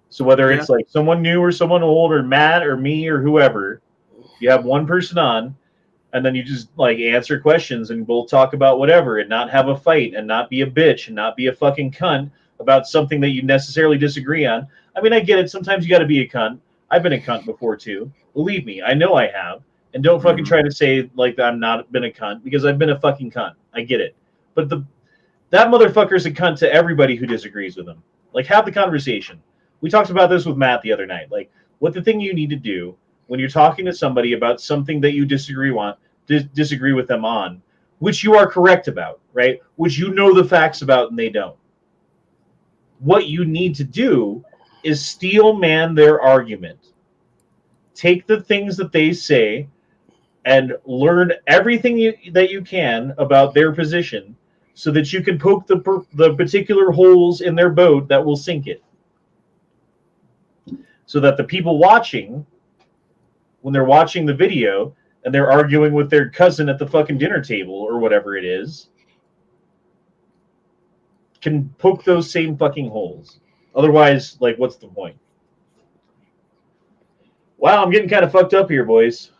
So whether it's like someone new or someone old or Matt or me or whoever, you have one person on and then you just like answer questions and we'll talk about whatever and not have a fight and not be a bitch and not be a fucking cunt about something that you necessarily disagree on. I mean, I get it. Sometimes you got to be a cunt. I've been a cunt before too. Believe me, I know I have. And don't fucking try to say like I'm not been a cunt because I've been a fucking cunt. I get it. But that motherfucker's a cunt to everybody who disagrees with him. Like, have the conversation. We talked about this with Matt the other night. Like, what the thing you need to do when you're talking to somebody about something that you disagree with them on, which you are correct about, right? Which you know the facts about and they don't. What you need to do is steel man their argument. Take the things that they say and learn everything that you can about their position so that you can poke the particular holes in their boat that will sink it. So that the people watching, when they're watching the video and they're arguing with their cousin at the fucking dinner table or whatever it is, can poke those same fucking holes. Otherwise, like, what's the point? Wow, I'm getting kind of fucked up here, boys.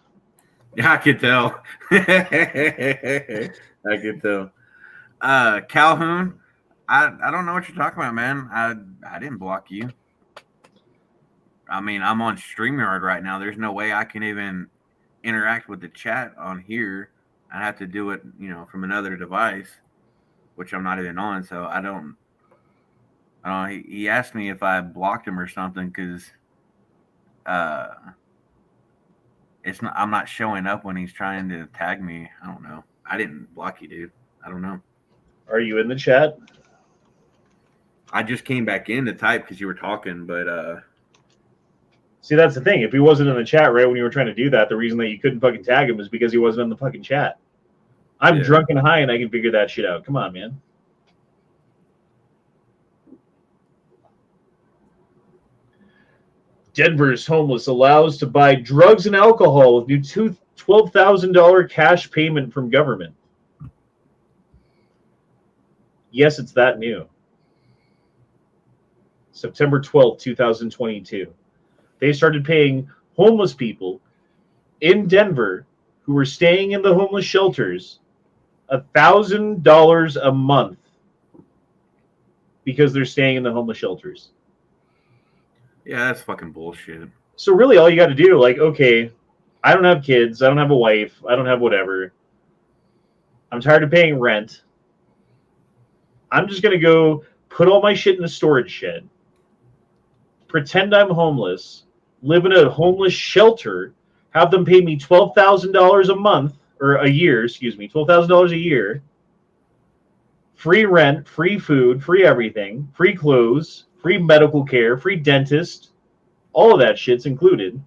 Yeah, I can tell. I can tell. Calhoun, I don't know what you're talking about, man. I didn't block you. I mean, I'm on StreamYard right now. There's no way I can even interact with the chat on here. I have to do it, from another device, which I'm not even on. So I don't know. He asked me if I blocked him or something because I'm not showing up when he's trying to tag me. I don't know. I didn't block you, dude. I don't know. Are you in the chat? I just came back in to type because you were talking, but see, that's the thing. If he wasn't in the chat right when you were trying to do that, the reason that you couldn't fucking tag him is because he wasn't in the fucking chat. I'm drunk and high and I can figure that shit out. Come on, man. Denver's homeless allows to buy drugs and alcohol with new $12,000 cash payment from government. Yes, it's that new. September 12th, 2022. They started paying homeless people in Denver who were staying in the homeless shelters $1,000 a month because they're staying in the homeless shelters. Yeah, that's fucking bullshit. So really all you got to do, like, okay, I don't have kids. I don't have a wife. I don't have whatever. I'm tired of paying rent. I'm just going to go put all my shit in a storage shed, pretend I'm homeless, live in a homeless shelter, have them pay me $12,000 a month, or a year, excuse me, $12,000 a year, free rent, free food, free everything, free clothes, free medical care, free dentist. All of that shit's included.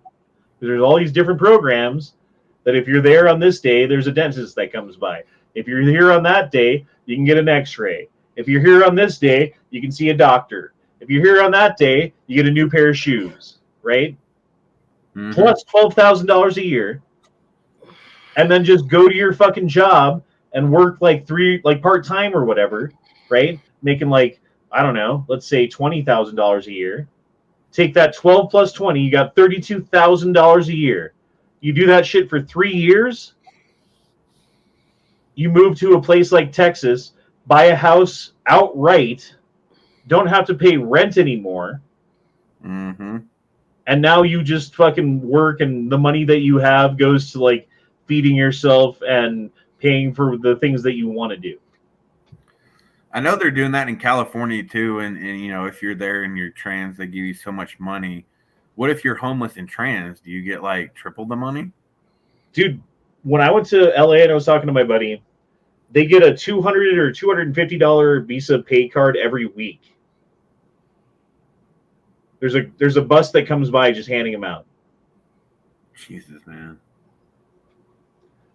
There's all these different programs that if you're there on this day, there's a dentist that comes by. If you're here on that day, you can get an x-ray. If you're here on this day, you can see a doctor. If you're here on that day, you get a new pair of shoes, right? Mm-hmm. Plus $12,000 a year. And then just go to your fucking job and work like part-time or whatever, right? Making like, I don't know, let's say $20,000 a year. Take that 12 plus 20, you got $32,000 a year. You do that shit for 3 years. You move to a place like Texas, buy a house outright, don't have to pay rent anymore. Mm-hmm. And now you just fucking work, and the money that you have goes to like feeding yourself and paying for the things that you want to do. I know they're doing that in California too, and you know, if you're there and you're trans, they give you so much money. What if you're homeless and trans? Do you get like triple the money? Dude, when I went to LA and I was talking to my buddy, they get a $200 or $250 Visa pay card every week. There's a bus that comes by just handing them out. Jesus, man.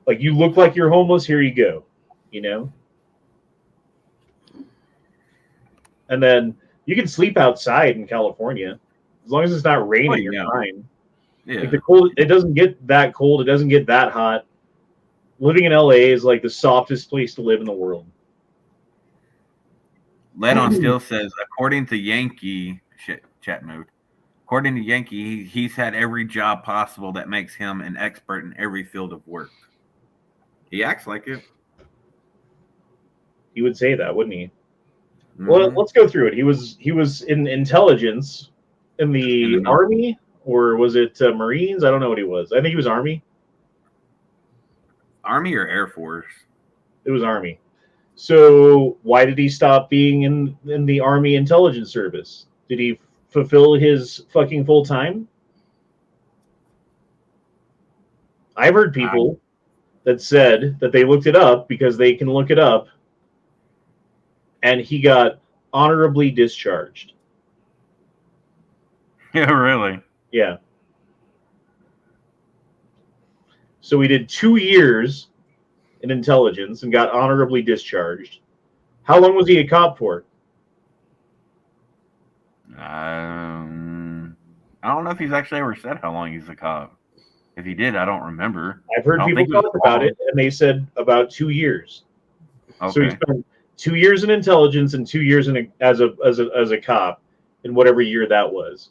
Like, you look like you're homeless, here you go. You know? And then you can sleep outside in California. As long as it's not raining, you're fine. Yeah. Like, the cold, it doesn't get that cold, it doesn't get that hot. Living in LA is like the softest place to live in the world. Led on Still says, according to Yankee chat mode. According to Yankee, he's had every job possible that makes him an expert in every field of work. He acts like it. He would say that, wouldn't he? Mm-hmm. Well, let's go through it. He was in intelligence in the Army, or was it Marines? I don't know what he was. I think he was Army. Army or Air Force? It was Army. So why did he stop being in the Army Intelligence Service? Did he fulfill his fucking full time? I've heard people that said that they looked it up because they can look it up, and he got honorably discharged. Yeah, really? Yeah. So he did 2 years in intelligence and got honorably discharged. How long was he a cop for? I don't know if he's actually ever said how long he's a cop. If he did, I don't remember. I've heard people talk about it, and they said about 2 years. Okay. So he spent 2 years in intelligence and 2 years as a cop in whatever year that was.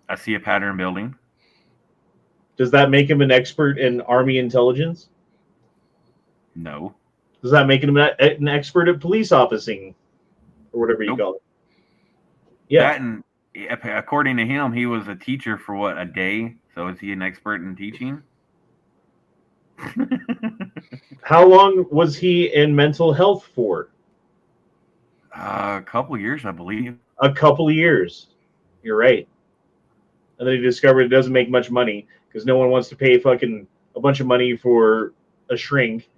I see a pattern building. Does that make him an expert in Army intelligence? No. Does that make him an expert at police officing, or whatever you call it? Yeah. And according to him, he was a teacher for what, a day? So is he an expert in teaching? How long was he in mental health for? A couple years, I believe. A couple of years. You're right. And then he discovered it doesn't make much money because no one wants to pay fucking a bunch of money for a shrink.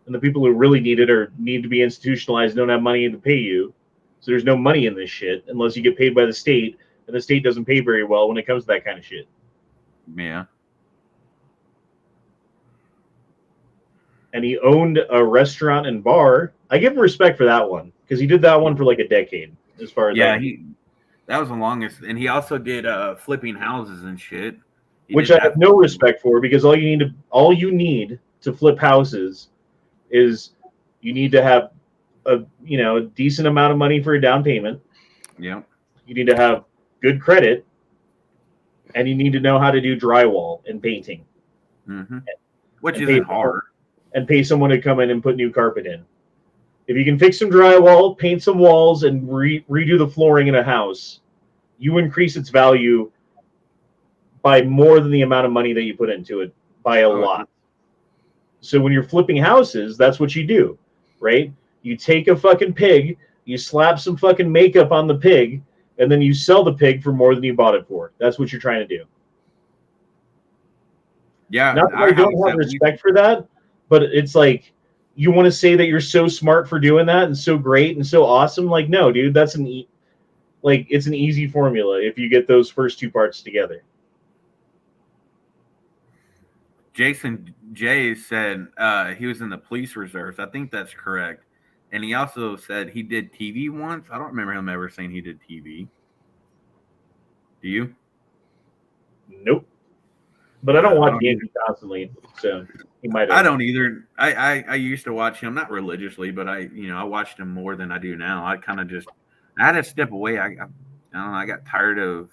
And the people who really need it or need to be institutionalized don't have money to pay you. So there's no money in this shit unless you get paid by the state. And the state doesn't pay very well when it comes to that kind of shit. Yeah. And he owned a restaurant and bar. I give him respect for that one because he did that one for like a decade, as far as that was the longest. And he also did flipping houses and shit. Which I have no respect for because all you need to flip houses is you need to have a decent amount of money for a down payment. Yeah. You need to have good credit, and you need to know how to do drywall and painting. Mm-hmm. Which isn't hard. And pay someone to come in and put new carpet in. If you can fix some drywall, paint some walls, and redo the flooring in a house, you increase its value by more than the amount of money that you put into it, by a lot. So when you're flipping houses, that's what you do, right? You take a fucking pig, you slap some fucking makeup on the pig, and then you sell the pig for more than you bought it for. That's what you're trying to do. Yeah. Not that I don't have respect for that, but it's like, you want to say that you're so smart for doing that and so great and so awesome. Like, no, dude, that's it's an easy formula if you get those first two parts together. Jason J said he was in the police reserves. I think that's correct. And he also said he did TV once. I don't remember him ever saying he did TV. Do you? Nope. But I don't watch Yankee constantly, so he might have. I don't either. I used to watch him, not religiously, but I watched him more than I do now. I kind of I had to step away. I don't know. I got tired of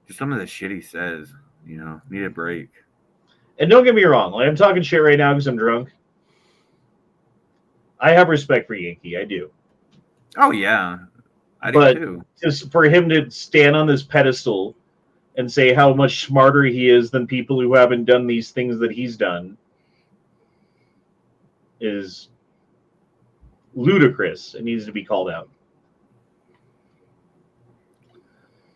just some of the shit he says. Need a break. And don't get me wrong, like I'm talking shit right now because I'm drunk. I have respect for Yankee, I do. Oh yeah, I do too. Just for him to stand on this pedestal and say how much smarter he is than people who haven't done these things that he's done is ludicrous. It needs to be called out.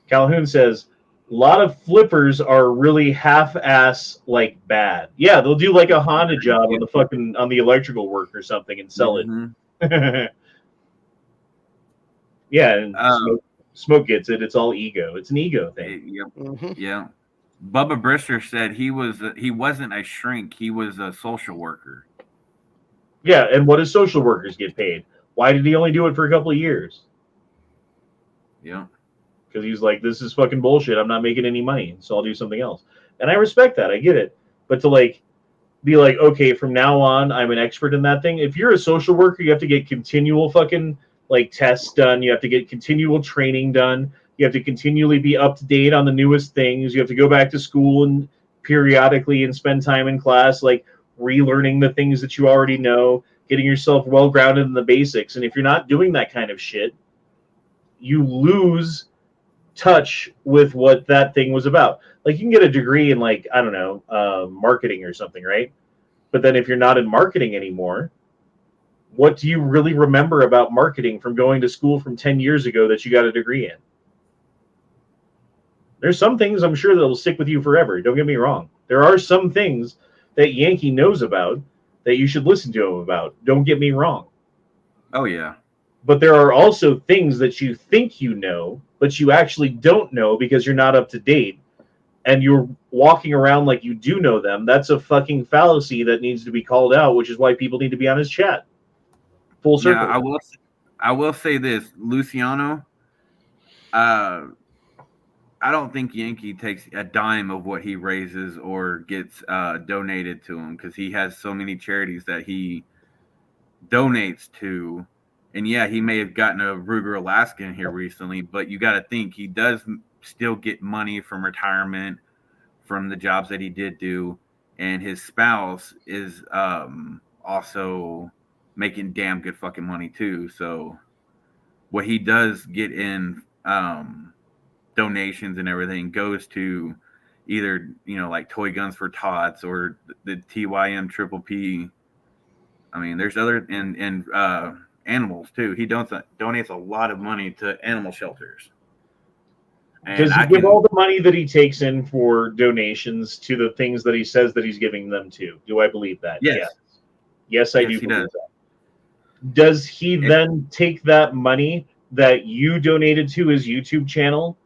Calhoun says, a lot of flippers are really half-ass like bad. Yeah, they'll do like a Honda job on the electrical work or something and sell it. Yeah, and Smoke gets it. It's all ego. It's an ego thing. Yep. Yeah. Bubba Brister said he wasn't a shrink. He was a social worker. Yeah, and what do social workers get paid? Why did he only do it for a couple of years? Yeah. Because he's like, this is fucking bullshit. I'm not making any money, so I'll do something else. And I respect that. I get it. But to be like, okay, from now on, I'm an expert in that thing. If you're a social worker, you have to get continual fucking tests done. You have to get continual training done. You have to continually be up to date on the newest things. You have to go back to school and periodically and spend time in class, relearning the things that you already know, getting yourself well grounded in the basics. And if you're not doing that kind of shit, you lose touch with what that thing was about. You can get a degree in I don't know, marketing or something, right? But then if you're not in marketing anymore, what do you really remember about marketing from going to school from 10 years ago that you got a degree in? There's some things I'm sure that will stick with you forever. Don't get me wrong. There are some things that Yankee knows about that you should listen to him about. Don't get me wrong. Oh, yeah. But there are also things that you think you know, but you actually don't know because you're not up to date. And you're walking around like you do know them. That's a fucking fallacy that needs to be called out, which is why people need to be on his chat. Full circle. Yeah, I will say this, Luciano. I don't think Yankee takes a dime of what he raises or gets donated to him because he has so many charities that he donates to. And yeah, he may have gotten a Ruger Alaska in here recently, but you got to think he does still get money from retirement from the jobs that he did do. And his spouse is also making damn good fucking money too. So what he does get in donations and everything goes to either, toy guns for tots or the TYM Triple P. I mean, there's other and animals too. He donates a lot of money to animal shelters. And does he give all the money that he takes in for donations to the things that he says that he's giving them to? Do I believe that? Yes. Yes, I do believe that. Does he then take that money that you donated to his YouTube channel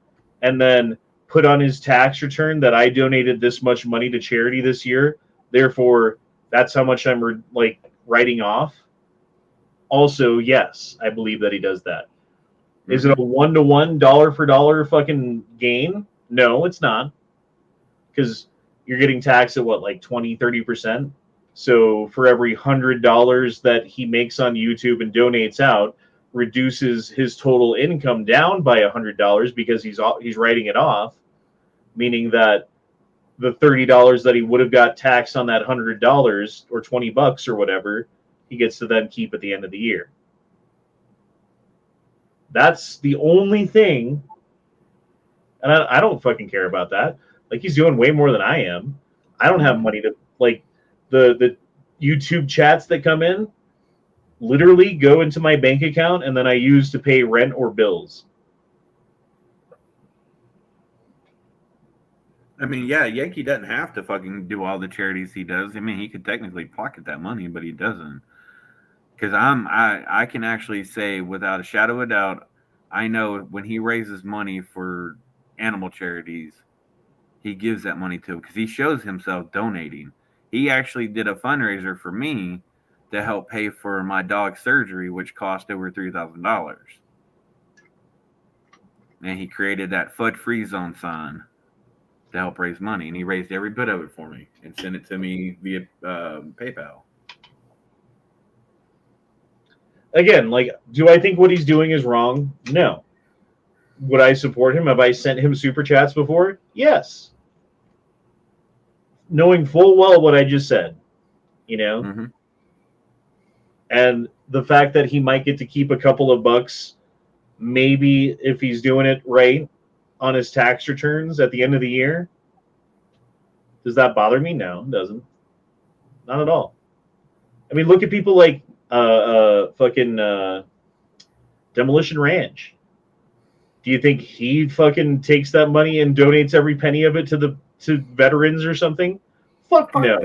and then put on his tax return that I donated this much money to charity this year? Therefore, that's how much I'm writing off. Also, yes, I believe that he does that. Is it a one-to-one, dollar for dollar fucking gain? No, it's not. Because you're getting taxed at what, 20, 30%? So for every $100 that he makes on YouTube and donates out, reduces his total income down by $100 because he's writing it off, meaning that the $30 that he would have got taxed on that $100 or $20 or whatever, he gets to then keep at the end of the year. That's the only thing, and I don't fucking care about that. He's doing way more than I am. I don't have money to the YouTube chats that come in literally go into my bank account and then I use to pay rent or bills. I mean, yeah, Yankee doesn't have to fucking do all the charities he does. I mean, he could technically pocket that money, but he doesn't. Because I can actually say without a shadow of a doubt, I know when he raises money for animal charities, he gives that money to, because he shows himself donating. He actually did a fundraiser for me to help pay for my dog's surgery, which cost over $3,000. And he created that FUD free zone sign to help raise money, and he raised every bit of it for me and sent it to me via PayPal. Again, like, do I think what he's doing is wrong? No. Would I support him? Have I sent him super chats before? Yes. Knowing full well what I just said, you know? Mm-hmm. And the fact that he might get to keep a couple of bucks, maybe if he's doing it right on his tax returns at the end of the year, does that bother me? No, it doesn't. Not at all. I mean, look at people like fucking Demolition Ranch. Do you think he fucking takes that money and donates every penny of it to veterans or something? Fuck no.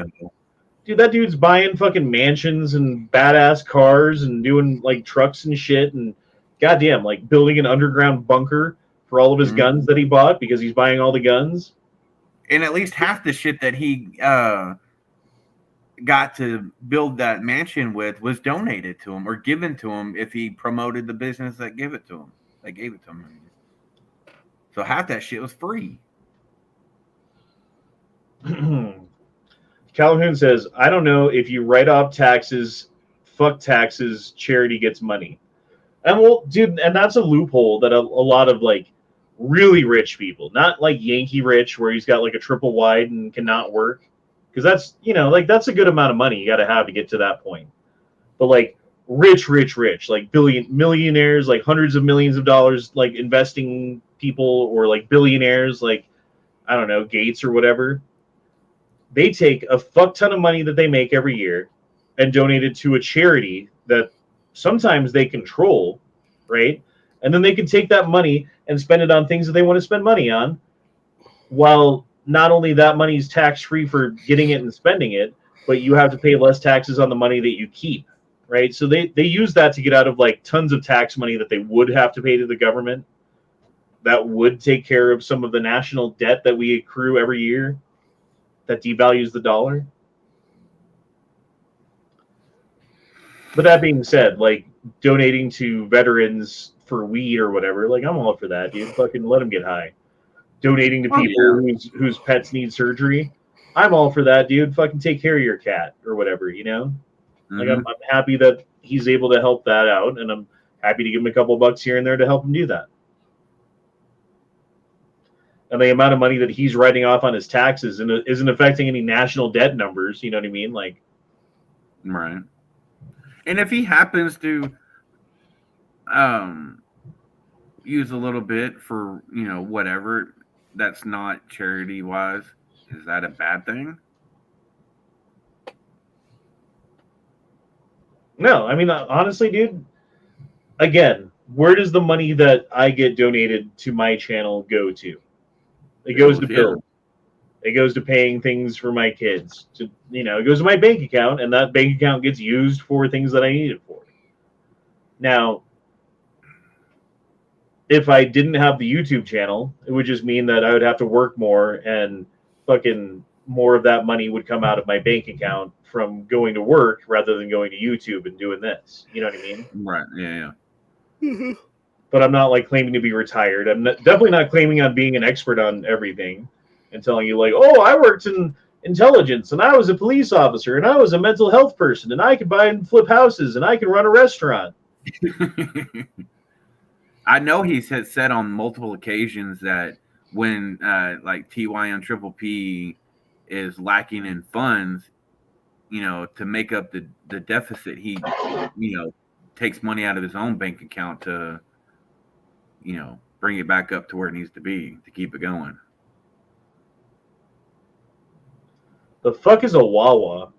Dude, that dude's buying fucking mansions and badass cars and doing like trucks and shit, and goddamn, like building an underground bunker for all of his guns that he bought because he's buying all the guns. And at least half the shit that he got to build that mansion with was donated to him or given to him if he promoted the business that gave it to him. They gave it to him. So half that shit was free. Calhoun says, I don't know if you write off taxes, fuck taxes, charity gets money. And well, dude, and that's a loophole that a lot of like really rich people, not like Yankee rich where he's got like a triple wide and cannot work. Because that's, you know, like that's a good amount of money you got to have to get to that point. But like rich, like millionaires, like hundreds of millions of dollars, like investing people, or like billionaires, like, I don't know, Gates or whatever. They take a fuck ton of money that they make every year and donate it to a charity that sometimes they control, right? And then they can take that money and spend it on things that they want to spend money on, while not only that money is tax-free for getting it and spending it, but you have to pay less taxes on the money that you keep, right? So they use that to get out of like tons of tax money that they would have to pay to the government that would take care of some of the national debt that we accrue every year that devalues the dollar. But that being said, like donating to veterans for weed or whatever, like I'm all for that, dude. Fucking let them get high. Donating to people whose pets need surgery, I'm all for that, dude. Fucking take care of your cat or whatever, you know? Like I'm happy that he's able to help that out, and I'm happy to give him a couple bucks here and there to help him do that. And the amount of money that he's writing off on his taxes isn't affecting any national debt numbers, you know what I mean? Like, right. And if he happens to use a little bit for, you know, whatever, that's not charity wise, is that a bad thing? No, I mean, honestly, dude, again, where does the money that I get donated to my channel go to? It goes to bills. It goes to paying things for my kids. It goes to my bank account, and that bank account gets used for things that I need it for. Now, if I didn't have the YouTube channel, it would just mean that I would have to work more, and fucking more of that money would come out of my bank account from going to work rather than going to YouTube and doing this. You know what I mean? Right. Yeah. But I'm not like claiming to be retired. I'm definitely not claiming on being an expert on everything and telling you like, oh, I worked in intelligence and I was a police officer and I was a mental health person and I could buy and flip houses and I can run a restaurant. I know he's said on multiple occasions that when like TY and Triple P is lacking in funds, you know, to make up the deficit, he, you know, takes money out of his own bank account to, you know, bring it back up to where it needs to be to keep it going. The fuck is a Wawa?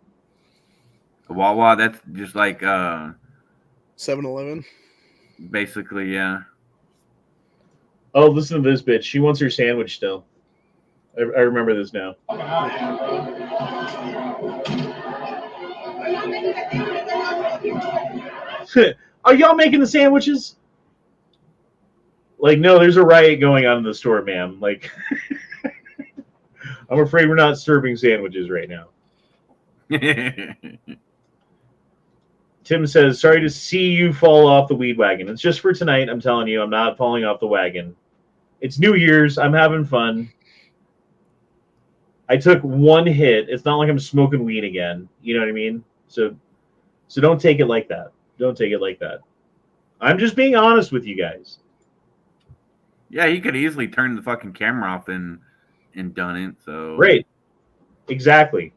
A Wawa, that's just like 7-Eleven. Basically, yeah. Oh, listen to this bitch. She wants her sandwich still. I remember this now. Are y'all making the sandwiches? Like, no, there's a riot going on in the store, ma'am. Like, I'm afraid we're not serving sandwiches right now. Tim says, sorry to see you fall off the weed wagon. It's just for tonight. I'm telling you, I'm not falling off the wagon. It's New Year's. I'm having fun. I took one hit. It's not like I'm smoking weed again. You know what I mean? So don't take it like that. Don't take it like that. I'm just being honest with you guys. Yeah, you could easily turn the fucking camera off and done it. So Right. Exactly.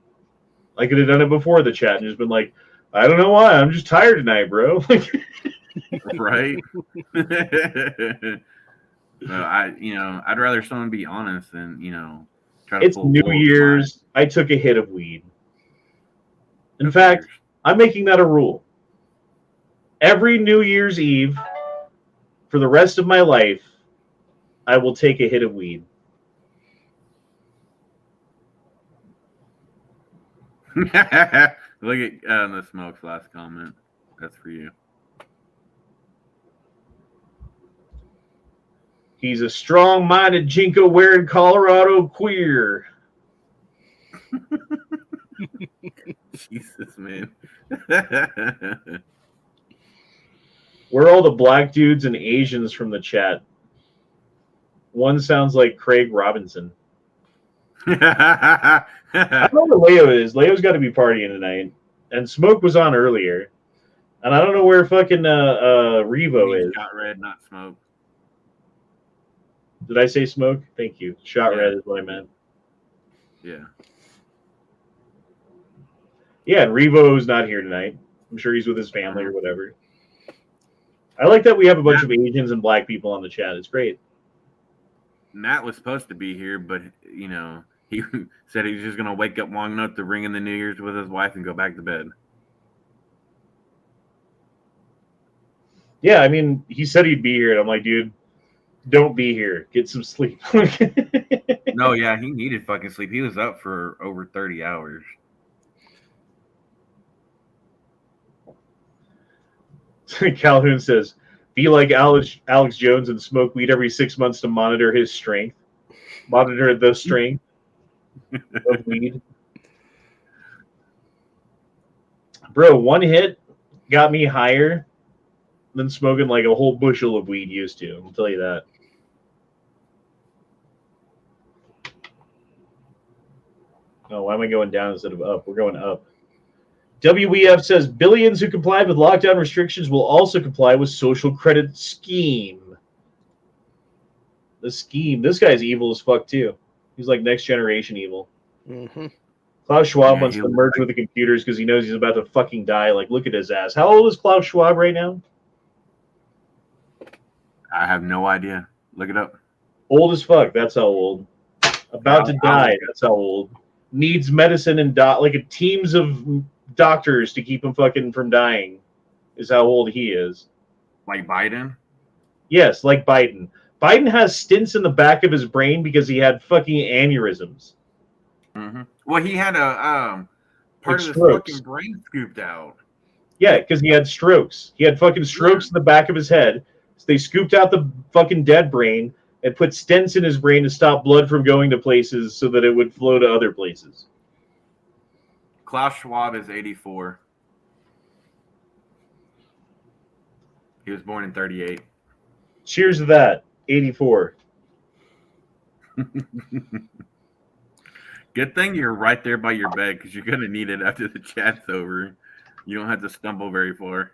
I could have done it before the chat and just been like, I don't know why. I'm just tired tonight, bro. Right. I'd rather someone be honest than, try to It's pull New bull Year's. I took a hit of weed. In fact, I'm making that a rule. Every New Year's Eve, for the rest of my life, I will take a hit of weed. Look at the Smoke's last comment. That's for you. He's a strong-minded Jinko wearing Colorado queer. Jesus, man. Where are all the black dudes and Asians from the chat? One sounds like Craig Robinson. I don't know where Leo is. Leo's got to be partying tonight. And Smoke was on earlier. And I don't know where fucking Revo is. Shot Red, not Smoke. Did I say Smoke? Thank you. Shot Red is what I meant. Yeah. Yeah, and Revo's not here tonight. I'm sure he's with his family or whatever. I like that we have a bunch of Asians and black people on the chat. It's great. Matt was supposed to be here, but, he said he was just going to wake up long enough to ring in the New Year's with his wife and go back to bed. Yeah, I mean, he said he'd be here, and I'm like, dude, don't be here. Get some sleep. No, yeah, he needed fucking sleep. He was up for over 30 hours. Calhoun says, be like Alex Jones and smoke weed every 6 months to monitor his strength. Monitor the strength of weed. Bro, one hit got me higher than smoking like a whole bushel of weed used to. I'll tell you that. Oh, why am I going down instead of up? We're going up. WEF says billions who complied with lockdown restrictions will also comply with social credit scheme. The scheme. This guy's evil as fuck too. He's like next generation evil. Mm-hmm. Klaus Schwab wants to merge with the computers because he knows he's about to fucking die. Like, look at his ass. How old is Klaus Schwab right now? I have no idea. Look it up. Old as fuck. That's how old. About to die. That's how old. Needs medicine and like teams of doctors to keep him fucking from dying. Is how old he is. Like Biden? Yes, like Biden. Biden has stents in the back of his brain because he had fucking aneurysms. Mm-hmm. Well, he had a part of his strokes. fucking brain scooped out. Yeah, because he had strokes. He had fucking strokes in the back of his head. So they scooped out the fucking dead brain and put stents in his brain to stop blood from going to places so that it would flow to other places. Klaus Schwab is 84. He was born in 38. Cheers to that. 84. Good thing you're right there by your bed because you're going to need it after the chat's over. You don't have to stumble very far.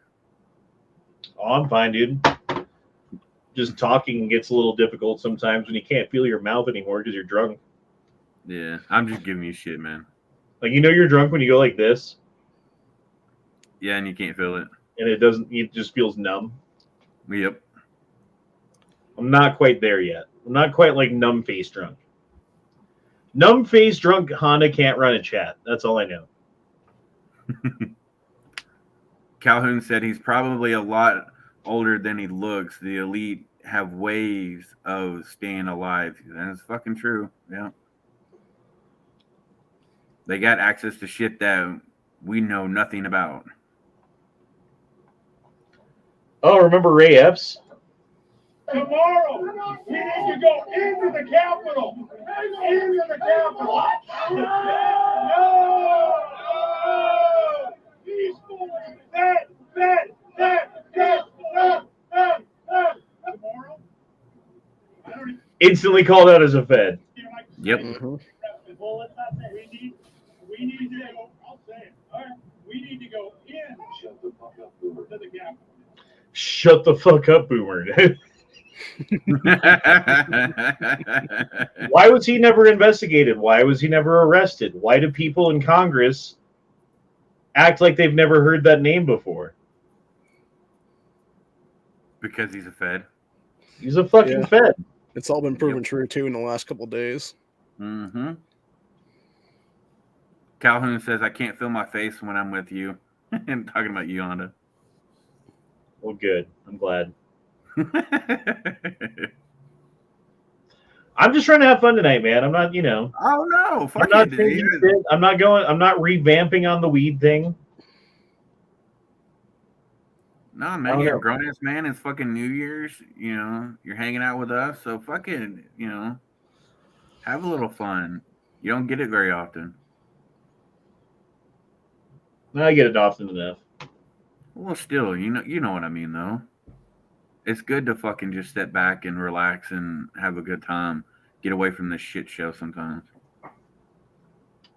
Oh, I'm fine, dude. Just talking gets a little difficult sometimes when you can't feel your mouth anymore because you're drunk. Yeah, I'm just giving you shit, man. Like, you're drunk when you go like this. Yeah, and you can't feel it. And it just feels numb. Yep. I'm not quite there yet. I'm not quite like numb face drunk. Numb face drunk Honda can't run a chat. That's all I know. Calhoun said he's probably a lot older than he looks. The elite have ways of staying alive. That's fucking true. Yeah. They got access to shit that we know nothing about. Oh, remember Ray Epps? Tomorrow, we need to go into the Capitol. Into the Capitol. No! Peaceful. Tomorrow? Instantly called out as a Fed. Yep. Well, let's not say we need to go. I'll say it. All right. We need to go in. Shut the fuck up, Boomer. To the Capitol. Shut the fuck up, Boomer. Why was he never investigated? Why was he never arrested? Why do people in Congress act like they've never heard that name before? Because he's a Fed. He's a fucking Fed. It's all been proven true too in the last couple of days. Mm-hmm. Calhoun says, I can't feel my face when I'm with you. And talking about you, Honda. Well, good. I'm glad. I'm just trying to have fun tonight, man. I'm not, Oh no, fuck I'm not it, changing dude. shit. I'm not revamping on the weed thing. No, man, you're a grown ass man. It's fucking New Year's. You're hanging out with us, so fucking, have a little fun. You don't get it very often. I get it often enough. Well, still, you know what I mean, though. It's good to fucking just step back and relax and have a good time. Get away from this shit show sometimes.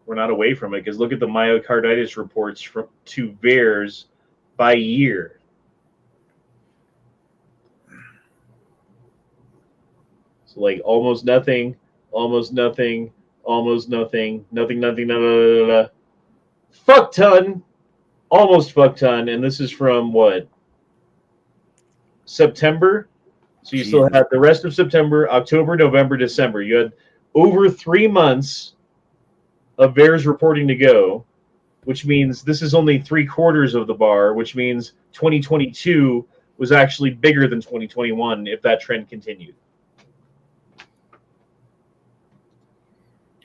We're not away from it because look at the myocarditis reports to VAERS by year. So like almost nothing, almost nothing, almost nothing, nothing, fuck ton, almost fuck ton, and this is from what? September. So you still had the rest of September, October, November, December. You had over 3 months of VAERS reporting to go, which means this is only 3/4 of the bar, which means 2022 was actually bigger than 2021 if that trend continued.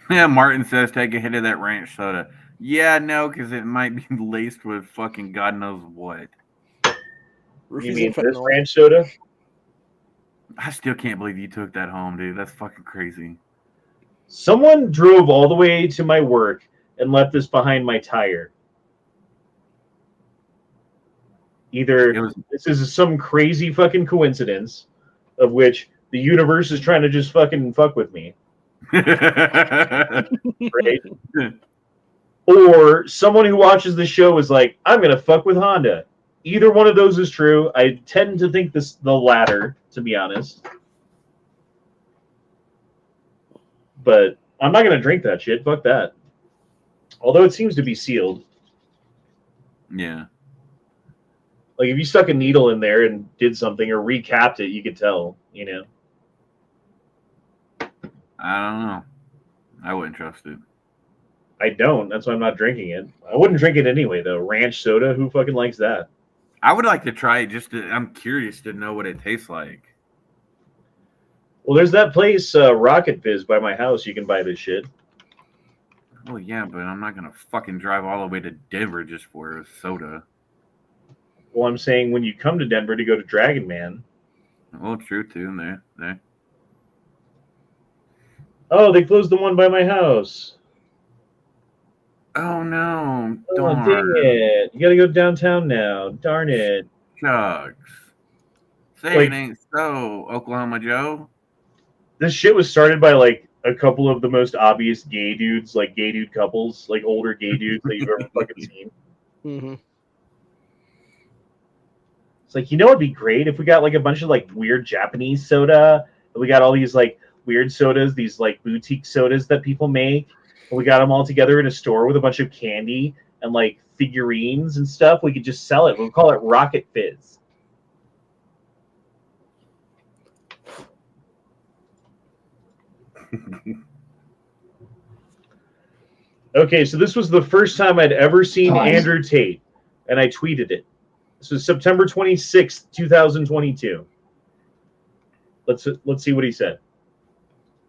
Yeah, Martin says take a hit of that ranch soda. Yeah, no, because it might be laced with fucking God knows what. You mean this ranch soda? I still can't believe you took that home, dude. That's fucking crazy. Someone drove all the way to my work and left this behind my tire. Either this is some crazy fucking coincidence of which the universe is trying to just fucking fuck with me. Right? Or someone who watches the show is like, I'm going to fuck with Honda. Either one of those is true. I tend to think the latter, to be honest. But I'm not going to drink that shit. Fuck that. Although it seems to be sealed. Yeah. Like if you stuck a needle in there and did something or recapped it, you could tell, I don't know. I wouldn't trust it. I don't. That's why I'm not drinking it. I wouldn't drink it anyway, though. Ranch soda, who fucking likes that? I would like to try it I'm curious to know what it tastes like. Well, there's that place, Rocket Fizz, by my house. You can buy this shit. Oh, yeah, but I'm not going to fucking drive all the way to Denver just for a soda. Well, I'm saying when you come to Denver to go to Dragon Man. Oh, true, too. There. Oh, they closed the one by my house. Oh, no. Oh, dang it. You got to go downtown now. Darn it. Shucks. Say it ain't so, Oklahoma Joe. This shit was started by, like, a couple of the most obvious gay dudes, like gay dude couples, like older gay dudes that you've ever fucking seen. Mm-hmm. It's like, it'd be great if we got, like, a bunch of, like, weird Japanese soda. And we got all these, like, weird sodas, these, like, boutique sodas that people make. And we got them all together in a store with a bunch of candy and, like, figurines and stuff. We could just sell it. We'll call it Rocket Fizz. Okay, so this was the first time I'd ever seen Andrew Tate, and I tweeted it. This was September 26th, 2022. Let's see what he said.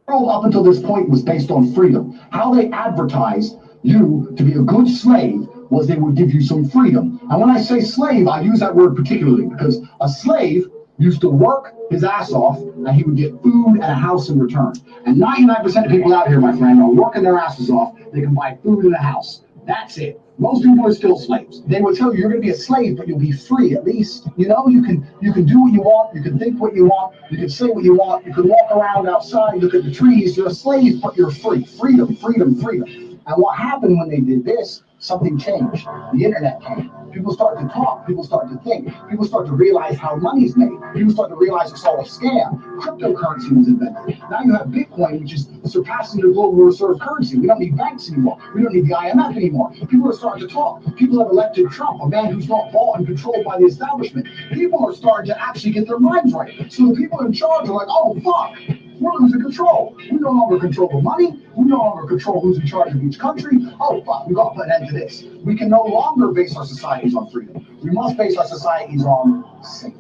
Up until this point was based on freedom. How they advertised you to be a good slave was they would give you some freedom. And when I say slave, I use that word particularly because a slave used to work his ass off and he would get food and a house in return. And 99% of people out here, my friend, are working their asses off. They can buy food and a house. That's it. Most people are still slaves. They will tell you you're going to be a slave, but you'll be free at least. You know, you can do what you want. You can think what you want. You can say what you want. You can walk around outside, look at the trees. You're a slave, but you're free. Freedom, freedom, freedom. And what happened when they did this? Something changed. The internet came. People start to talk. People start to think. People start to realize how money's made. People start to realize it's all a scam. Cryptocurrency was invented. Now you have Bitcoin, which is surpassing the global reserve currency. We don't need banks anymore. We don't need the IMF anymore. People are starting to talk. People have elected Trump, a man who's not bought and controlled by the establishment. People are starting to actually get their minds right. So the people in charge are like, oh, fuck. We're losing control. We no longer control the money. We no longer control who's in charge of each country. Oh, fuck, we got to put an end to this. We can no longer base our societies on freedom. We must base our societies on safety.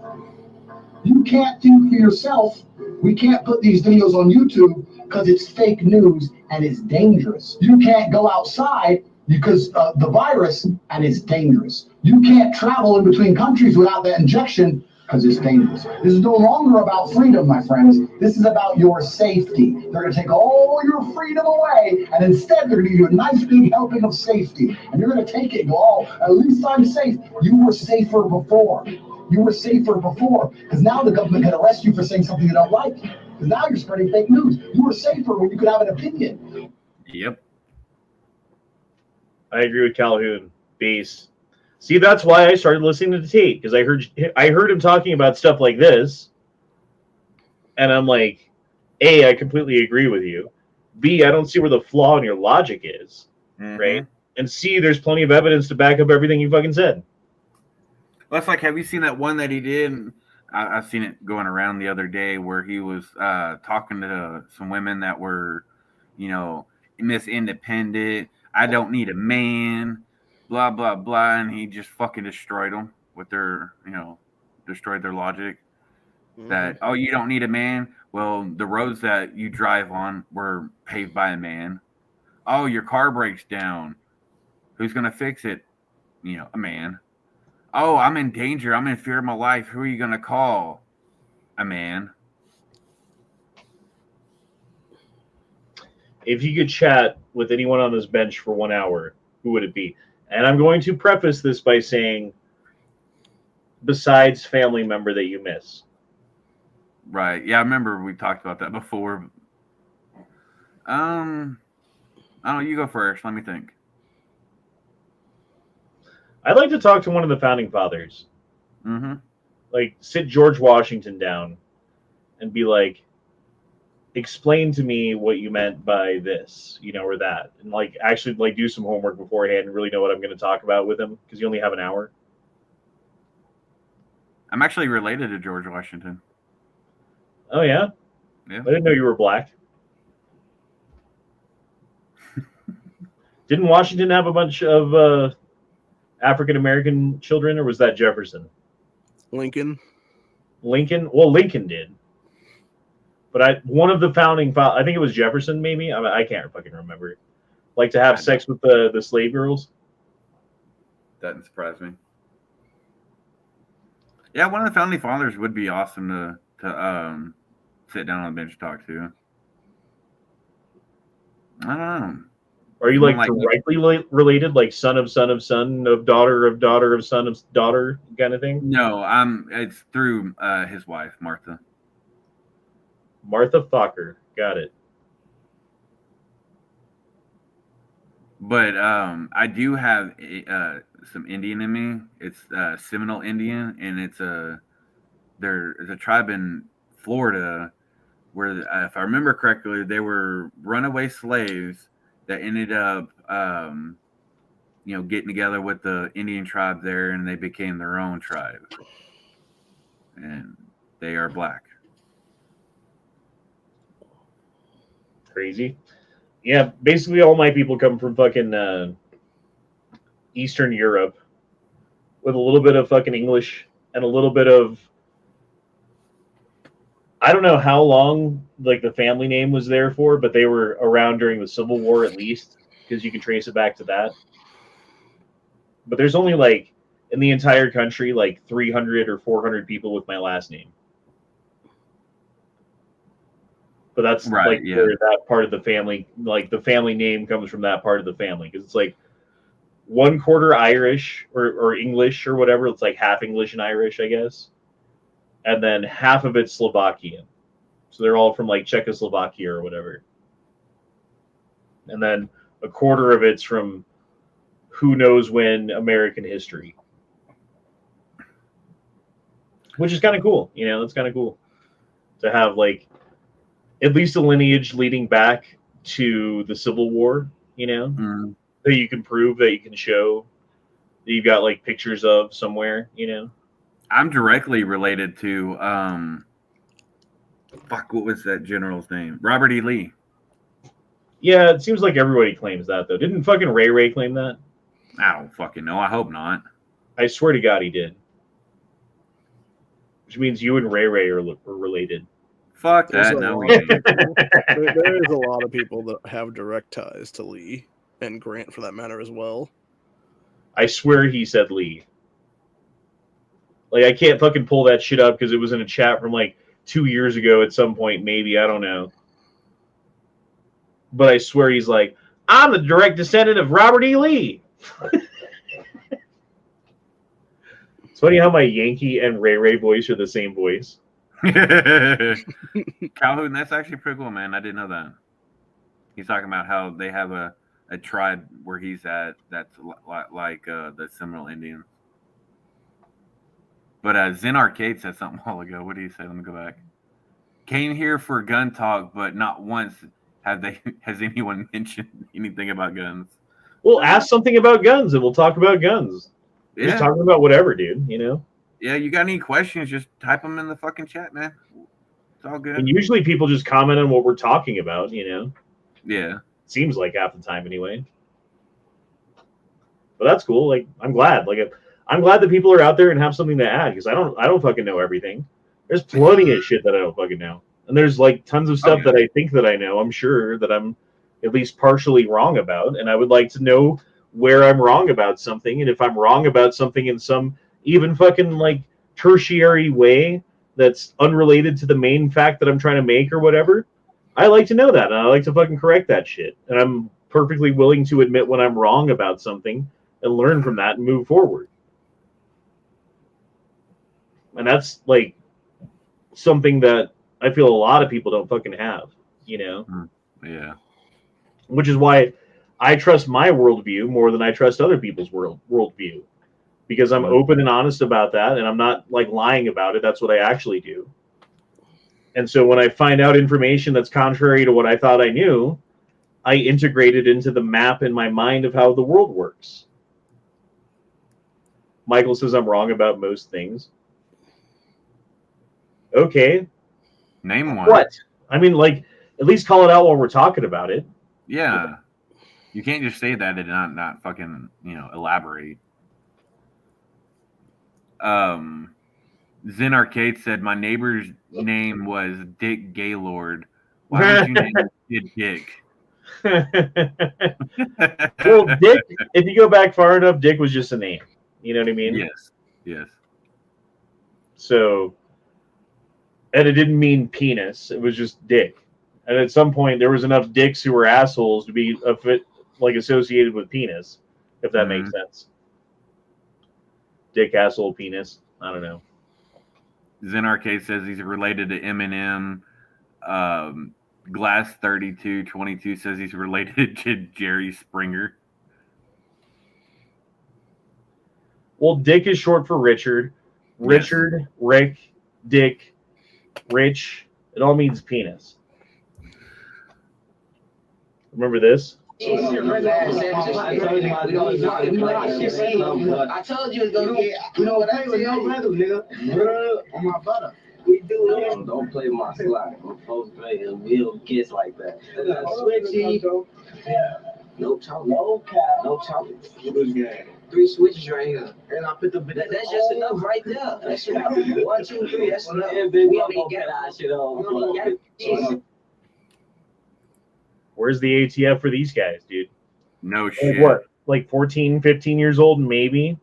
You can't think for yourself. We can't put these videos on YouTube because it's fake news and it's dangerous. You can't go outside because the virus and it's dangerous. You can't travel in between countries without that injection because it's dangerous. This is no longer about freedom, my friends. This is about your safety. They're going to take all your freedom away, and instead they're going to give you a nice big helping of safety. And you're going to take it and go, oh, at least I'm safe. You were safer before. You were safer before, because now the government can arrest you for saying something you don't like. Because now you're spreading fake news. You were safer when you could have an opinion. Yep. I agree with Calhoun. Base. See, that's why I started listening to Tate, because I heard him talking about stuff like this, and I'm like, A, I completely agree with you. B, I don't see where the flaw in your logic is, right? And C, there's plenty of evidence to back up everything you fucking said. Well, that's like, have you seen that one that he did? I've seen it going around the other day where he was talking to some women that were, you know, Miss Independent. I don't need a man. Blah, blah, blah, and he just fucking destroyed them with their, you know, destroyed their logic. That, oh, you don't need a man? Well, the roads that you drive on were paved by a man. Oh, your car breaks down. Who's going to fix it? You know, a man. Oh, I'm in danger. I'm in fear of my life. Who are you going to call? A man. If you could chat with anyone on this bench for 1 hour, who would it be? And I'm going to preface this by saying, besides family member that you miss. Right. Yeah, I remember we talked about that before. I don't know. You go first. Let me think. I'd like to talk to one of the founding fathers. Mm-hmm. Like, sit George Washington down and be like, explain to me what you meant by this, you know, or that, and like actually like do some homework beforehand and really know what I'm going to talk about with him, because you only have an hour. I'm actually related to George Washington. Oh yeah? Yeah. I didn't know you were black. Didn't Washington have a bunch of African American children, or was that Jefferson? Lincoln. Well, Lincoln did. But one of the founding, I think it was Jefferson, maybe. I can't fucking remember. Like to have sex with the slave girls. That didn't surprise me. Yeah, one of the founding fathers would be awesome to sit down on the bench and talk to. I don't know. Are you like directly related, like son of son of son of daughter of daughter of son of daughter kind of thing? No, it's through his wife, Martha. Martha Fokker. Got it. But I do have some Indian in me. It's Seminole Indian, and there's a tribe in Florida where, if I remember correctly, they were runaway slaves that ended up, you know, getting together with the Indian tribe there, and they became their own tribe. And they are black. Crazy. Yeah, basically all my people come from fucking Eastern Europe with a little bit of fucking English and a little bit of, I don't know how long like the family name was there for, but they were around during the Civil War at least. because you can trace it back to that. But there's only like in the entire country like 300 or 400 people with my last name. But that's Right, like where that part of the family, like the family name comes from that part of the family, because it's like 1/4 Irish or English or whatever. It's like half English and Irish, I guess. And then half of it's Slovakian. So they're all from like Czechoslovakia or whatever. And then 1/4 of it's from who knows when American history. Which is kind of cool. You know, it's kind of cool to have like at least a lineage leading back to the Civil War, you know, that you can prove, that you can show, that you've got like pictures of somewhere, you know. I'm directly related to fuck, what was that general's name? Robert E. Lee. Yeah, it seems like everybody claims that though. Didn't fucking Ray claim that? I don't fucking know. I hope not. I swear to God he did. Which means you and Ray are related. Fuck There's that. a No, lot we of ain't. people- there is a lot of people that have direct ties to Lee and Grant for that matter as well. I swear he said Lee. Like, I can't fucking pull that shit up because it was in a chat from like 2 years ago at some point, maybe. I don't know. But I swear he's like, I'm the direct descendant of Robert E. Lee. It's funny how my Yankee and Ray voice are the same voice. Calhoun, that's actually pretty cool, man. I didn't know that. He's talking about how they have a tribe where he's at that's like the Seminole Indians. But Zen Arcade said something a while ago. What did he say? Let me go back. Came here for gun talk, but not once has anyone mentioned anything about guns. Well, ask something about guns and we'll talk about guns. Yeah. Just talking about whatever, dude, you know? Yeah, you got any questions, just type them in the fucking chat, man. It's all good. And usually people just comment on what we're talking about, you know? Yeah. Seems like half the time anyway. But that's cool. Like, I'm glad. Like, I'm glad that people are out there and have something to add, because I don't fucking know everything. There's plenty of shit that I don't fucking know. And there's like tons of stuff that I think that I know. I'm sure that I'm at least partially wrong about, and I would like to know where I'm wrong about something, and if I'm wrong about something in some even fucking like tertiary way that's unrelated to the main fact that I'm trying to make or whatever, I like to know that, and I like to fucking correct that shit. And I'm perfectly willing to admit when I'm wrong about something and learn from that and move forward. And that's like something that I feel a lot of people don't fucking have, you know? Yeah. Which is why I trust my worldview more than I trust other people's worldview. Because I'm open and honest about that, and I'm not like lying about it. That's what I actually do. And so when I find out information that's contrary to what I thought I knew, I integrate it into the map in my mind of how the world works. Michael says I'm wrong about most things. Okay. Name one. What? I mean, like, at least call it out while we're talking about it. Yeah. You can't just say that and not fucking, elaborate. Zen Arcade said my neighbor's name was Dick Gaylord. Why would you name it Dick? Well, Dick, if you go back far enough, Dick was just a name. You know what I mean? Yes. So, and it didn't mean penis. It was just dick. And at some point, there was enough dicks who were assholes to be associated with penis, if that makes sense. Dick, asshole, penis. I don't know. Zen Arcade says he's related to Eminem. Glass 3222 says he's related to Jerry Springer. Well, Dick is short for Richard. Richard, Rick, Dick, Rich. It all means penis. Remember this? I told you it's gonna get. You know what I tell you? On my butter. We do. Don't play my slide. I'm supposed to play, and we'll kiss like that. Switchy. No talking. No cap. No talking. 3 switches right here. And I put the. That's just enough right there. That's enough. 1, 2, 3. That's enough. We don't even get our shit on. Where's the ATF for these guys, dude? No Like shit. what? Like 14, 15 years old, maybe?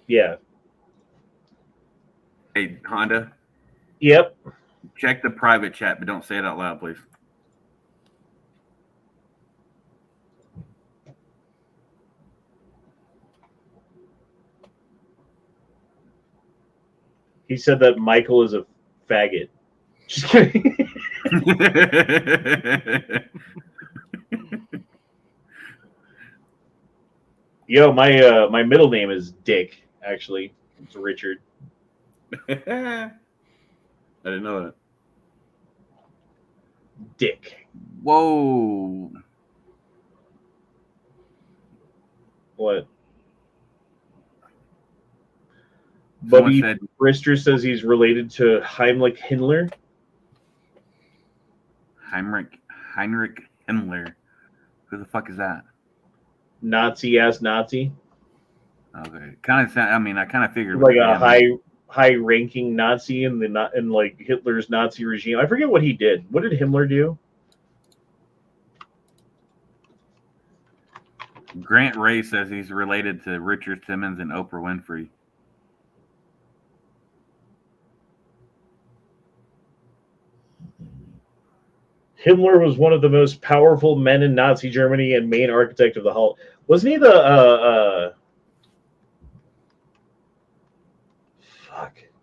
Yeah. Hey, Honda. Yep. Check the private chat, but don't say it out loud, please. He said that Michael is a faggot. Just kidding. Yo, my middle name is Dick, actually. It's Richard. I didn't know that. Dick. Whoa. What? Someone Bubby said Brister says he's related to Heinrich Himmler. Heinrich Himmler. Who the fuck is that? Nazi ass Nazi. Okay, kind of. I mean, I kind of figured Like with a him. high ranking Nazi in like Hitler's Nazi regime. I forget what he did. What did Himmler do? Grant Ray says he's related to Richard Simmons and Oprah Winfrey. Himmler was one of the most powerful men in Nazi Germany and main architect of the Holocaust. Wasn't he the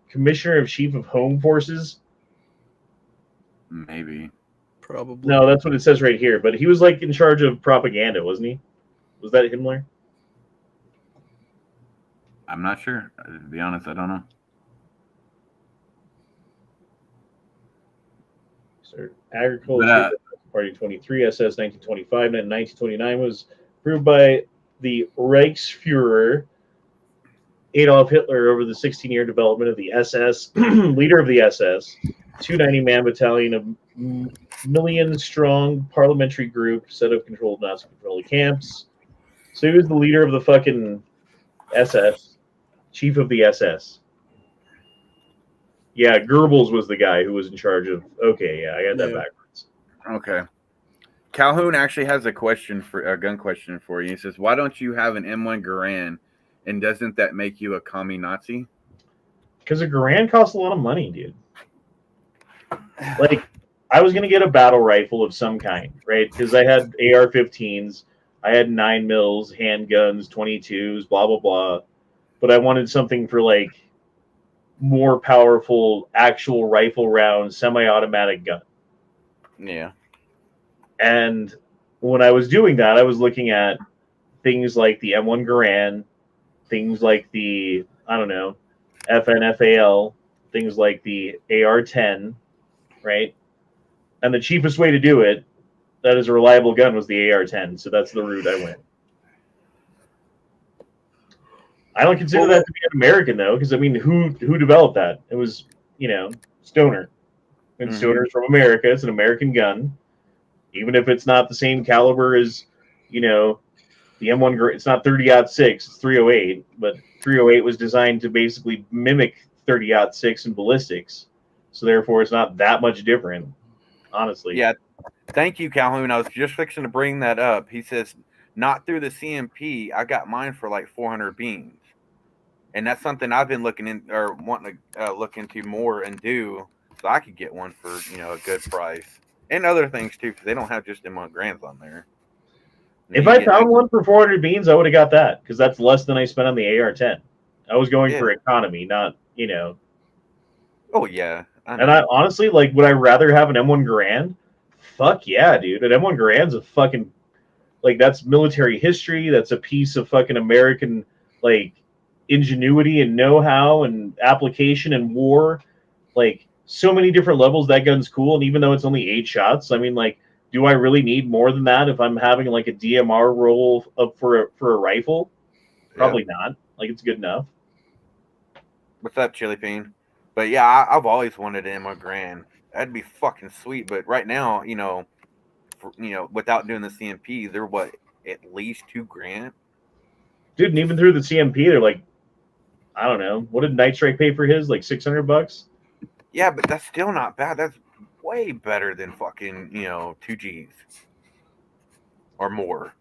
commissioner of chief of home forces? Maybe. Probably. No, that's what it says right here. But he was like in charge of propaganda, wasn't he? Was that Himmler? I'm not sure. To be honest, I don't know. So, Agriculture Party 23, SS 1925, and 1929 was approved by the Reichsfuhrer Adolf Hitler over the 16-year development of the SS, leader of the SS, 290-man battalion of million-strong parliamentary group set up controlled Nazi-controlled camps. So he was the leader of the fucking SS, chief of the SS. Yeah, Goebbels was the guy who was in charge of. Okay, yeah, I got that backwards. Okay. Calhoun actually has a gun question for you. He says, "Why don't you have an M1 Garand, and doesn't that make you a commie Nazi?" Because a Garand costs a lot of money, dude. Like, I was gonna get a battle rifle of some kind, right? Because I had AR-15s, I had 9mm, handguns, 22s, blah blah blah. But I wanted something for like more powerful actual rifle round semi-automatic gun. Yeah. And when I was doing that, I was looking at things like the M1 Garand, things like the, I don't know, FNFAL, things like the AR-10, right? And the cheapest way to do it, that is a reliable gun, was the AR-10. So that's the route I went. I don't consider that to be an American, though, because, I mean, who developed that? It was, Stoner. And Stoner's from America. It's an American gun. Even if it's not the same caliber as, the M1, it's not 30-06, it's 308. But 308 was designed to basically mimic 30-06 in ballistics. So therefore, it's not that much different, honestly. Yeah. Thank you, Calhoun. I was just fixing to bring that up. He says, not through the CMP. I got mine for like 400 beans. And that's something I've been looking in or wanting to look into more and do, so I could get one for a good price and other things too, because they don't have just M1 Grands on there. If I found one for 400 beans, I would have got that because that's less than I spent on the AR-10. I was going for economy, not Oh yeah, and I honestly would I rather have an M1 Garand? Fuck yeah, dude! An M1 Garand's a fucking that's military history. That's a piece of fucking American ingenuity and know-how and application and war, so many different levels. That gun's cool, and even though it's only 8 shots, I mean, do I really need more than that if I'm having a DMR roll up for a rifle? Probably not. It's good enough. What's up, Chili Bean? But yeah, I've always wanted an M1 Garand. That'd be fucking sweet. But right now, without doing the CMP, they're at least $2,000. Dude, and even through the CMP, they're I don't know. What did Night Strike pay for his? $600? Yeah, but that's still not bad. That's way better than fucking 2Gs or more.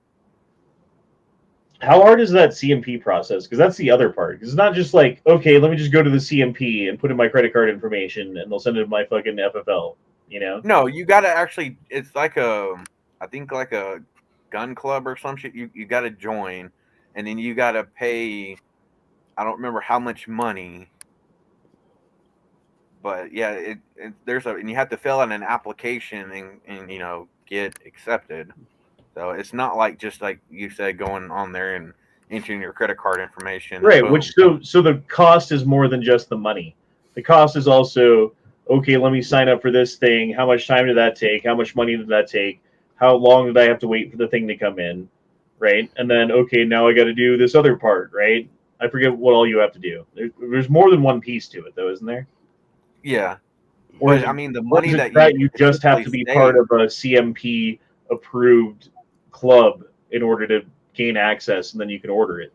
How hard is that CMP process? Because that's the other part. 'Cause it's not just like, okay, let me just go to the CMP and put in my credit card information, and they'll send it to my fucking FFL. No, you gotta actually. It's like I think like a gun club or some shit. You gotta join, and then you gotta pay. I don't remember how much money, but yeah, and you have to fill out an application and get accepted. So it's not like just like you said, going on there and entering your credit card information. Right, boom. which so the cost is more than just the money. The cost is also, okay, let me sign up for this thing. How much time did that take? How much money did that take? How long did I have to wait for the thing to come in? Right? And then, okay, now I got to do this other part, right? I forget what all you have to do. There's more than one piece to it, though, isn't there? Yeah. Or But I mean, the money that you just have to be part of a CMP approved club in order to gain access, and then you can order it.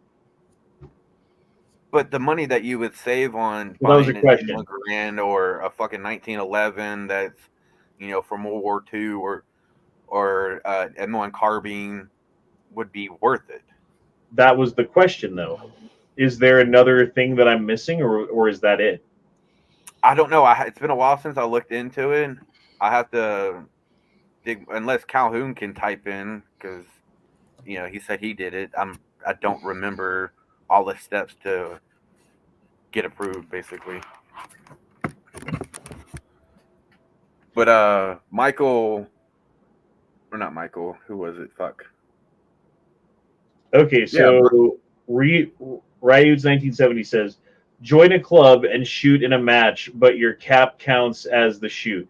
But the money that you would save on Well, that was buying a an question. M1 Garand or a fucking 1911 that's from World War II or M1 carbine would be worth it. That was the question, though. Is there another thing that I'm missing, or is that it? I don't know. It's been a while since I looked into it. I have to dig, unless Calhoun can type in, because he said he did it. I don't remember all the steps to get approved, basically. But Michael, or not Michael, who was it? Fuck. Okay, so Ryu's 1970 says, join a club and shoot in a match, but your cap counts as the shoot.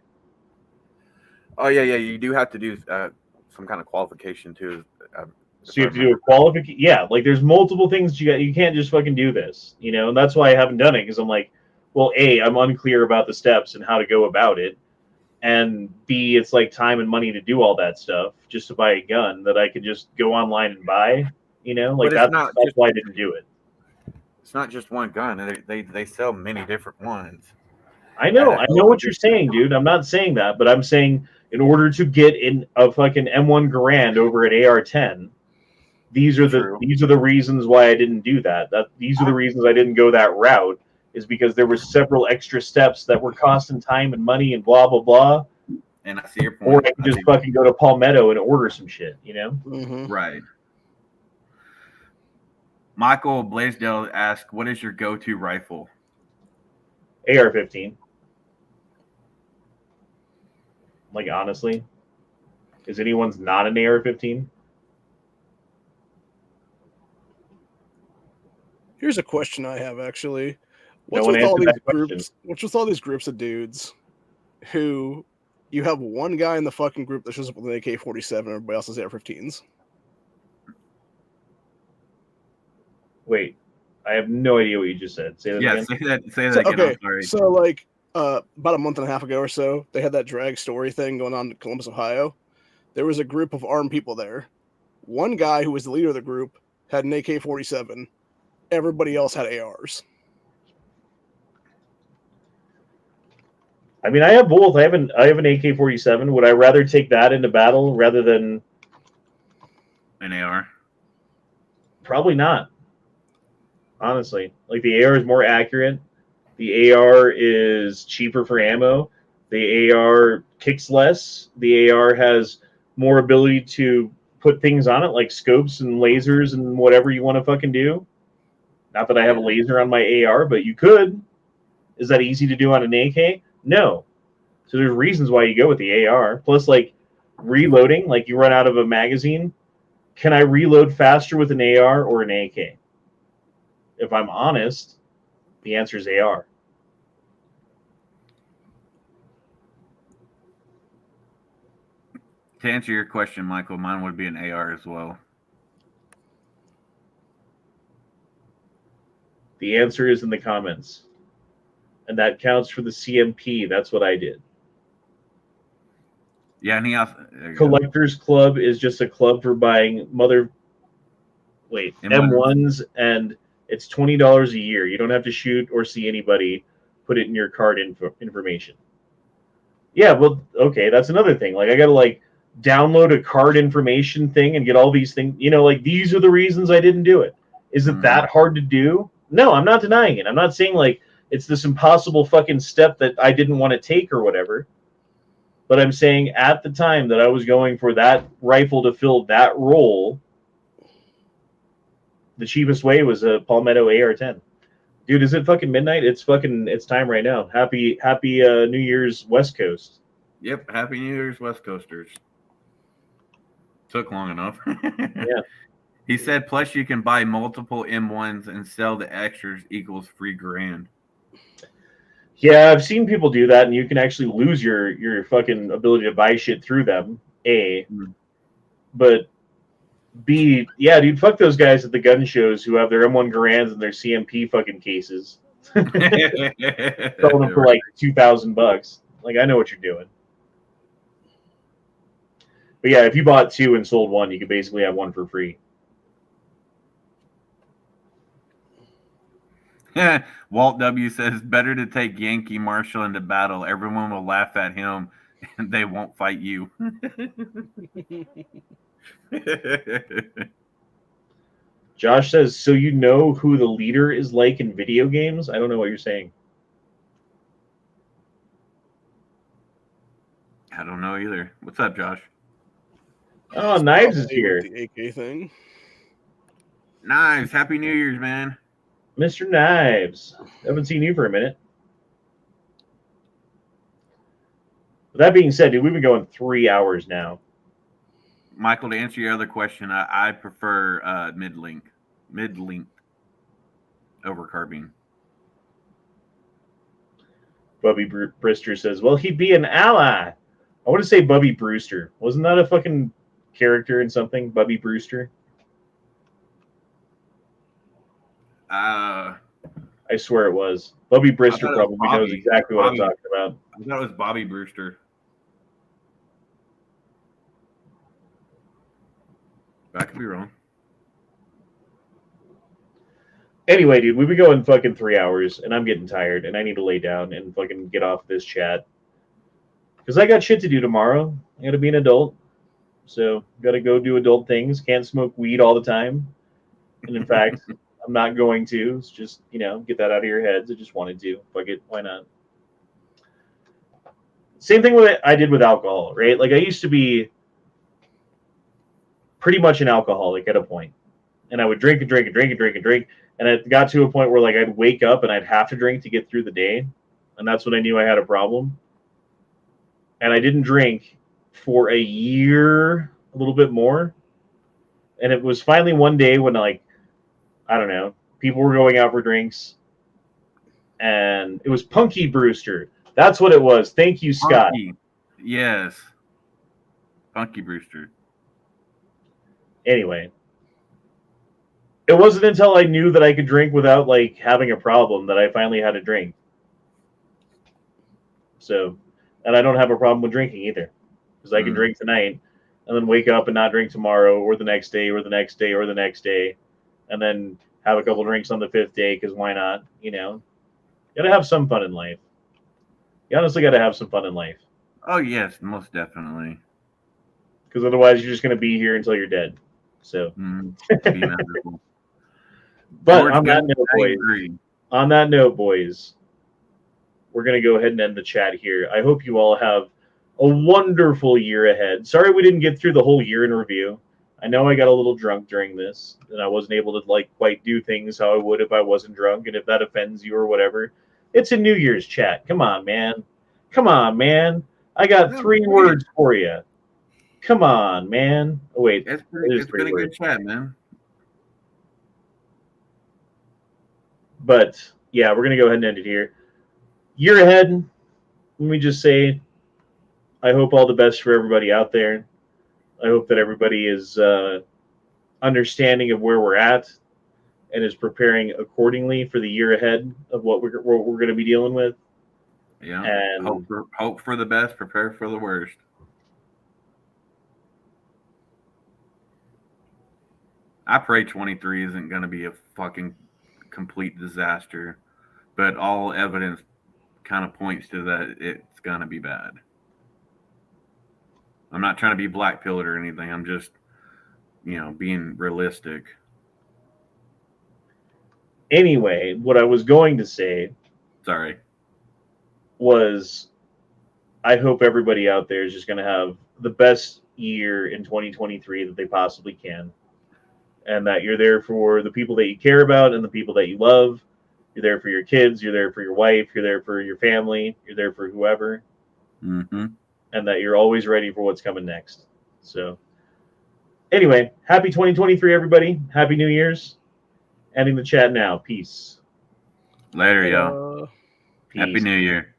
Oh yeah, you do have to do some kind of qualification too. So you have to do a qualification. Yeah, like there's multiple things you got. You can't just fucking do this, and that's why I haven't done it, because I'm like, well, A, I'm unclear about the steps and how to go about it, and B, it's like time and money to do all that stuff just to buy a gun that I could just go online and buy. Like that's why I didn't do it. It's not just one gun. They sell many different ones. I know what you're saying, dude. I'm not saying that, but I'm saying in order to get in a fucking M1 Garand over an AR-10, these are the reasons why I didn't do that. These are the reasons I didn't go that route, is because there were several extra steps that were costing time and money and blah blah blah. And I see your point. Or I can just fucking go to Palmetto and order some shit, Right. Michael Blaisdell asked, "What is your go-to rifle?" AR-15. Like, honestly, is anyone's not an AR-15? Here's a question I have, actually. What's What's with all these groups of dudes who you have one guy in the fucking group that shows up with an AK-47, everybody else has AR-15s? Wait, I have no idea what you just said. Say that again. Say that again. Okay, I'm sorry. so like about a month and a half ago or so, they had that drag story thing going on in Columbus, Ohio. There was a group of armed people there. One guy who was the leader of the group had an AK-47. Everybody else had ARs. I mean, I have both. I have an AK-47. Would I rather take that into battle rather than an AR? Probably not. Honestly, like the AR is more accurate. The AR is cheaper for ammo. The AR kicks less. The AR has more ability to put things on it, like scopes and lasers and whatever you want to fucking do. Not that I have a laser on my AR, but you could. Is that easy to do on an AK? No. So there's reasons why you go with the AR. Plus, like, reloading, like you run out of a magazine. Can I reload faster with an AR or an AK? If I'm honest, the answer is AR. To answer your question, Michael, mine would be an AR as well. The answer is in the comments. And that counts for the CMP. That's what I did. Yeah, and he also... Collectors Club is just a club for buying M1s, and it's $20 a year. You don't have to shoot or see anybody. Put it in your card information. Yeah, well, okay, that's another thing. Like, I gotta like download a card information thing and get all these things. You know, like these are the reasons I didn't do it. Is it that hard to do? No, I'm not denying it. I'm not saying like it's this impossible fucking step that I didn't want to take or whatever. But I'm saying at the time that I was going for that rifle to fill that role, the cheapest way was a Palmetto AR-10. Dude, is it fucking midnight? It's time right now. Happy New Year's, West Coast. Yep, Happy New Year's, West Coasters. Took long enough. Yeah. He said, plus you can buy multiple M1s and sell the extras equals free grand. Yeah, I've seen people do that, and you can actually lose your fucking ability to buy shit through them. A, but B, yeah, dude, fuck those guys at the gun shows who have their M1 Garands and their CMP fucking cases. Selling them for like $2,000. Like, I know what you're doing. But yeah, if you bought two and sold one, you could basically have one for free. Walt W. says, better to take Yankee Marshall into battle. Everyone will laugh at him, and they won't fight you. Josh says, so you know who the leader is like in video games? I don't know what you're saying. I don't know either. What's up, Josh? Oh, Knives is here. The AK thing. Knives, Happy New Year's, man. Mr. Knives. Haven't seen you for a minute. With that being said, dude, we've been going 3 hours now. Michael, to answer your other question, I prefer mid-length over carbine. Bubby Brister says, well, he'd be an ally. I want to say Bubby Brewster. Wasn't that a fucking character in something? Bubby Brewster? I swear it was. Bubby Brister probably knows exactly what I'm talking about. I thought it was Bobby Brewster. I could be wrong. Anyway, dude, we've been going fucking 3 hours, and I'm getting tired, and I need to lay down and fucking get off this chat. Because I got shit to do tomorrow. I gotta be an adult. So, gotta go do adult things. Can't smoke weed all the time. And in fact, I'm not going to. It's just, you know, get that out of your heads. I just wanted to. Fuck it. Why not? Same thing with I did with alcohol, right? Like, I used to be pretty much an alcoholic at a point. And I would drink and drink and drink and drink and drink. And it got to a point where, like, I'd wake up and I'd have to drink to get through the day. And that's when I knew I had a problem. And I didn't drink for a year, a little bit more. And it was finally one day when, like, I don't know, people were going out for drinks. And it was Punky Brewster. That's what it was. Thank you, Scott. Punky. Yes. Punky Brewster. Anyway. It wasn't until I knew that I could drink without, like, having a problem that I finally had a drink. So, and I don't have a problem with drinking either. Because I can drink tonight and then wake up and not drink tomorrow or the next day or the next day or the next day. And then have a couple drinks on the 5th day because why not? You know, you got to have some fun in life. You honestly got to have some fun in life. Oh, yes, most definitely. Because otherwise you're just going to be here until you're dead. So. But on that note, boys, we're going to go ahead and end the chat here. I hope you all have a wonderful year ahead. Sorry we didn't get through the whole year in review. I know I got a little drunk during this, and I wasn't able to, like, quite do things how I would if I wasn't drunk, and if that offends you or whatever. It's a New Year's chat. Come on, man. Come on, man. I got 3 words for you. Come on, man. Oh, wait. It's been a good chat, man. But, yeah, we're going to go ahead and end it here. Year ahead, let me just say, I hope all the best for everybody out there. I hope that everybody is understanding of where we're at and is preparing accordingly for the year ahead of what we're going to be dealing with. Yeah. And hope for the best, prepare for the worst. I pray 23 isn't going to be a fucking complete disaster, but all evidence kind of points to that it's going to be bad. I'm not trying to be black-pilled or anything. I'm just, being realistic. Anyway, what I was going to say was I hope everybody out there is just going to have the best year in 2023 that they possibly can. And that you're there for the people that you care about and the people that you love. You're there for your kids. You're there for your wife. You're there for your family. You're there for whoever. Mm-hmm. And that you're always ready for what's coming next. So anyway, happy 2023, everybody. Happy New Year's. Ending the chat now. Peace. Later, y'all. Happy New Year.